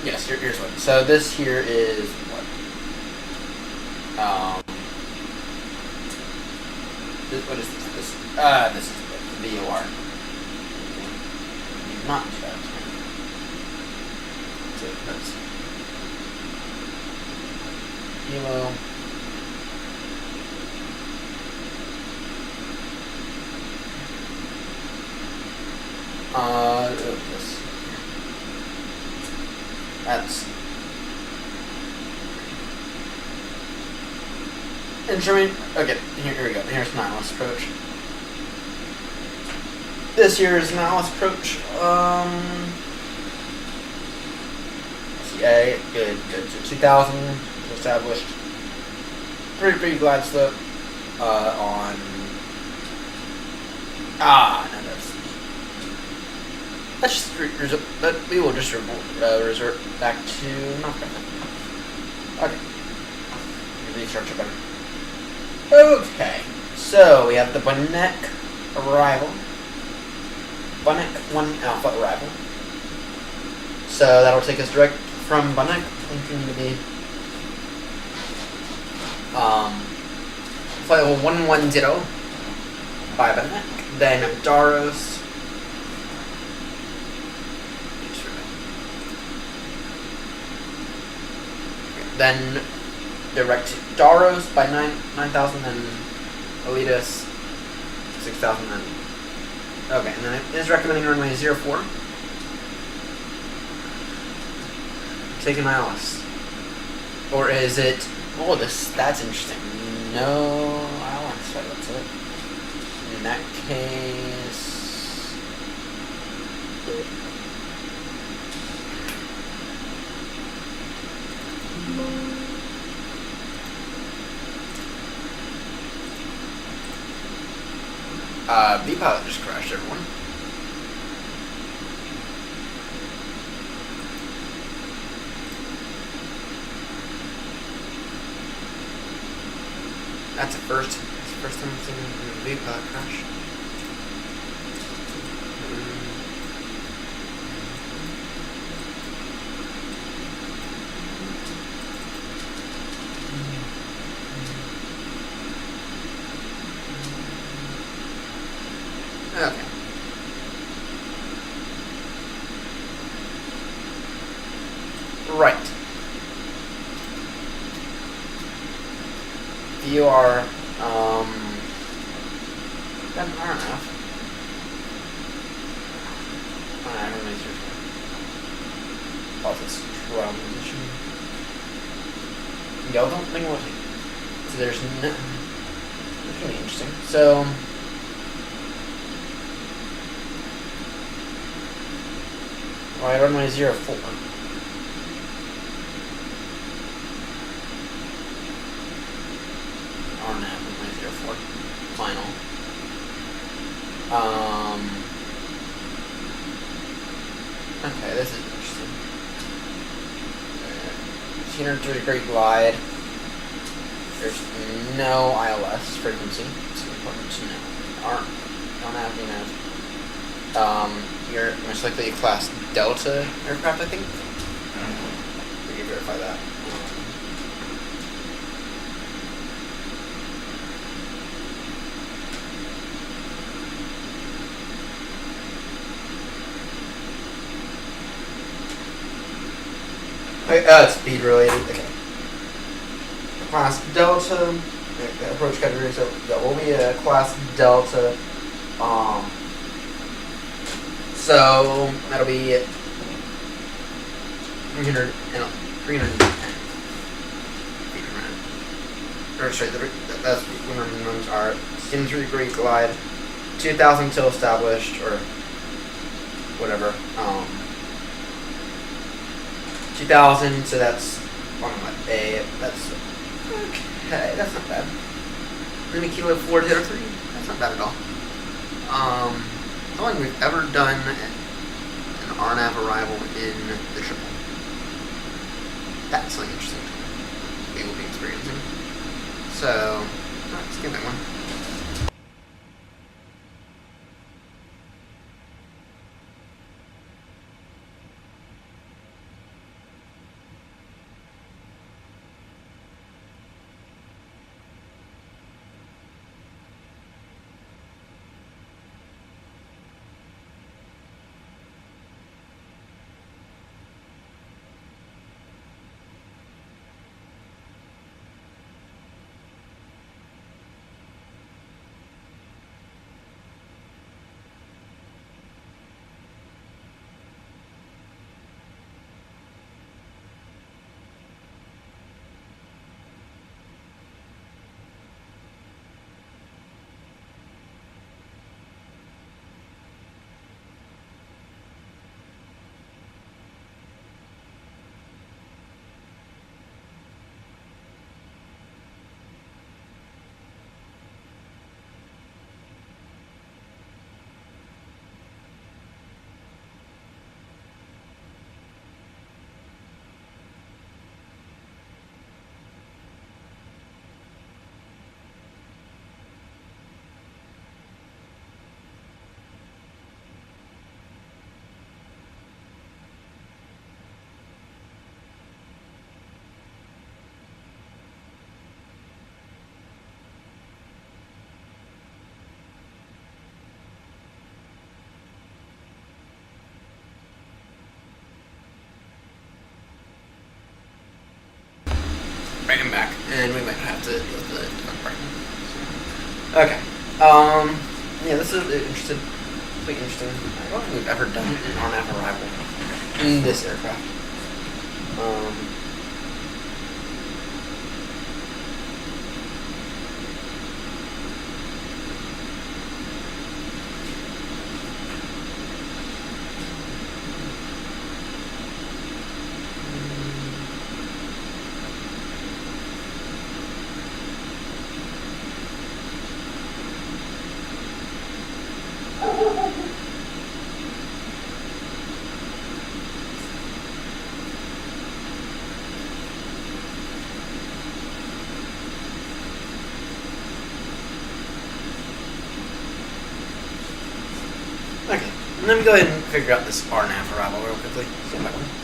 Yes, here's one. So this here is what? What is this? This is the VOR. Not too bad. That's Kilo. This. That's instrument. Okay, here we go. Here's Nihilist approach. This here is Nihilist approach. CA, good. So 2000 established. Pretty glide slope. On. No, let's just we will just resort back to North Carolina. Okay. Recharge it better. Okay. So we have the Bunneck arrival. Bunneck 1 Alpha arrival. So that'll take us direct from Bunneck into the flight level 110 by Bunneck. Then Daros. Then direct to Daros by 9,000 and Elitas 6,000 and okay, and then it is recommending runway 04. Taking my ILS. Or is it that's interesting. No ILS, right, that's it. In that case V-Pilot just crashed, everyone. That's a first. It's the first time I've seen a movie crash. Okay. Right. You are, got an hour and a half. I don't know your pause this trial position. Y'all don't think what so there's no it's gonna be interesting. So I run my 0-4. Hour and a half with my 0-4 final. Okay, this is interesting. 230-degree glide. There's no ILS frequency. It's important to know. Don't have. You're most likely a class Delta aircraft, I think. We can verify that. It's speed related. Okay. Class Delta. Approach category. So that will be a class Delta. So that'll be 310 feet per minute. Or sorry, that's when our minimums are. 230-degree glide, 2,000 till established, or whatever. 2,000, so that's that's okay, that's not bad. Then a kilo 403, that's not bad at all. I don't think we've ever done an RNAV arrival in the triple. That's something interesting we will be experiencing. So, let's give that one. Bring him back, and we might have to deal with the okay. Yeah, this is interesting. Pretty interesting. I don't think we've ever done an RNAV arrival in this aircraft. let me go ahead and figure out this RNAV arrival real quickly. Stand by one.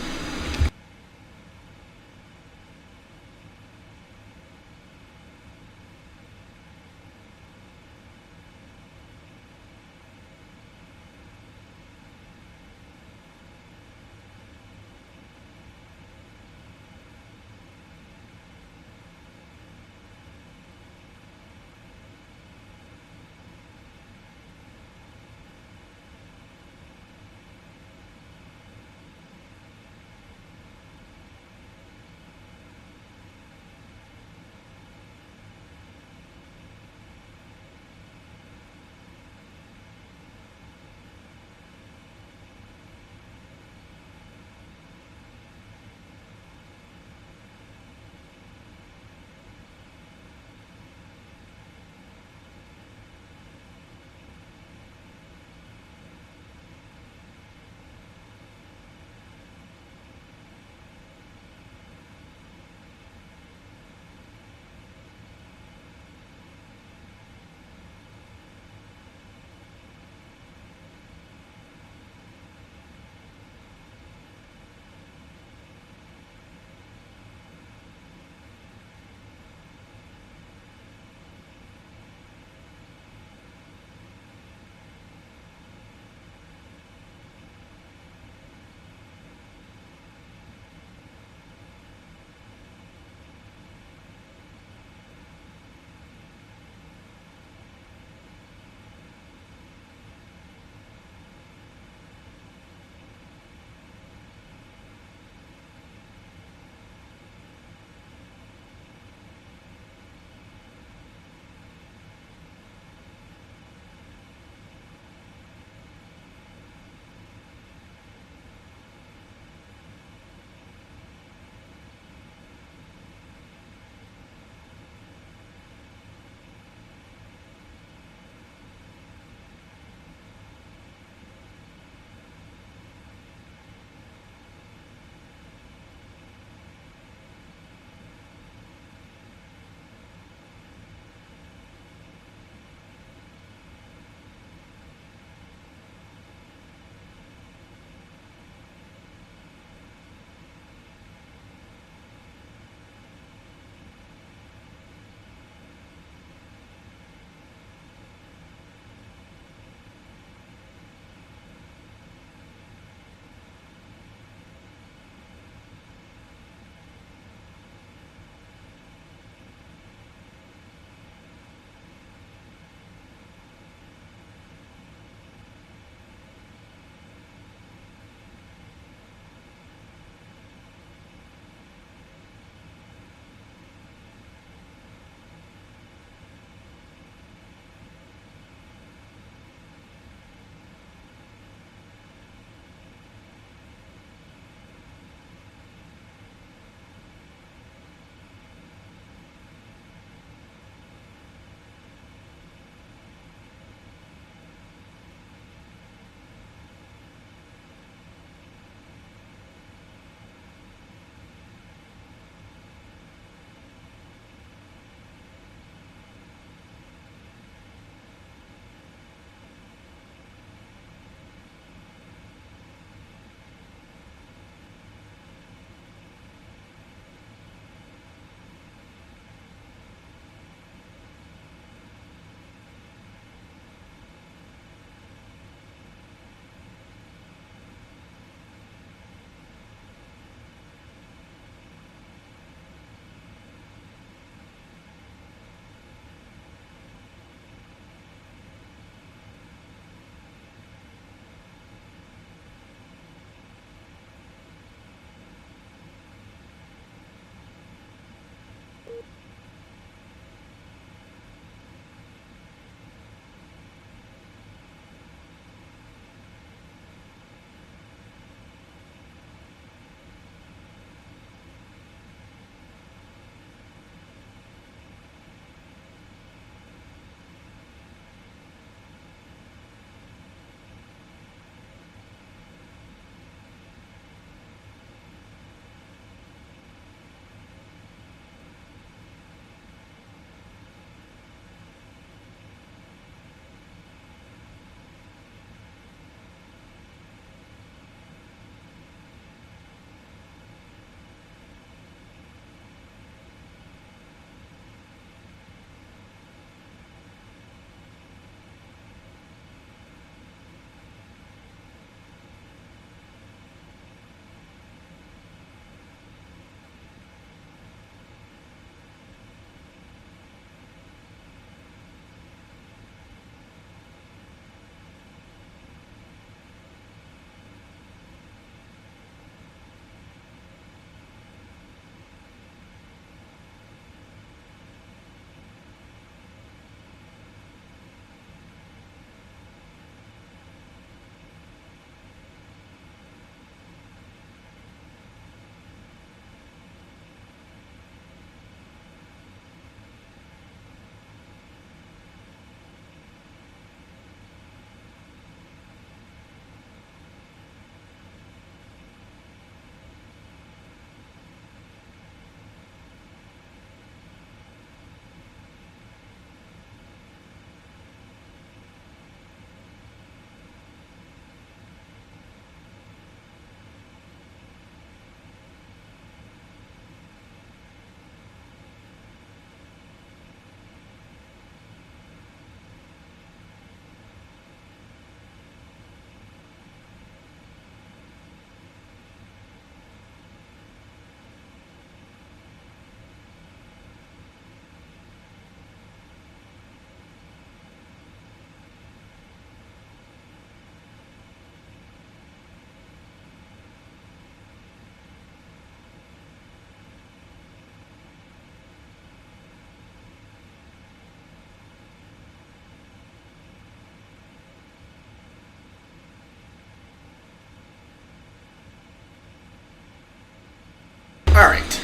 Alright.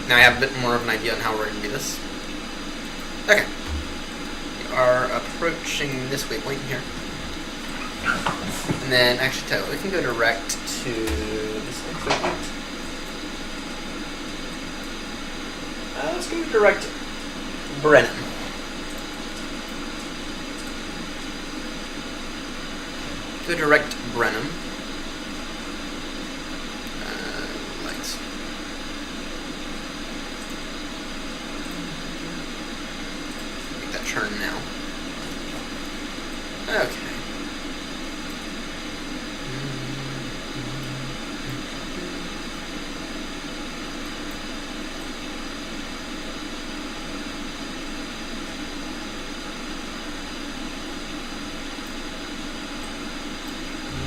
Now I have a bit more of an idea on how we're going to do this. Okay. We are approaching this waypoint here. And then, actually, tell you what, we can go direct to this waypoint. Let's go direct Brennan. Go direct Brennan. Lights. Make that turn now. Okay.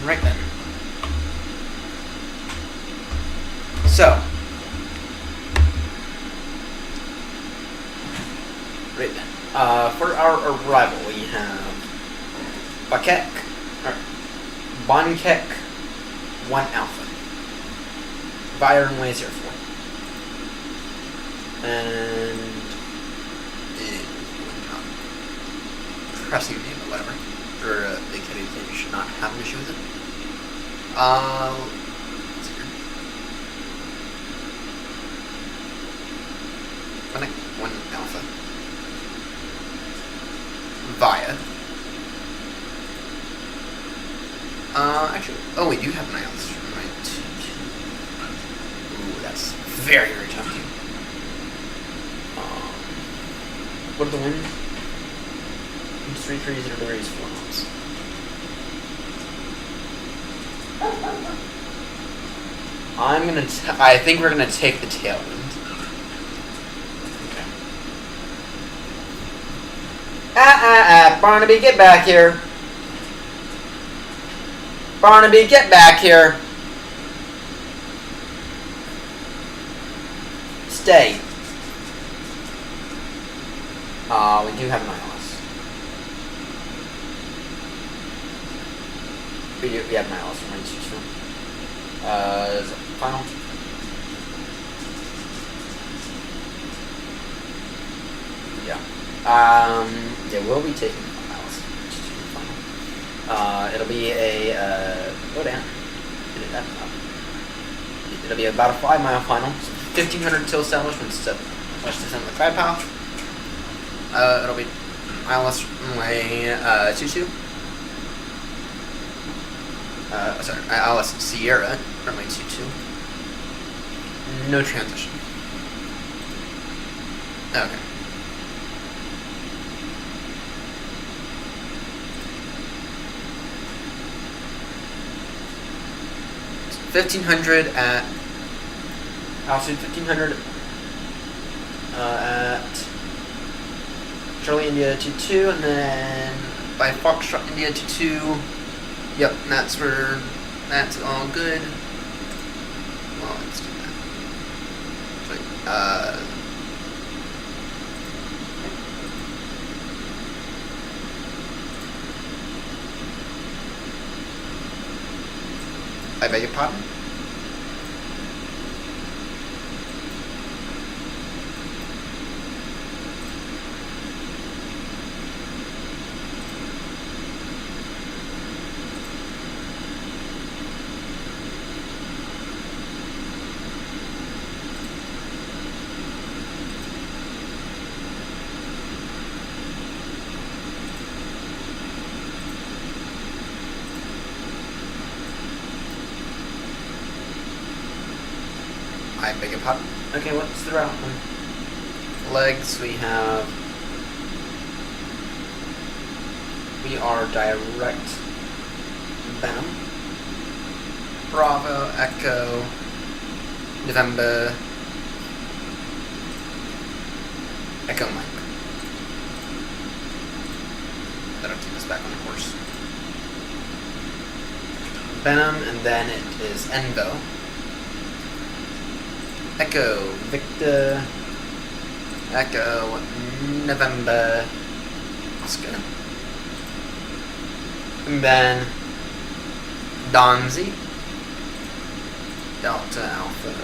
Right then. So. Right then. For our arrival, we have Bonkek 1 Alpha. Via runway 04. And pressing name or whatever. Or the kitty thing, you should not have an issue with it. Let's see here. Connect 1 Alpha. Via. Actually, oh, we do have an IELTS, right? Ooh, that's very, very tempting. What are the winds? 330 degrees, 4 knots. I think we're gonna take the tailwind. Okay. Barnaby, get back here. Barnaby, get back here. Stay. We do have an ILS. We have an ILS from 122. Is it final? Yeah. Yeah, we'll be taking ILS. Final. It'll be a, go down. It'll be about a 5-mile final. So 1,500 till establishment to west descent of the glide path. It'll be ILS runway 22. Sorry, ILS Sierra runway 22. No transition. Okay. So 1,500 at altitude 1,500 at Charlie India 22, and then by Foxtrot India 22. Yep, that's where. That's all good. Well, let's do that. So, I beg your pardon? I beg your pardon? Okay, what's the route? Legs, we are direct Venom. Bravo, Echo, November, Echo Mike. That'll keep us back on course. Venom, and then it is Envo. Echo, Victor, Echo, November, Oscar. And then Donzi, Delta Alpha,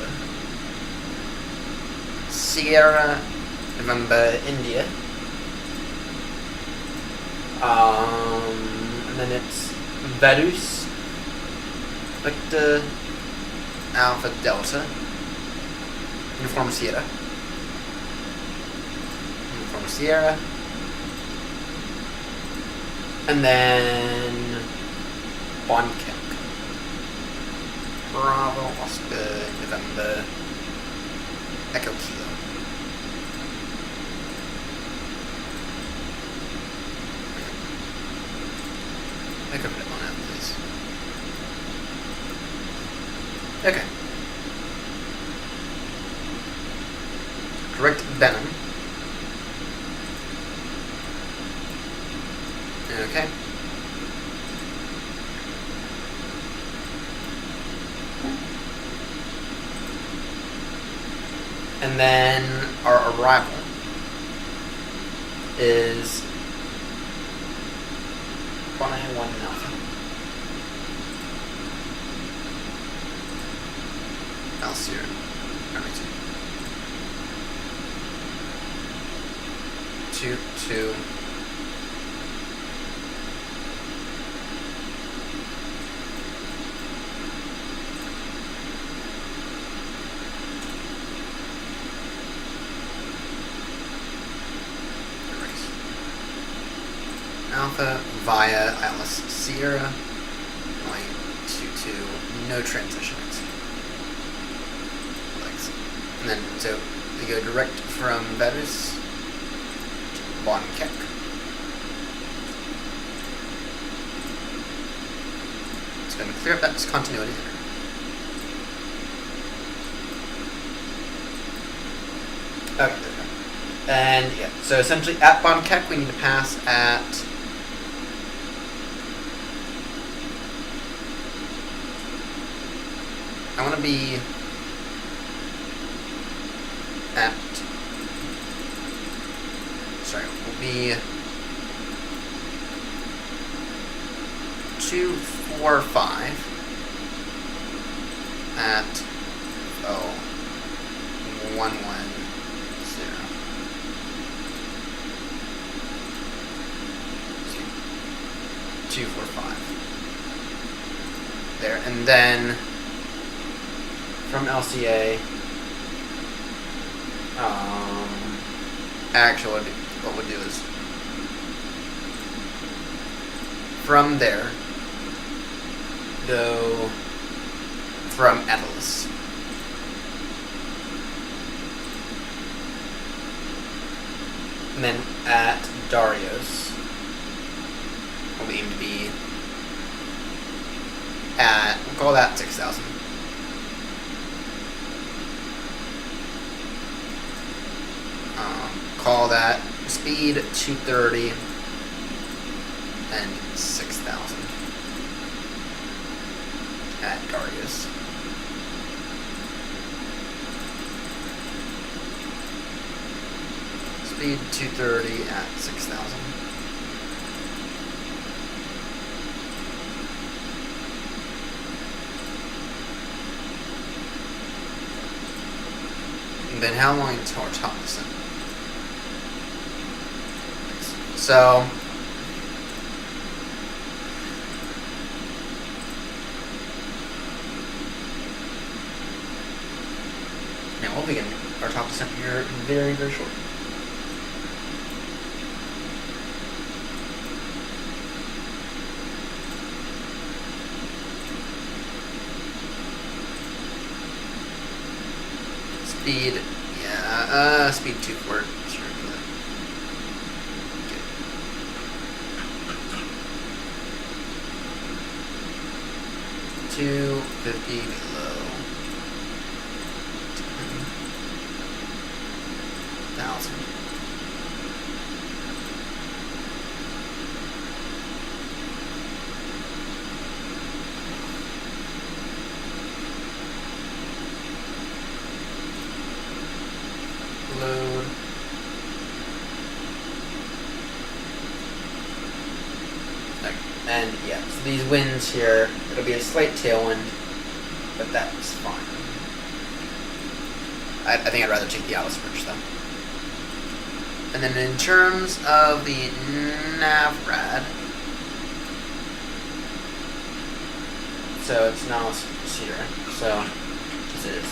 Sierra November India. And then it's Vaduz Victor Alpha Delta Uniform Sierra. Uniform Sierra. And then Bonkick. Bravo Oscar November Echo Kilo. I could put it on that, please. Okay. Direct Venom. Okay. And then our arrival is 191 Alpha. Alcir. Everything. 2. Alpha via Atlas Sierra, going 2, no transitions. And then, so we go direct from Vaduz to Bonkick. It's going to clear up that discontinuity there. Okay, there we go. And yeah, so essentially at Bonkick we need to pass at I want to be at, sorry, we'll be 245 at 110. 245 there, and then from LCA, actually what we'll do is from there go from Atlas and then at Darius we'll aim to be at, we'll call that 6,000. Call that speed 230 and 6,000 at Darius. Speed 230 at 6,000. And then how long until our top descent? So now we'll begin our top descent here very, very short. Speed, yeah, speed 240, sure. 250 below 10,000. Load. Okay. And yeah, so these winds here, it'll be a slight tailwind, but that's fine. I think I'd rather take the Alice Bridge though. And then in terms of the NavRad, so it's now it's here. So this is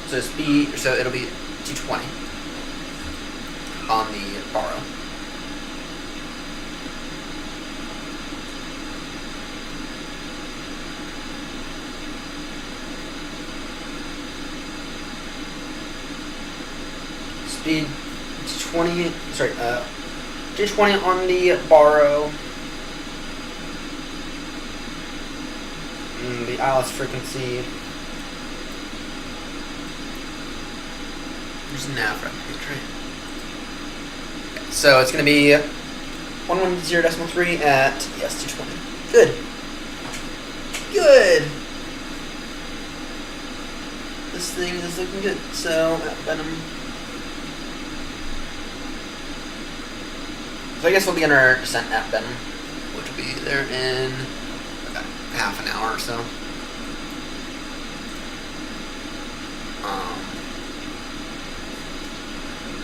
so speed. So it'll be 220 on the borrow. Speed 220. Sorry, 220 on the borrow. The ILS frequency. There's a nav right here. So it's going to be 110.3 at 220. Good. Good. This thing is looking good. So at Venom. So I guess we'll begin our descent at Venom, which will be there in about half an hour or so.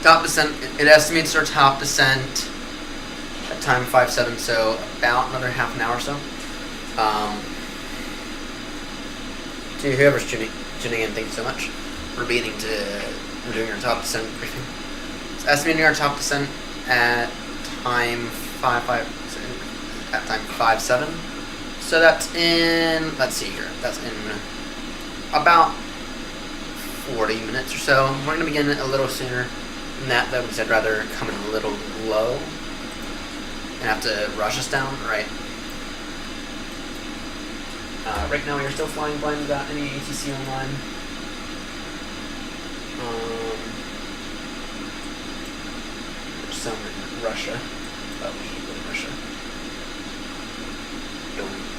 Top descent, it estimates our top descent at time 5:07, so about another half an hour or so. To whoever's tuning in, thank you so much. We're doing our top descent briefing. It's estimating our top descent at time 5:07. So that's in, let's see here, that's in about 40 minutes or so. We're going to begin a little sooner than that, though, because I'd rather come in a little low and have to rush us down, right? Right now we are still flying blind without any ATC online. There's some in Russia. Oh, we should go to Russia.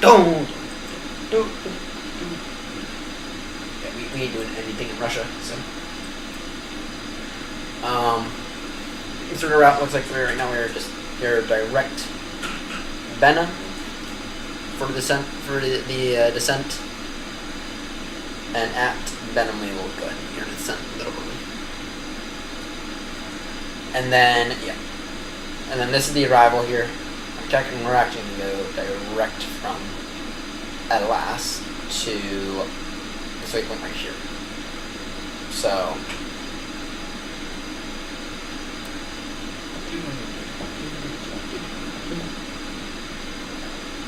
Don't. Yeah, we ain't doing anything in Russia, so. Sort of route looks like right now we're direct Venom for the descent descent, and at Venom we will go ahead and hear the descent a little early. And then this is the arrival here. I'm checking. We're actually going to go direct from Atlas to this waypoint right here. So.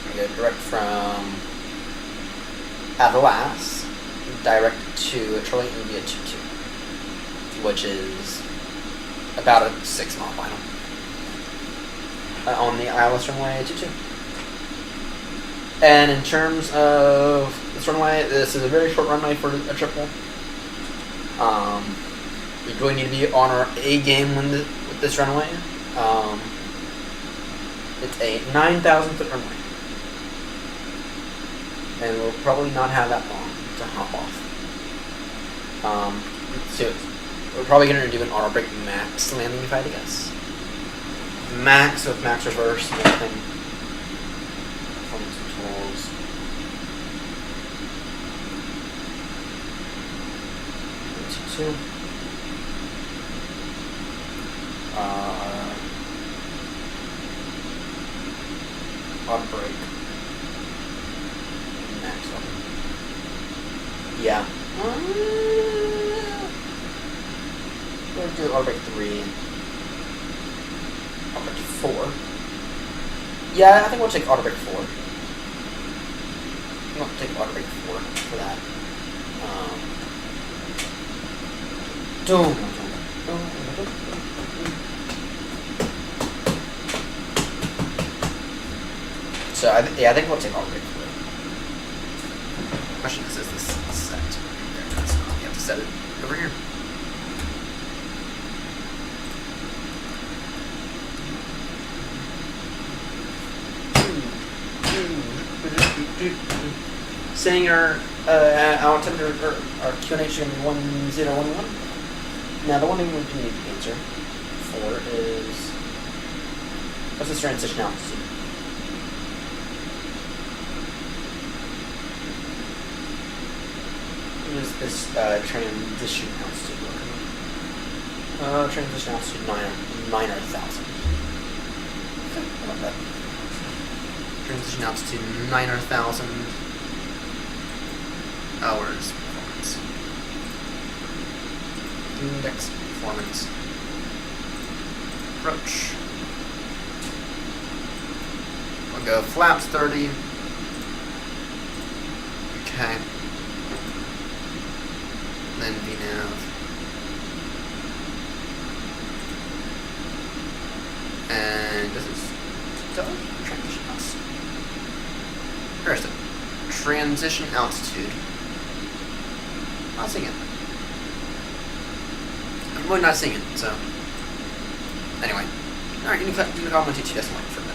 We go direct from Atlas direct to Charlie India 22, which is about a 6-mile final on the ILS runway 22. And in terms of this runway, this is a very short runway for a triple. We really need to be on our A game with this runway. It's a 9,000-foot runway, and we'll probably not have that long to hop off. So we're probably going to do an auto brake max landing, if I had to guess. Max with max reverse and everything. Performance controls. Two. Auto brake. Max auto. Yeah. We'll do auto brake 3. Auto brake 4. Yeah, I think we'll take auto brake 4. We'll take auto brake 4 for that. So I think we'll take auto brake 4. Question is this set? There it is. You have to set it over here. Saying our altimeter or our QNH is going to be 1011. Now the one thing we do need to answer for is what's this transition altitude? What is this transition altitude looking like? Transition altitude 9,000. Okay, how about that? Transition altitude 9,000 hours performance. Index performance. Approach. We'll go flaps 30. Okay. Then VNav. And this is transition altitude. Where is it? Transition altitude. Not seeing it. I'm really not seeing it, so. Anyway. Alright, you can call my TTS line for a minute.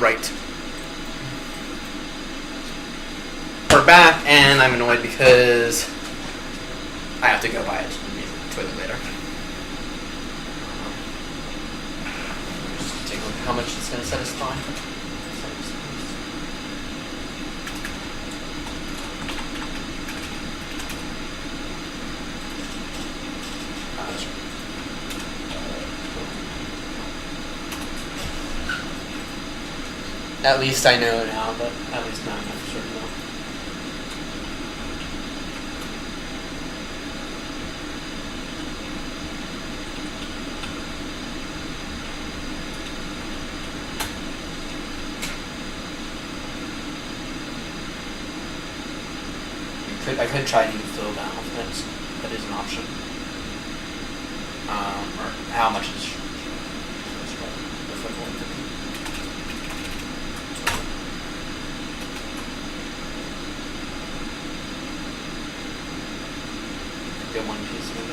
right. We're back, and I'm annoyed because I have to go buy a toilet later. Just take a look at how much it's going to satisfy. At least I know now, but at least now I know for sure now. I could try to fill down if that is an option. Or how much is get one piece of it.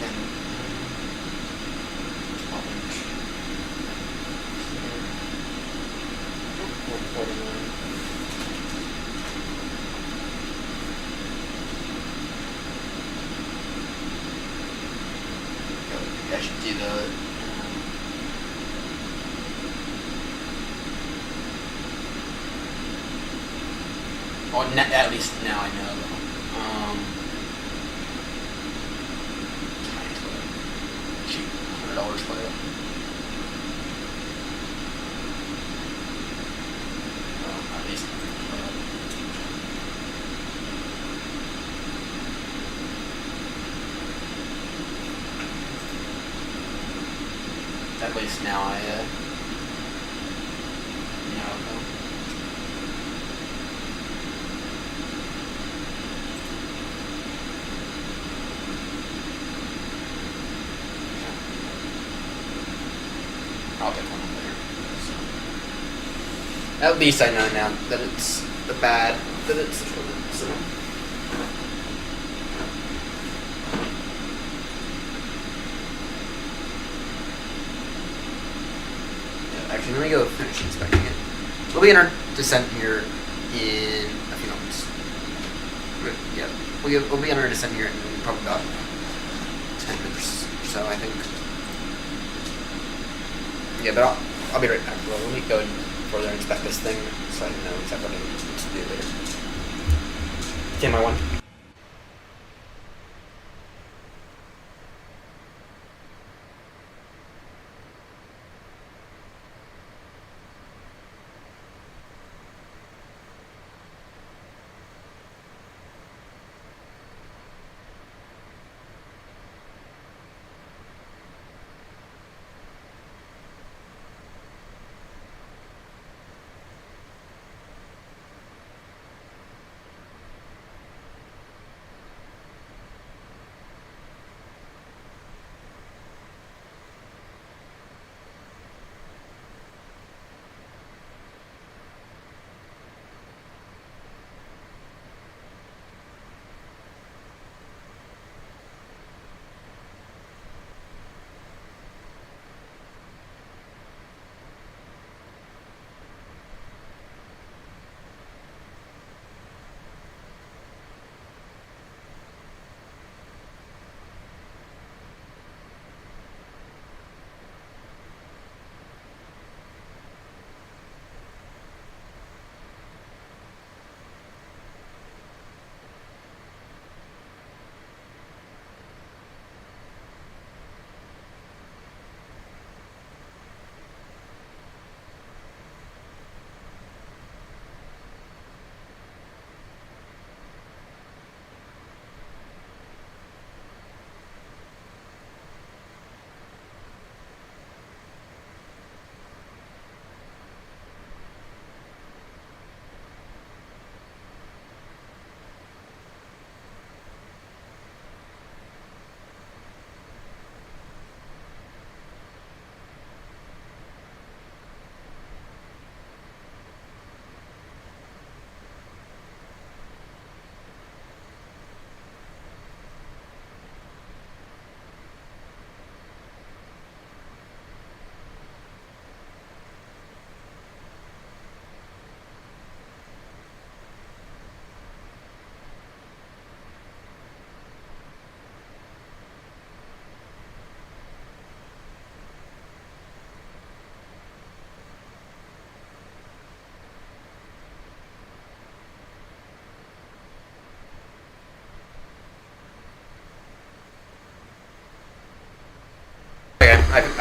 And 12 inch. 149. I should do the at least now I know though. Cheap, $100 for it. At least. At least now I know. I'll get one later. So. At least I know now that it's the bad, that it's the toilet, so. Yeah, actually, let me go finish inspecting it. We'll be in our descent here in a few moments. Yeah, we'll be on our descent here in probably about 10 minutes or so, I think. Yeah, but I'll be right back. Well, let me go and further inspect this thing so I know exactly what I need to do later. TMI1.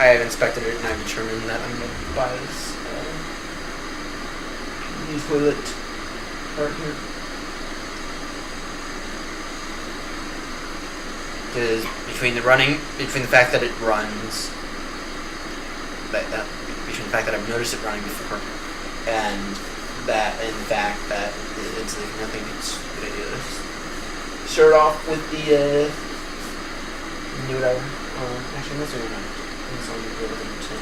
I have inspected it and I've determined that I'm going to buy this new toilet part here. Because between the fact that it runs, between the fact that I've noticed it running before, and the fact that it's like nothing, it's a good idea to start off with the new whatever. Actually, that's really not. It's only really good to.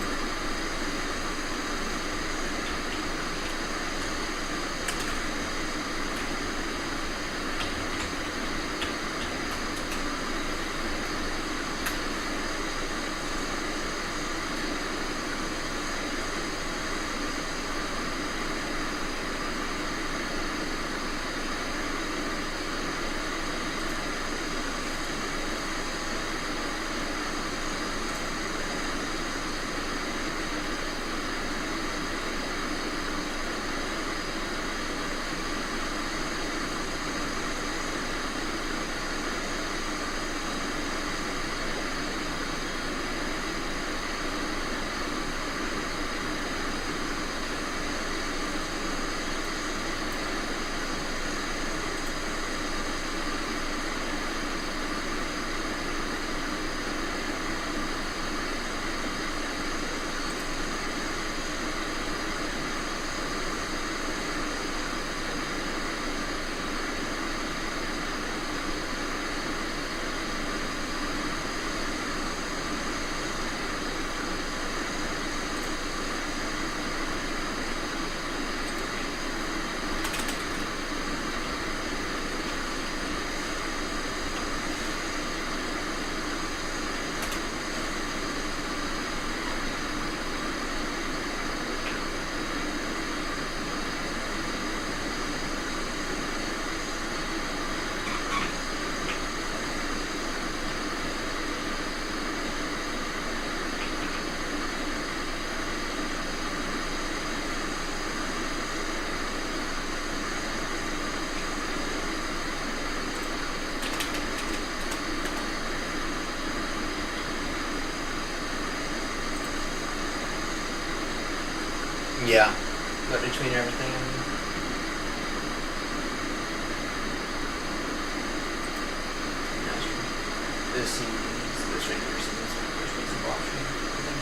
Yeah, but between everything and this seems this right here seems like the most reasonable option, I think.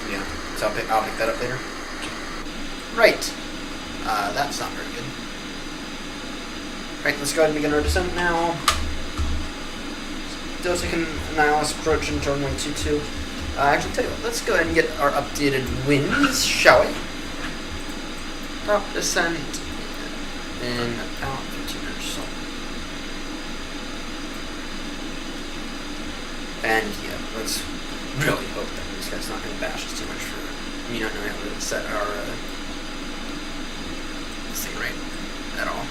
Yeah, so I'll pick that up later. Right. That's not very good. Right, let's go ahead and begin our descent now. Still taking Annihilus approach in turn 122. Actually, tell you what, let's go ahead and get our updated winds, shall we? Top descent in about 15 minutes or so. And yeah, let's really hope that this guy's not going to bash us too much for me not knowing how to set our this thing right at all.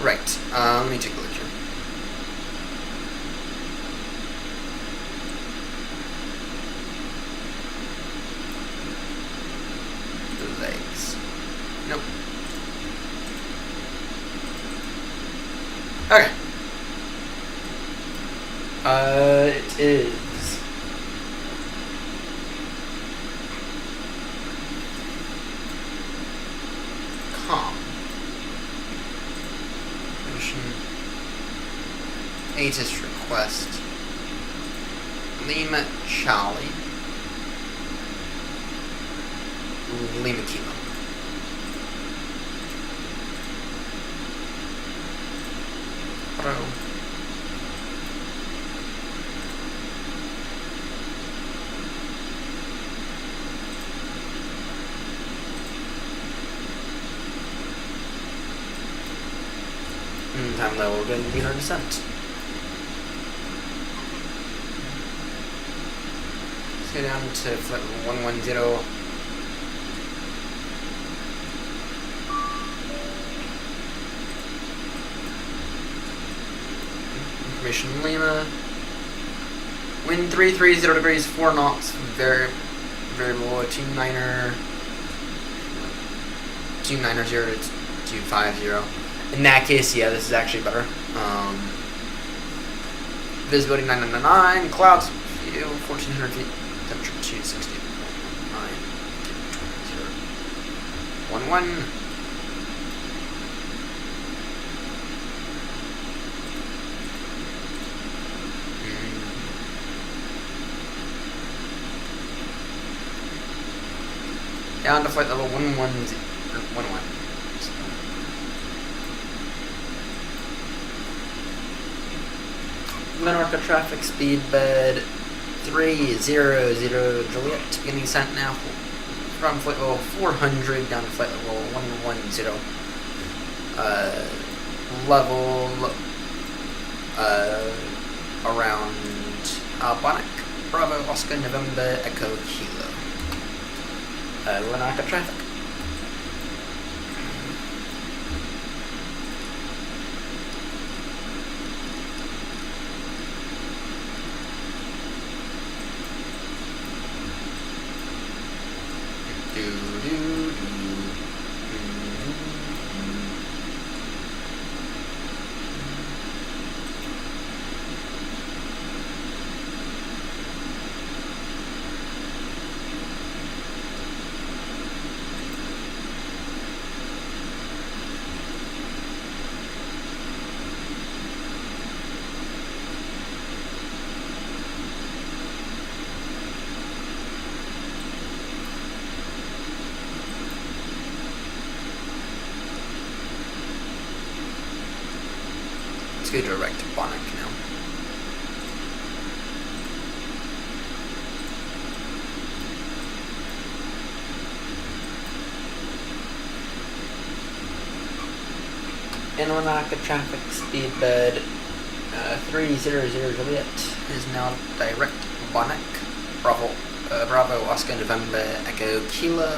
Right, let me take a look here. The legs. Nope. Okay. It is calm. Mission ATIS request. Lima Charlie. Lima Kilo. Auto. Time level, we're going to begin our descent. Let's go down to flight 110. Formation Lima. Wind 330 degrees, 4 knots, variable 290 0 to 250. In that case, yeah, this is actually better. Visibility 999, clouds, view 1400 feet, temperature 260.9, 11. Down to flight level 110. Minorca traffic speed bed 300 Juliet. Beginning descent now from flight level 400 down to flight level 110. Level around Albanic. Bravo Oscar November Echo Kilo. Minorca traffic. Let's go direct to Bonnet now. Inlanaka traffic speed bed 300 Juliet is now direct Bonnet. Bravo Oscar November Echo Kilo.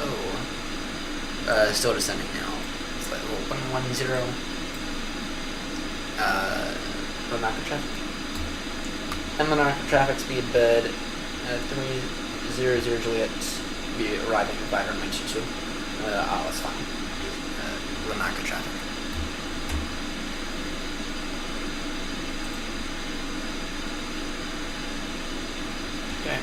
Still descending now. It's like 110. Lanaka traffic. And Lanaka traffic speed bed 300 Juliet be arriving at 592. That's fine. Lanaka traffic. Okay.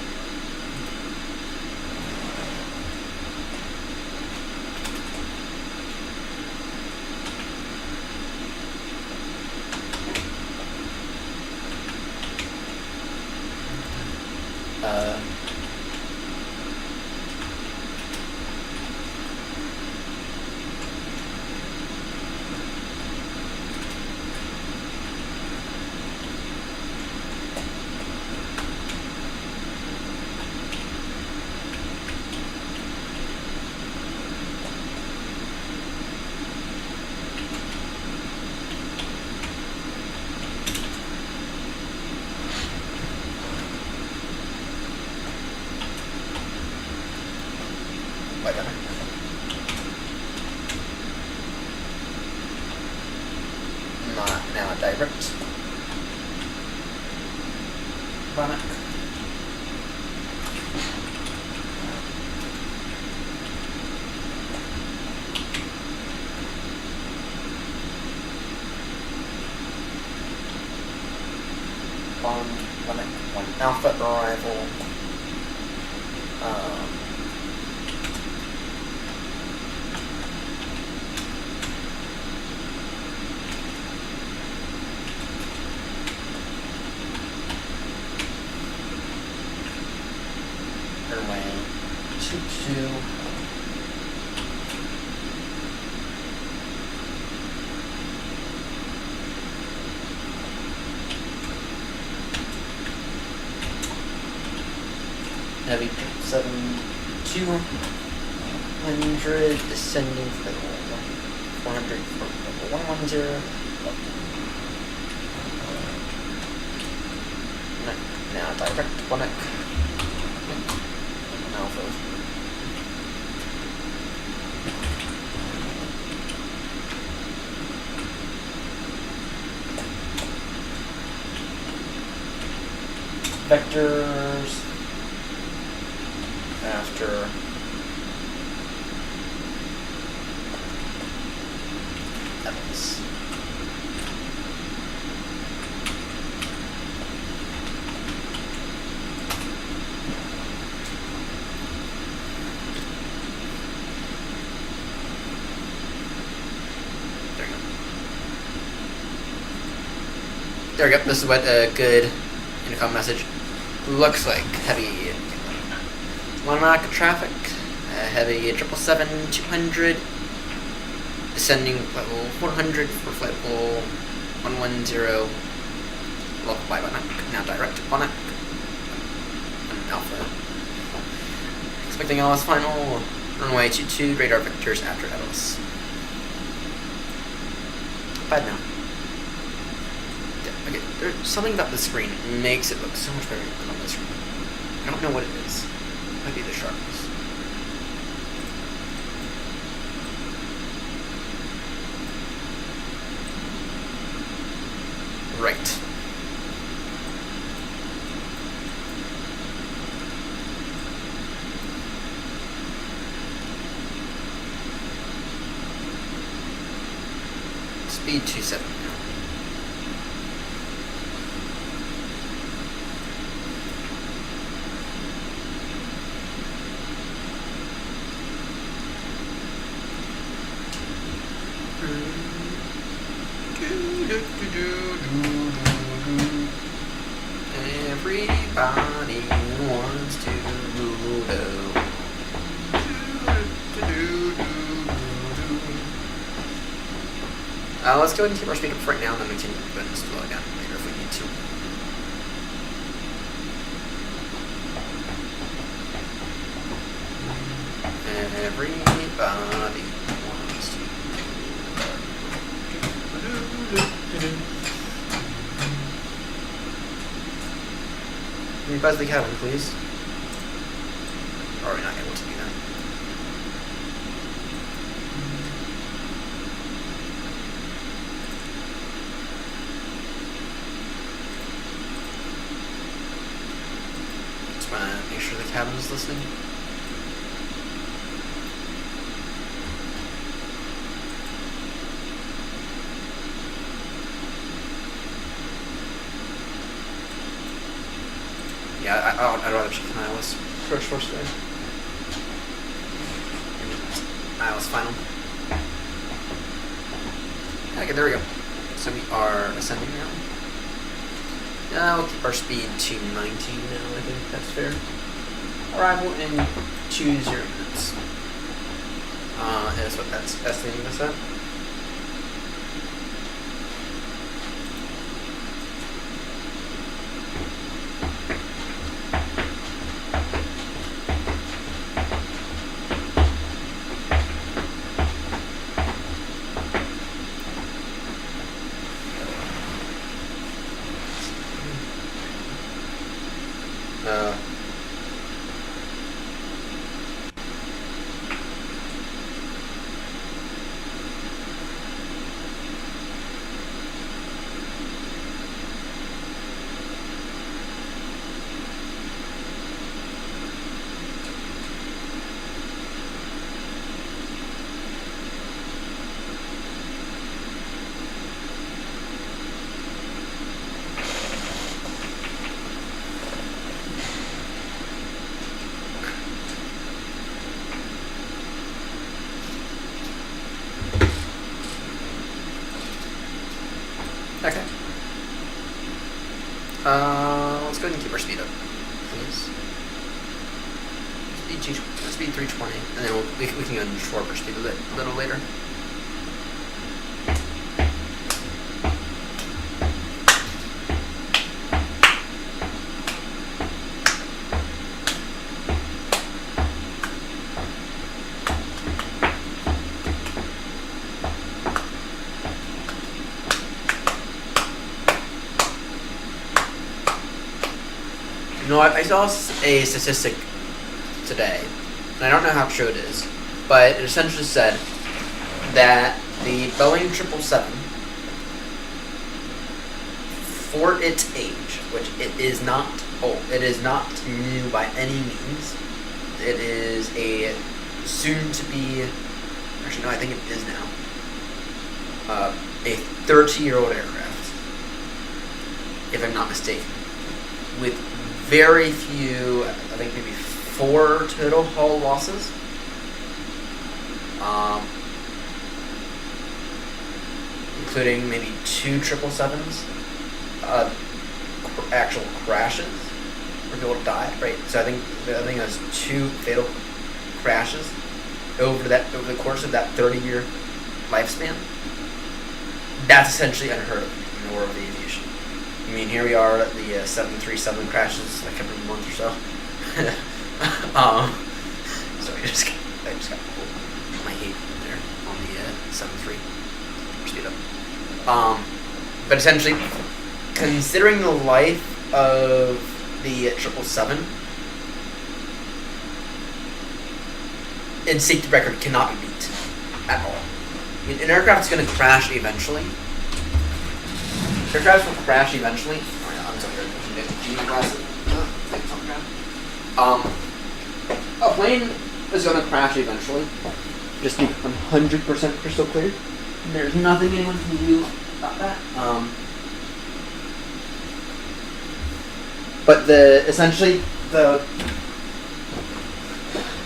Now direct. Bonnet. One Alpha arrival. Airway 22. Heavy 7200 descending for 400 for level 110. Now direct Bonnet. Alpha. vectors after levels. There we go. This is what a good intercom message looks like. Heavy Monarch traffic, heavy 777-200, descending flight level 400 for flight level 110, level by Boeing, now direct to Boeing, Alpha. Expecting LS final, runway 22, radar vectors after LS. Bad now. Okay, there's something about the screen makes it look so much better than on the screen. I don't know what it is. It might be the sharpness. Right. Speed 27 now. Everybody wants to go. Let's go ahead and keep our speed up for right now, and then we can go ahead and slow it down later if we need to. Everybody wants to Can you buzz the cabin, please? Or are we not able to do that? Just want to make sure the cabin is listening. Yeah, I'd rather check an iOS first day. iOS final. Okay, there we go. So we are ascending now. We'll keep our speed to 19 now, I think that's fair. Arrival in 20 minutes. Is what that's estimating this at. Okay. Let's go ahead and keep our speed up, please. Speed 320, and then we can go and shorten our speed a little later. No, I saw a statistic today, and I don't know how true it is, but it essentially said that the Boeing 777, for its age, which it is not it is not new by any means. It is a soon-to-be, actually no, I think it is now, a 30-year-old aircraft, if I'm not mistaken, with very few, I think maybe 4 total hull losses. Including maybe 2 777s, actual crashes where people died, right? So I think it was 2 fatal crashes over the course of that 30-year lifespan. That's essentially unheard of in the world of aviation. I mean, here we are at the 737 crashes like every month or so. Sorry, I just got pulled my heat there on the 7.3. Speed up. But essentially, considering the life of the 777, its safety record cannot be beat at all. I mean, an aircraft's going to crash eventually. Aircrafts will crash eventually. Oh yeah, I'm sorry. A plane is going to crash eventually. Just be 100% crystal clear. There's nothing anyone can do about that. But essentially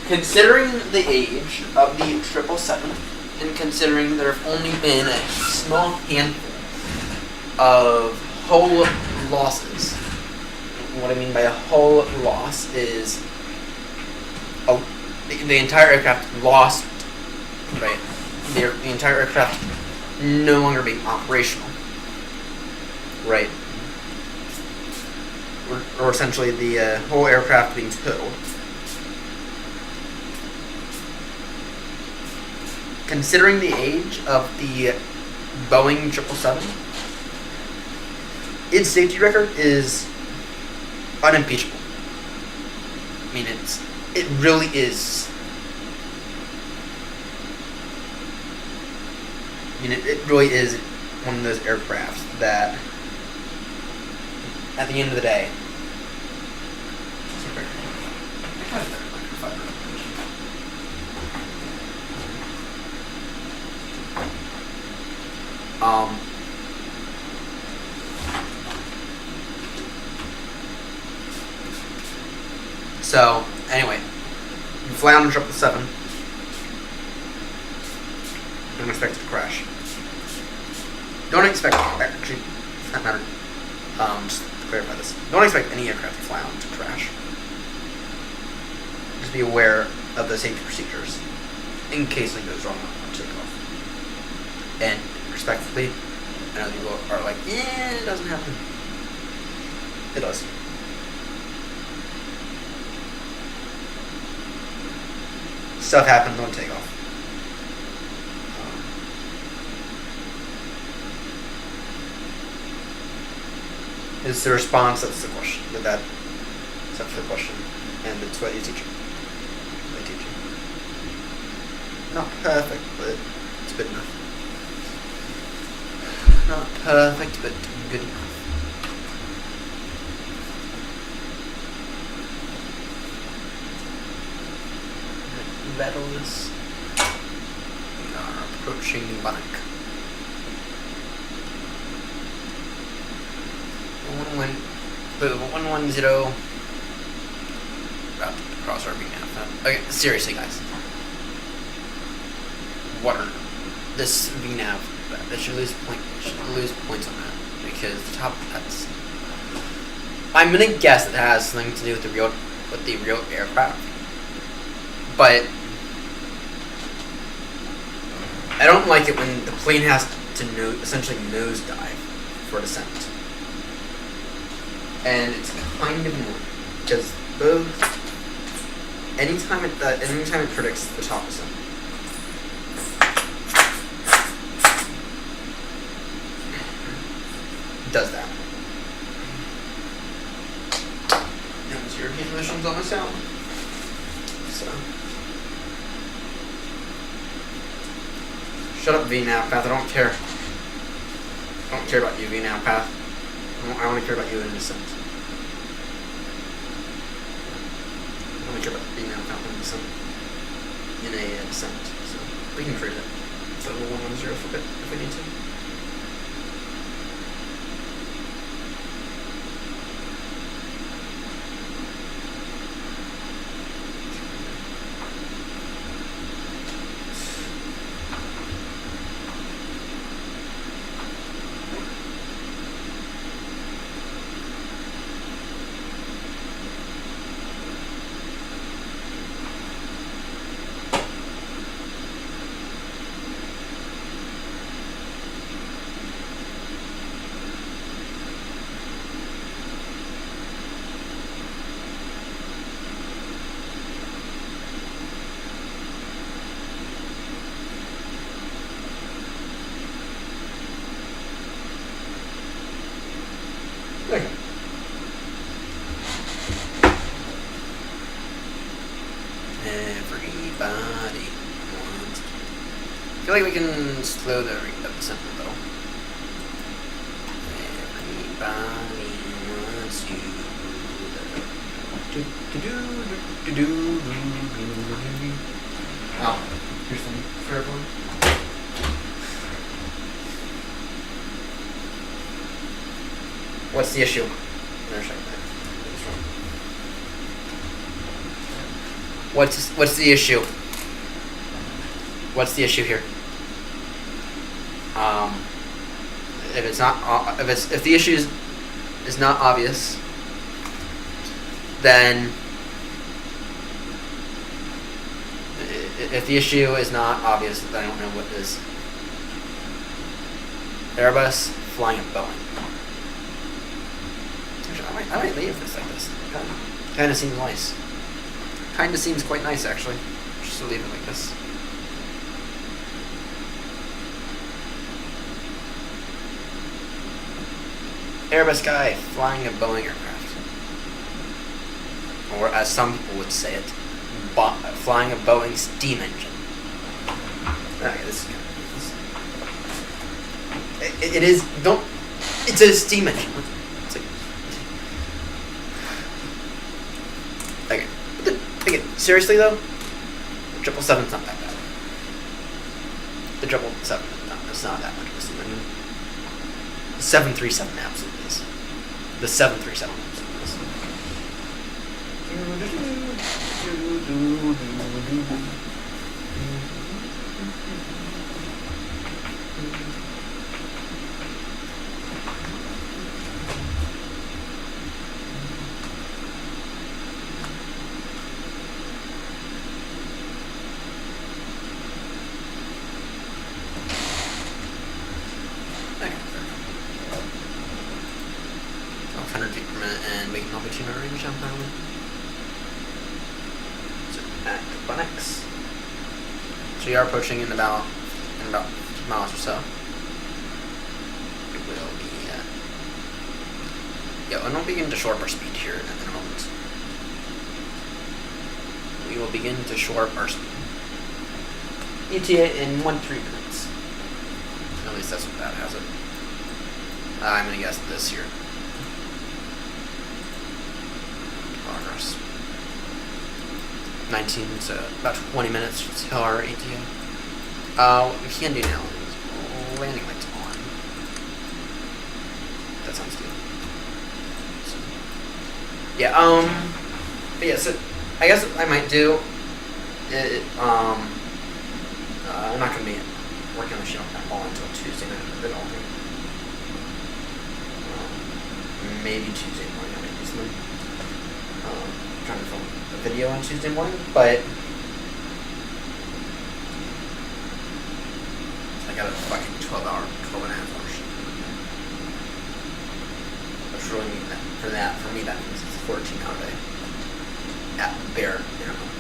considering the age of the 777, and considering there have only been a small handful of hull losses. What I mean by a hull loss is the entire aircraft lost, right? The entire aircraft no longer being operational, right? Or essentially the whole aircraft being totaled. Considering the age of the Boeing 777, its safety record is unimpeachable. I mean, it really is. I mean, it really is one of those aircrafts that, at the end of the day, so anyway, you fly on a 777. Don't expect it to crash. Don't expect, actually, for that matter, just to clarify this, don't expect any aircraft to fly on to crash. Just be aware of the safety procedures in case something goes wrong on takeoff. And respectfully, I know people are like, yeah, it doesn't happen. It does. Stuff happens on takeoff. Is the response, that's the question. That's the question. And it's what you teach them. They teach you. Not perfect, but it's good enough. Not perfect, but good enough. Battle this. We are approaching Bannock. 110. About to cross our VNAV. Okay, seriously, guys. What are this VNAV? That should lose points on that because the top. That's. I'm gonna guess it has something to do with the real aircraft, but I don't like it when the plane has to essentially nosedive for descent. And it's kind of annoying because anytime it predicts the top descent, it does that. Now this European mission's almost out, so shut up, VNAV path. I don't care. I don't care about you, VNAV path. I only care about you in descent. really care about being out of descent in a descent, so we can create it. So we'll 110 for a bit if we need to. Okay. Everybody wants. I feel like we can slow the descent a little. Everybody wants you. Oh, here's some for everyone. What's the issue? What's the issue? What's the issue here? If it's not if the issue is not obvious, then if the issue is not obvious, then I don't know what is. Airbus flying a Boeing. I might leave this like this. Kind of seems nice. Kind of seems quite nice, actually. Just to leave it like this. Airbus guy flying a Boeing aircraft. Or as some people would say it, flying a Boeing steam engine. Okay, this is kind of... It is... Don't... It's a steam engine. Okay, seriously though, the 777's not that bad. The 777, it's not that much of a steam engine. The 737 absolutely is. The 737 absolutely is. Range on highway. So at Bunex. So you are approaching in about 50 miles or so. It will be yeah, and we'll begin to shore up our speed here in a moment. We will begin to shore up our speed. ETA in 1-3 minutes. At least that's what that has it. I'm gonna guess this here. Progress. 19, so about 20 minutes till our ETA. What we can do now is landing lights on. That sounds good. So, yeah, but yeah, so I guess what I might do it, I'm not gonna be working on the show at all until Tuesday night at all. Maybe Tuesday morning I might do something. Trying to film a video on Tuesday morning, but I got a fucking 12 and a half hour shift. Which really means that for me that means it's a 14-hour day. At bare minimum.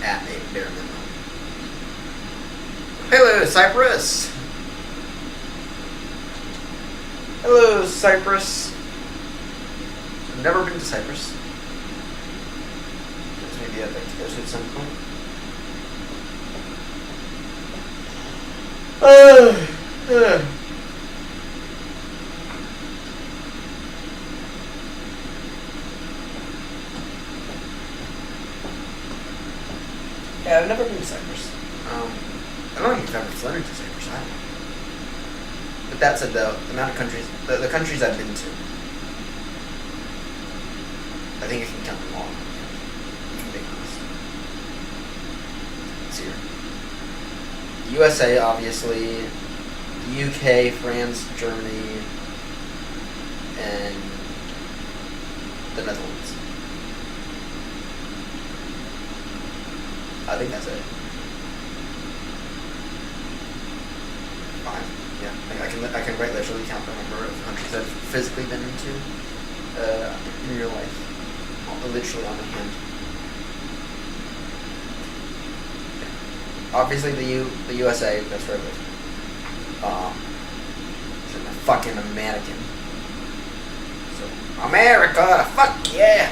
At a bare minimum. Hello, Cyprus! Hello, Cyprus! I've never been to Cyprus. Maybe I'd like to go to at some point. I don't think I've ever flown into Cyprus. I don't know. But that said, though, the amount of countries, the countries I've been to, I think I can count them all. If I'm being honest. Let's see here. The USA, obviously. The UK, France, Germany, and the Netherlands. I think that's it. 5. Yeah, I can quite literally count the number of countries I've physically been into in real life, literally on my hand. Yeah. Obviously, the USA. That's where I live. It's a fucking American. So America, fuck yeah.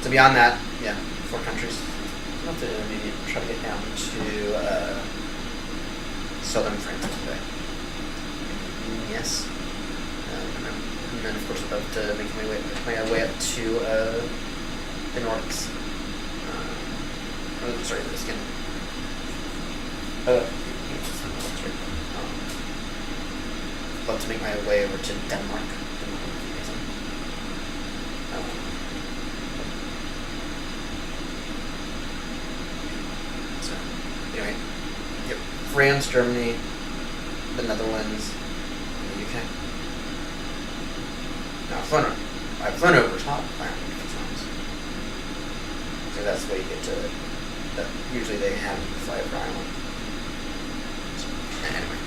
So beyond that, yeah, 4 countries. I'll have to maybe try to get down to southern France today. Yes. And then of course I'd love to make my way up to the Nordics. Sorry, the skin. Love to make my way over to Denmark. Denmark would be amazing. So, anyway, yep. France, Germany, the Netherlands, and the UK. Now, I've flown over top Ireland a few times. So that's the way you get to. Usually they have you fly over Ireland. So, anyway.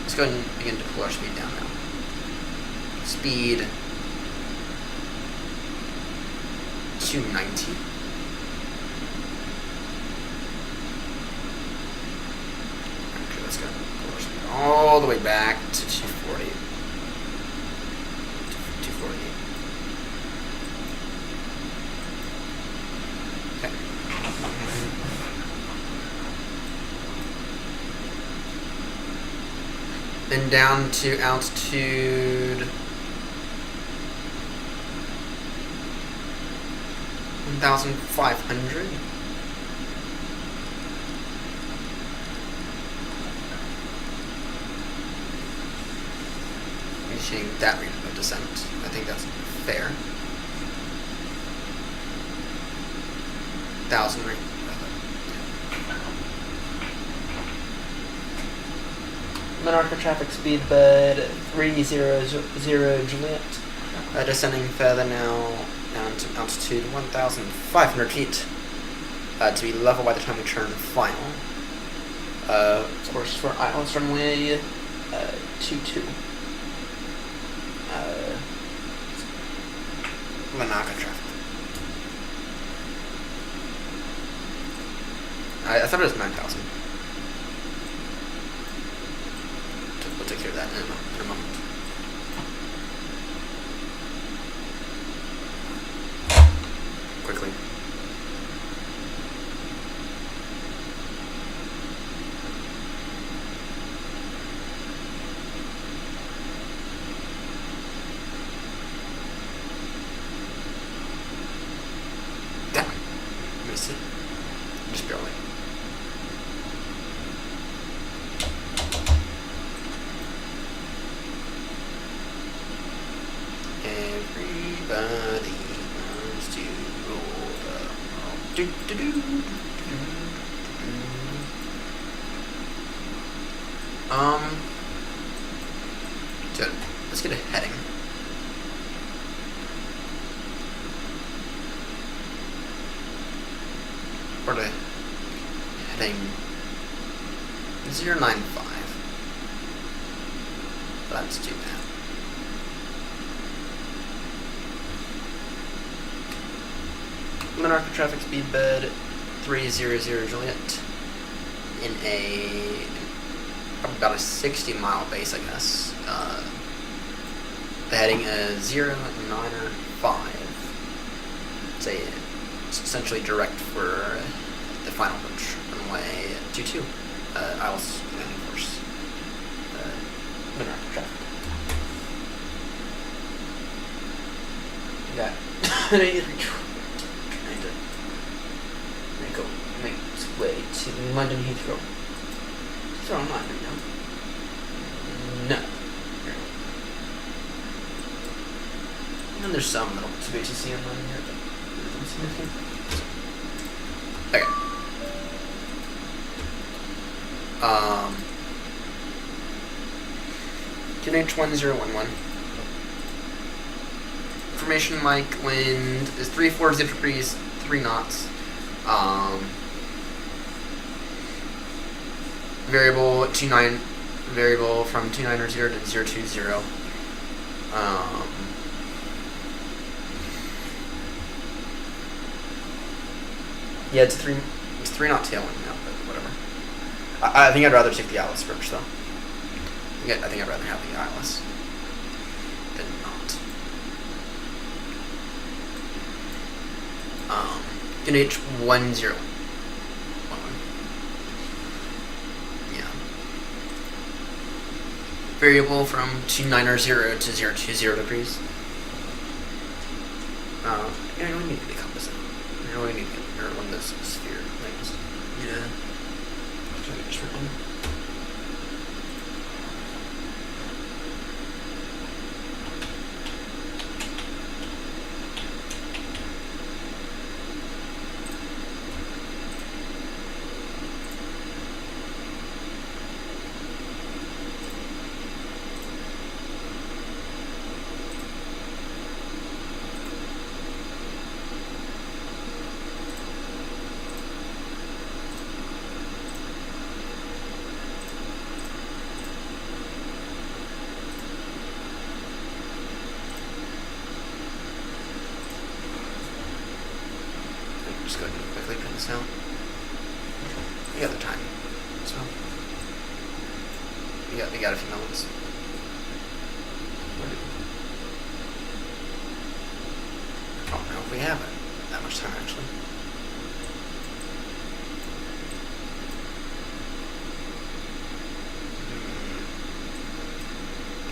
Let's go ahead and begin to pull our speed down now. Speed 290. Okay, let's go pull our speed all the way back to 240. 240. Then down to altitude 1,500. Reaching that rate of descent. I think that's fair. 1,000 rate. Minorca traffic speed bed 300 Juliet. Descending further now down to altitude 1,500 feet to be level by the time we turn final. Of course, for ILS runway 22. Minorca traffic. I thought it was 9,000. We'll take care of that in a moment. Quickly. Damn. Missed it. Just barely. Everybody wants to roll the Good. Let's get a heading. Or the heading 095. Let's do that. Minorca traffic speed bed 300 Juliet in about a 60-mile base, I guess. The heading is 095. It's essentially direct for the final approach runway 22. ILS landing course. Minorca traffic. We got an 83 trying to make its way to London Heathrow. It's on London right now. No. And there's some little bits you see on London here, but nothing significant. Okay. QNH1011. Information Mike, wind is 340 degrees, 3 knots. Variable 29, variable from 290 to 020. Yeah, it's 3 knot tailwind now, but whatever. I think I'd rather take the ILS approach though. I think I'd rather have the ILS than not. QNH1011. Yeah. Variable from 290 to 020 degrees. I don't need to be compass out. I don't need to get one of those sphere things. Yeah. Just ripping. Just go ahead and quickly print this out. We got the time, so we got a few moments. I don't know if we have that much time actually.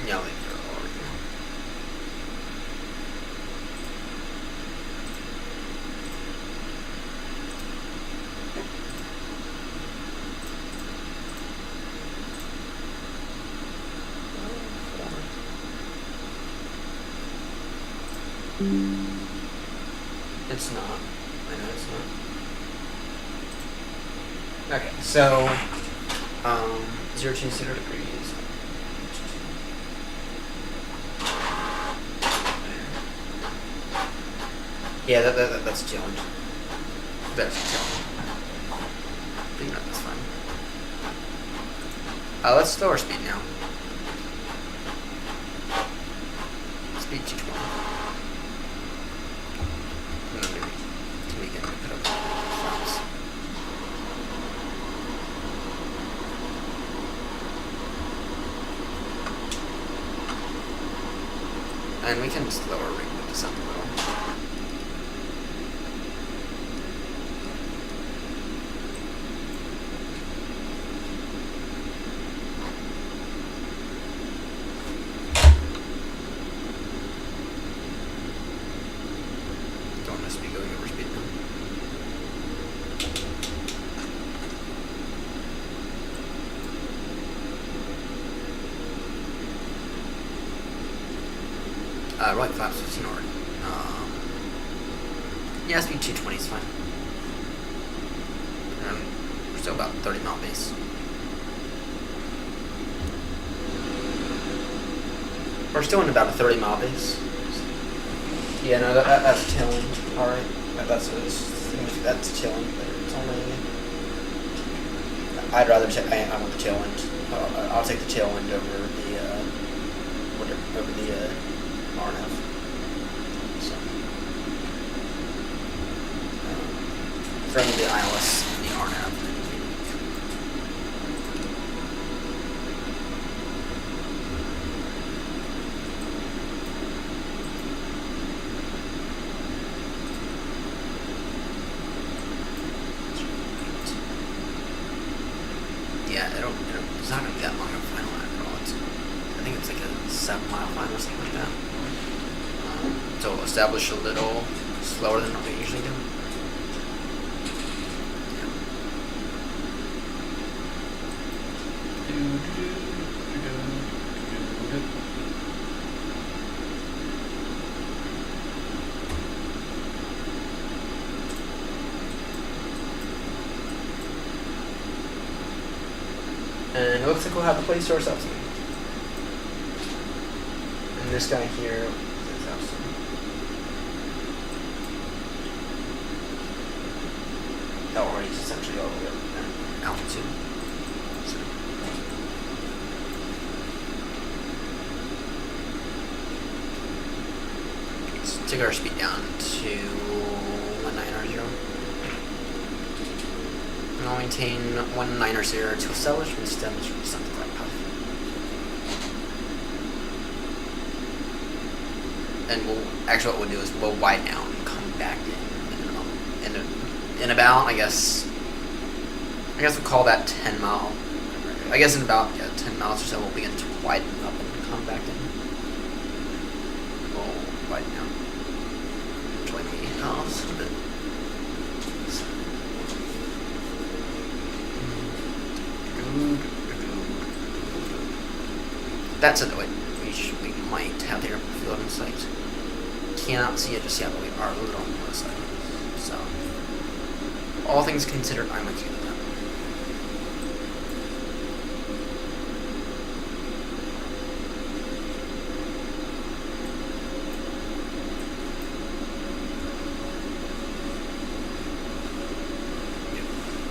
Yeah, I'll leave it over here. It's not. I know it's not. Okay, so 020 degrees. Yeah, that's a challenge. That's a challenge. But you know, that's fine. Let's slow our speed now. Speed 220. And we can just lower ring with this up a little. Don't want us to be going over speed now. Right flaps 15 already. Yeah, speed 220 is fine. And we're still about 30 mile base. We're still in about a 30 mile base. Yeah, no, that's a tailwind. Alright. That's a tailwind, but it's only. I'd rather take. I want the tailwind. I'll take the tailwind over the RNF. So, from the ILS and the RNF. Yeah, it's not gonna be that long of a final lap at all. I think it's like a 7 mile final or something like that. So so establish a little slower than what we usually do. And it looks like we'll have the place to ourselves again. And this guy here is his house. That already is essentially all the way up there. Altitude. So. Let's take our speed down to 1900. And I'll maintain 1900 to establish and establish something like puff. And we'll actually what we'll do is we'll widen out and come back in about I guess we'll call that 10 mile. I guess in about 10 miles or so we'll begin to widen up and come back in. We'll widen out. 20 miles a bit. That's it. We might have the airfield in sight. Cannot see it just yet, but we are a little on the other side. So, all things considered, I'm okay with that.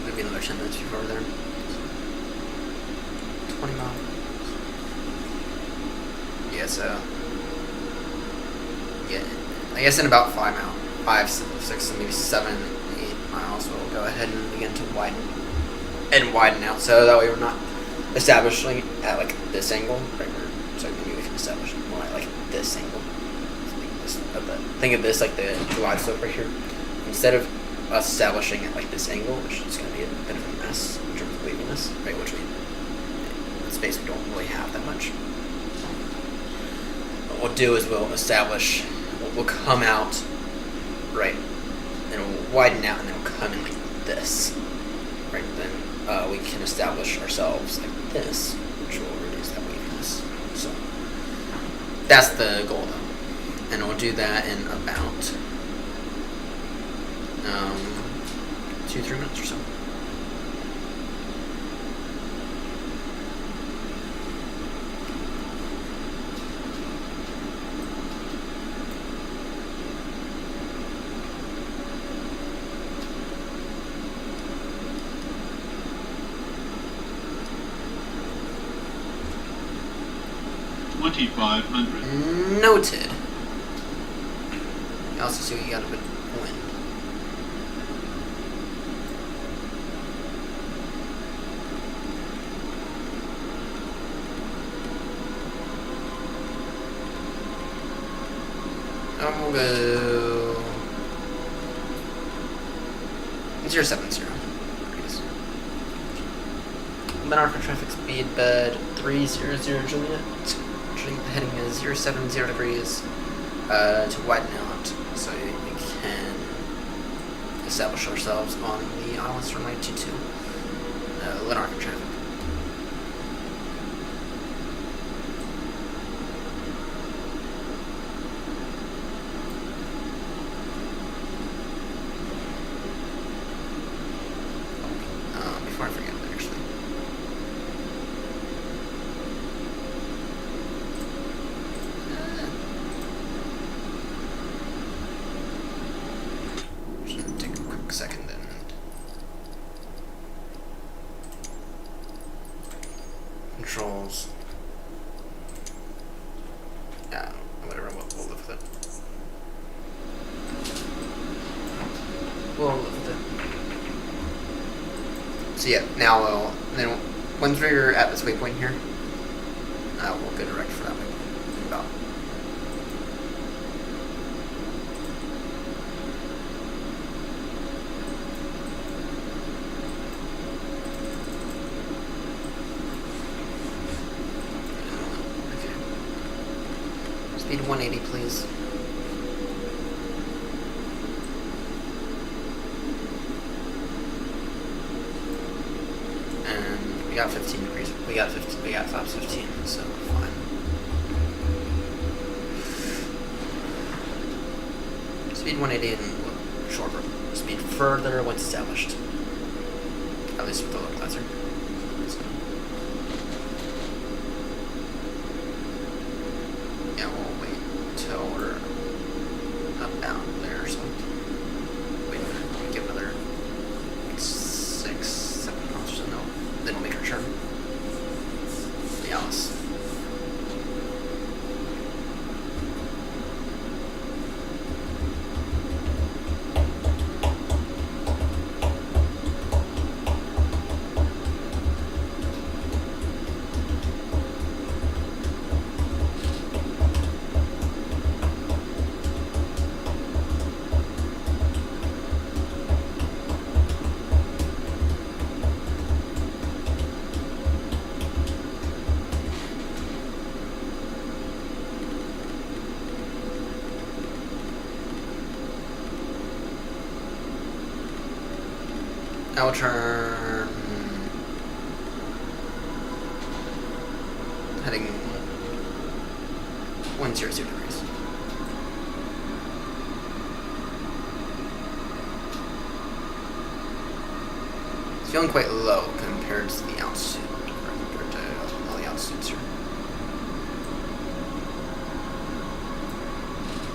Maybe another 10 minutes before we're there. 20 miles. Yeah, so yeah, I guess in about 5, 6, maybe 7, 8 miles, we'll go ahead and begin to widen out. So that way we're not establishing at like this angle, right? So maybe we can establish more at like this angle. Think of this like the glide slope right here. Instead of us establishing at like this angle, which is going to be a bit of a mess in terms of waviness, right? Which space we don't really have that much. What we'll do is we'll establish, we'll come out, right, and we'll widen out, and then we'll come in like this, right, then we can establish ourselves like this, which will reduce that waviness. So, that's the goal though, and we'll do that in about 2-3 minutes or so. Noted. You also see we got a bit of wind. We'll go 070. Monarch traffic speed bed 300 Juliet. The heading is 070 degrees to widen out so we can establish ourselves on the islands from 922 Monarch traffic. Before I forget that actually. Take a quick second then. Controls. Yeah, whatever, we'll live with it. We'll live with it. So yeah, now then once we're at this waypoint here, we'll go direct for that waypoint. About. Okay. Speed 180, please. got 15 degrees. We got flaps 15, so fine. Speed 180 and shorter. Speed further once established. At least with the localizer. So. Yeah, we'll wait until we're about there or so. Wait a minute, give another 6, 7 miles or so. No, then we'll make our turn. Yes. Now we'll turn heading 100 degrees. It's feeling quite low compared to the altitude, or compared to all the altitudes here.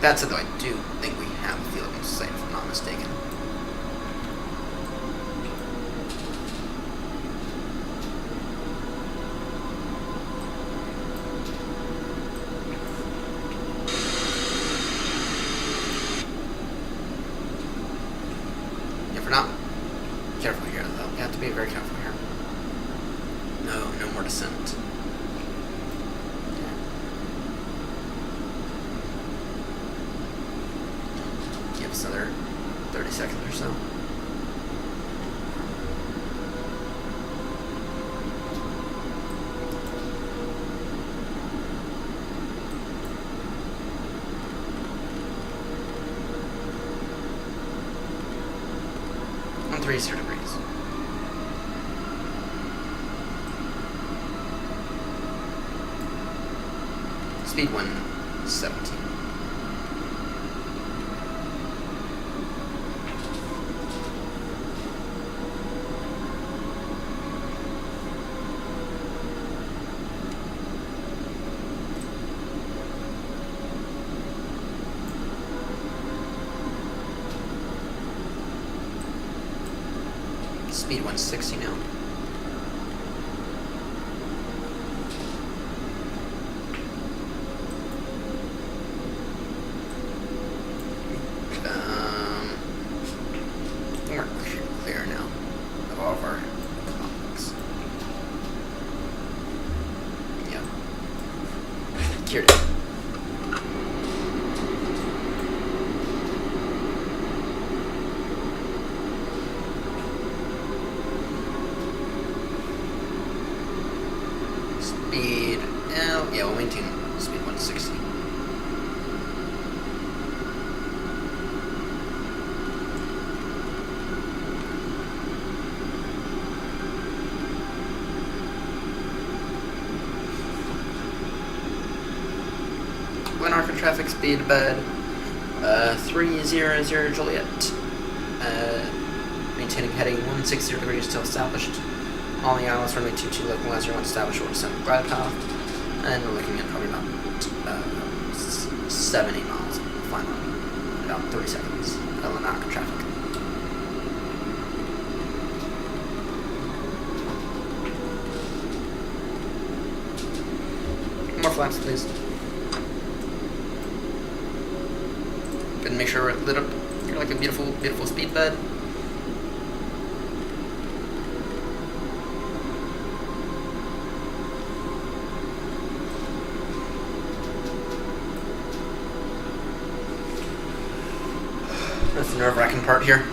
That said, though, I do think we have a field in sight, if I'm not mistaken. If we're not careful here, though, we have to be very careful here. No more descent. Give us another 30 seconds or so. On 30 degrees. Speed 117. Speed 160 now. We're clear now of all of our conflicts. Yeah. Cured it. Speed, yeah, we'll maintain speed 160. Glenark traffic speed bed 300 Juliet. Maintaining heading 160 degrees till established. On the islands, runway 22 localizer, one established short descent glide path, and we're looking at probably about 70 miles final, about 30 seconds of Glenark traffic. More flaps, please. Good, make sure we're lit up. You're like a beautiful, beautiful speed bed. That's the nerve-wracking part here.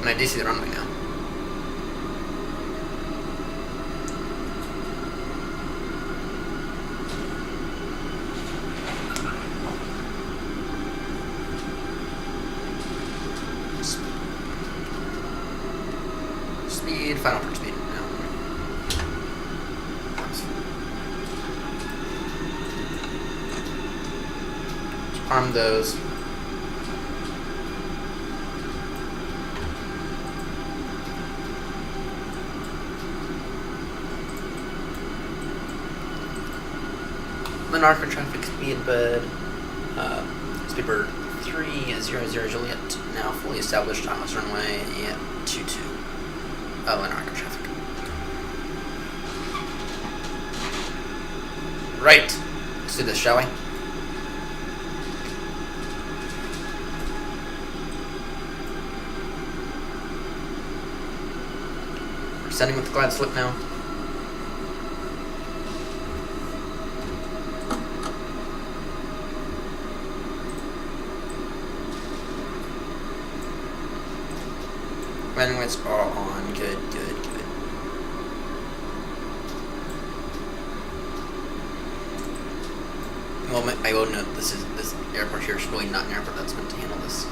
And I do see the runway now. arm those. Monarch traffic speedbird. Speedbird 300 Juliet, now fully established ILS runway at 22. Monarch traffic. Right. Let's do this, shall we? We're sending with the glide slip now. Landing lights are on. Good, good, good. Well, I will note this airport here is really not an airport that's meant to handle this. So.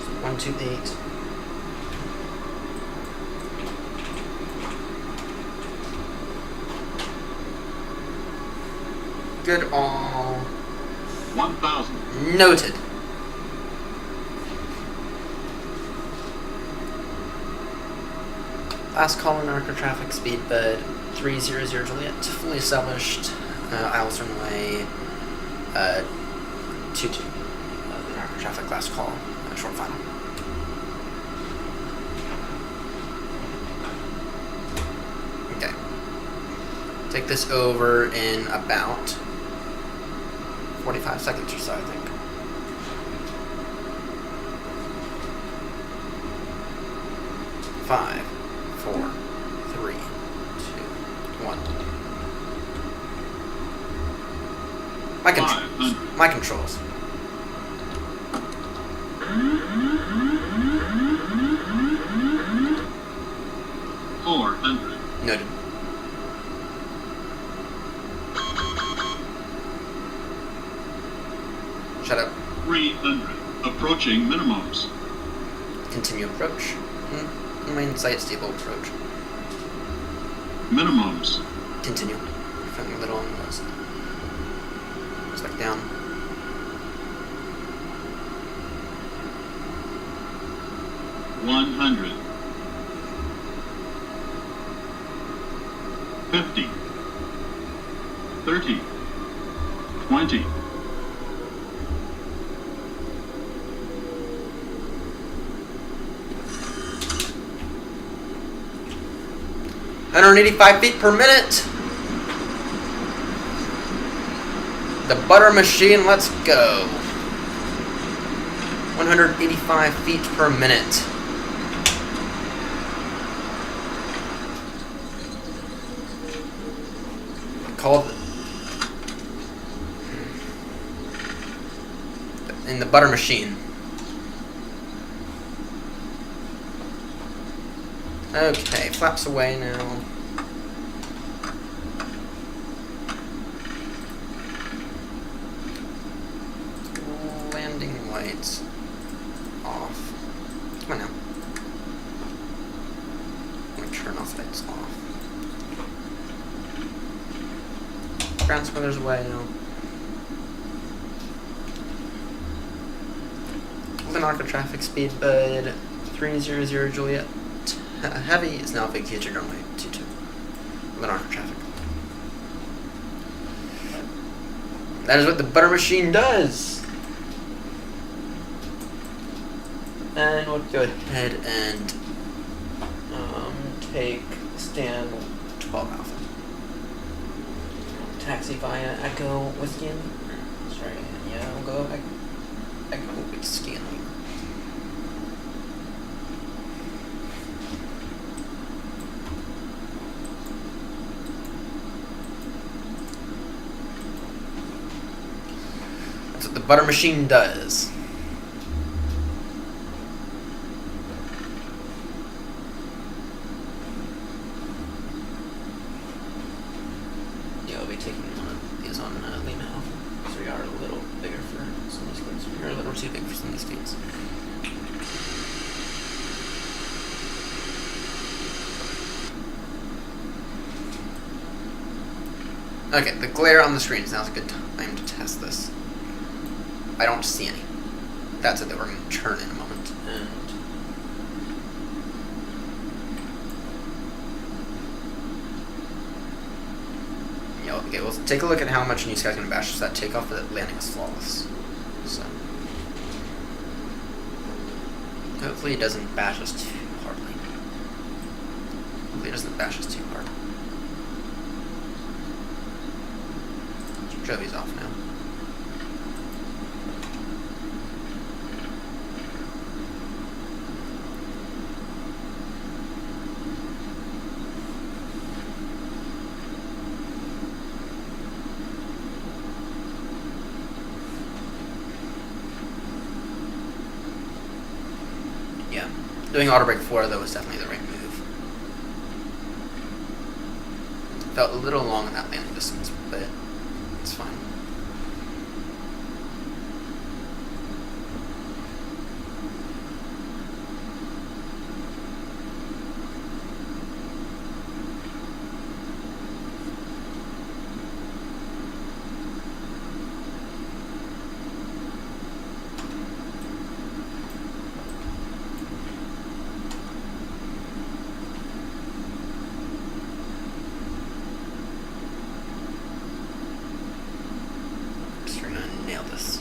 So 128. Good all. 1,000. Noted. Last call in Arca traffic, speedbird 300 Juliet, fully established. ILS runway 22. The Arca traffic last call, short final. Okay. Take this over in about 45 seconds or so, I think. Five, 4, 3, 2, 1. My controls. Noted. Shut up. 300. Approaching minimums. Continue approach. Main sight stable approach. Minimums. Continue. From the middle on those. Back down. $100. 50. 30. 20. $185 feet per minute. The butter machine, let's go. 185 feet per minute. Called in the butter machine. Okay, flaps away now. Landing lights off. Come on now. I'm gonna turn off lights off. Ground spoilers away now. Arca traffic speedbird 300 Juliet. Heavy is now vacated runway 22. Arca traffic. That is what the butter machine does. And we'll go ahead and take stand 12 Alpha. Taxi via Echo Whiskey. That's right. Yeah, we'll go Echo Whiskey. That's what the butter machine does. Yeah, I'll be taking one of these on Lima Alpha. So we are a little bigger for some of these games. We're a little too big for some of these games. Okay, the glare on the screens. Now's a good time to test this. I don't see any. That's it that we're going to turn in a moment. And yeah, okay, we'll take a look at how much New Sky's going to bash that takeoff, but that landing was flawless. So hopefully it doesn't bash us too hardly. Hopefully it doesn't bash us too hard. Joey's off now. Yeah, doing auto brake 4 though was definitely the right move. Felt a little long in that landing distance, but it's fine. We're gonna nail this.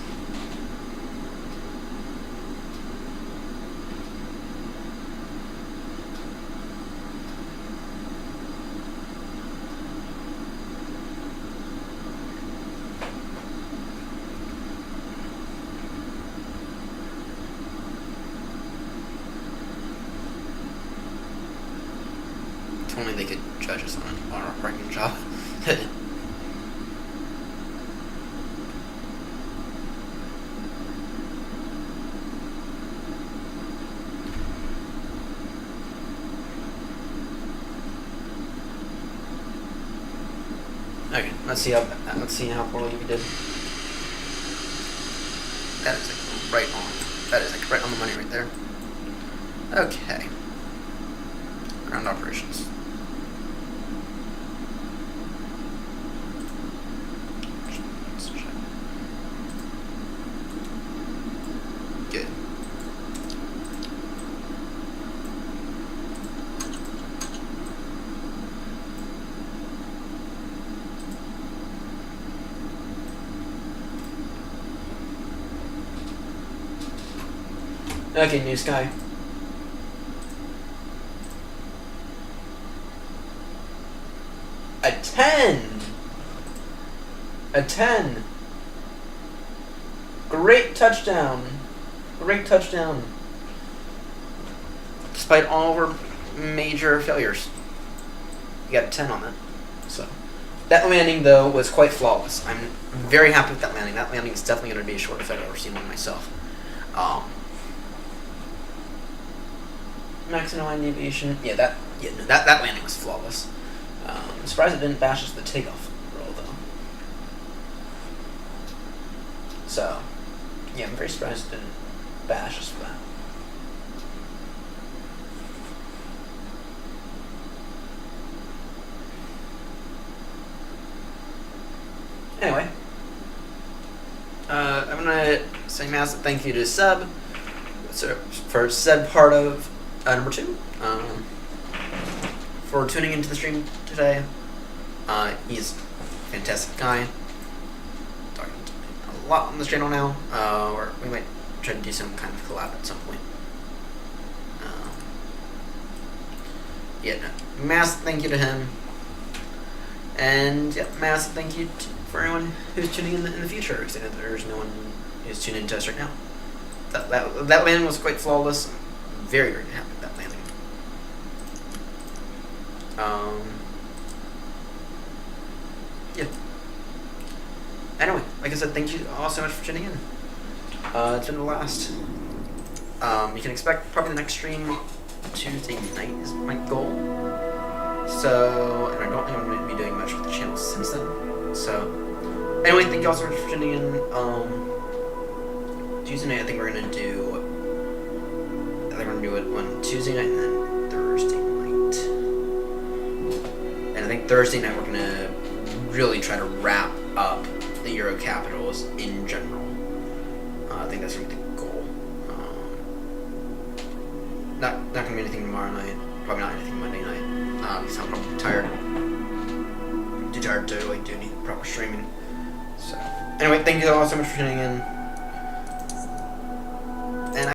If only they could judge us on our parking job. Okay, let's see how poorly we did. That is like right on. That is like right on the money right there. Okay. Ground operations. Let's check. Good. okay, New Sky. A 10. A 10. Great touchdown. Great touchdown. Despite all of our major failures, you got a 10 on that. So That landing, though, was quite flawless. I'm very happy with that landing. That landing is definitely going to be a short if I've ever seen one myself. Maximum line deviation. Yeah, that landing was flawless. I'm surprised it didn't bash us the takeoff roll, though. So, yeah, I'm very surprised it didn't bash us for that. Anyway, I'm gonna say massive thank you to Seb for said part of number 2. For tuning into the stream today. He's a fantastic guy. Talking a lot on this channel now. Or we might try to do some kind of collab at some point. Yeah, no, massive thank you to him. And yeah, massive thank you for anyone who's tuning in the future. Because I know there's no one who's tuning into us right now. That landing was quite flawless. I'm very, very happy with that landing. Yeah. Anyway, like I said, thank you all so much for tuning in. It's been a blast. You can expect probably the next stream Tuesday night is my goal. So, and I don't think I'm going to be doing much with the channel since then. So, anyway, thank you all so much for tuning in. Tuesday night, I think we're going to do it on Tuesday night and then Thursday night. And I think Thursday night we're going to really try to wrap up the Euro capitals in general. I think that's gonna be the goal. Not gonna be anything tomorrow night. Probably not anything Monday night. Because I'm probably tired. Too tired to like do any proper streaming. So anyway, thank you all so much for tuning in.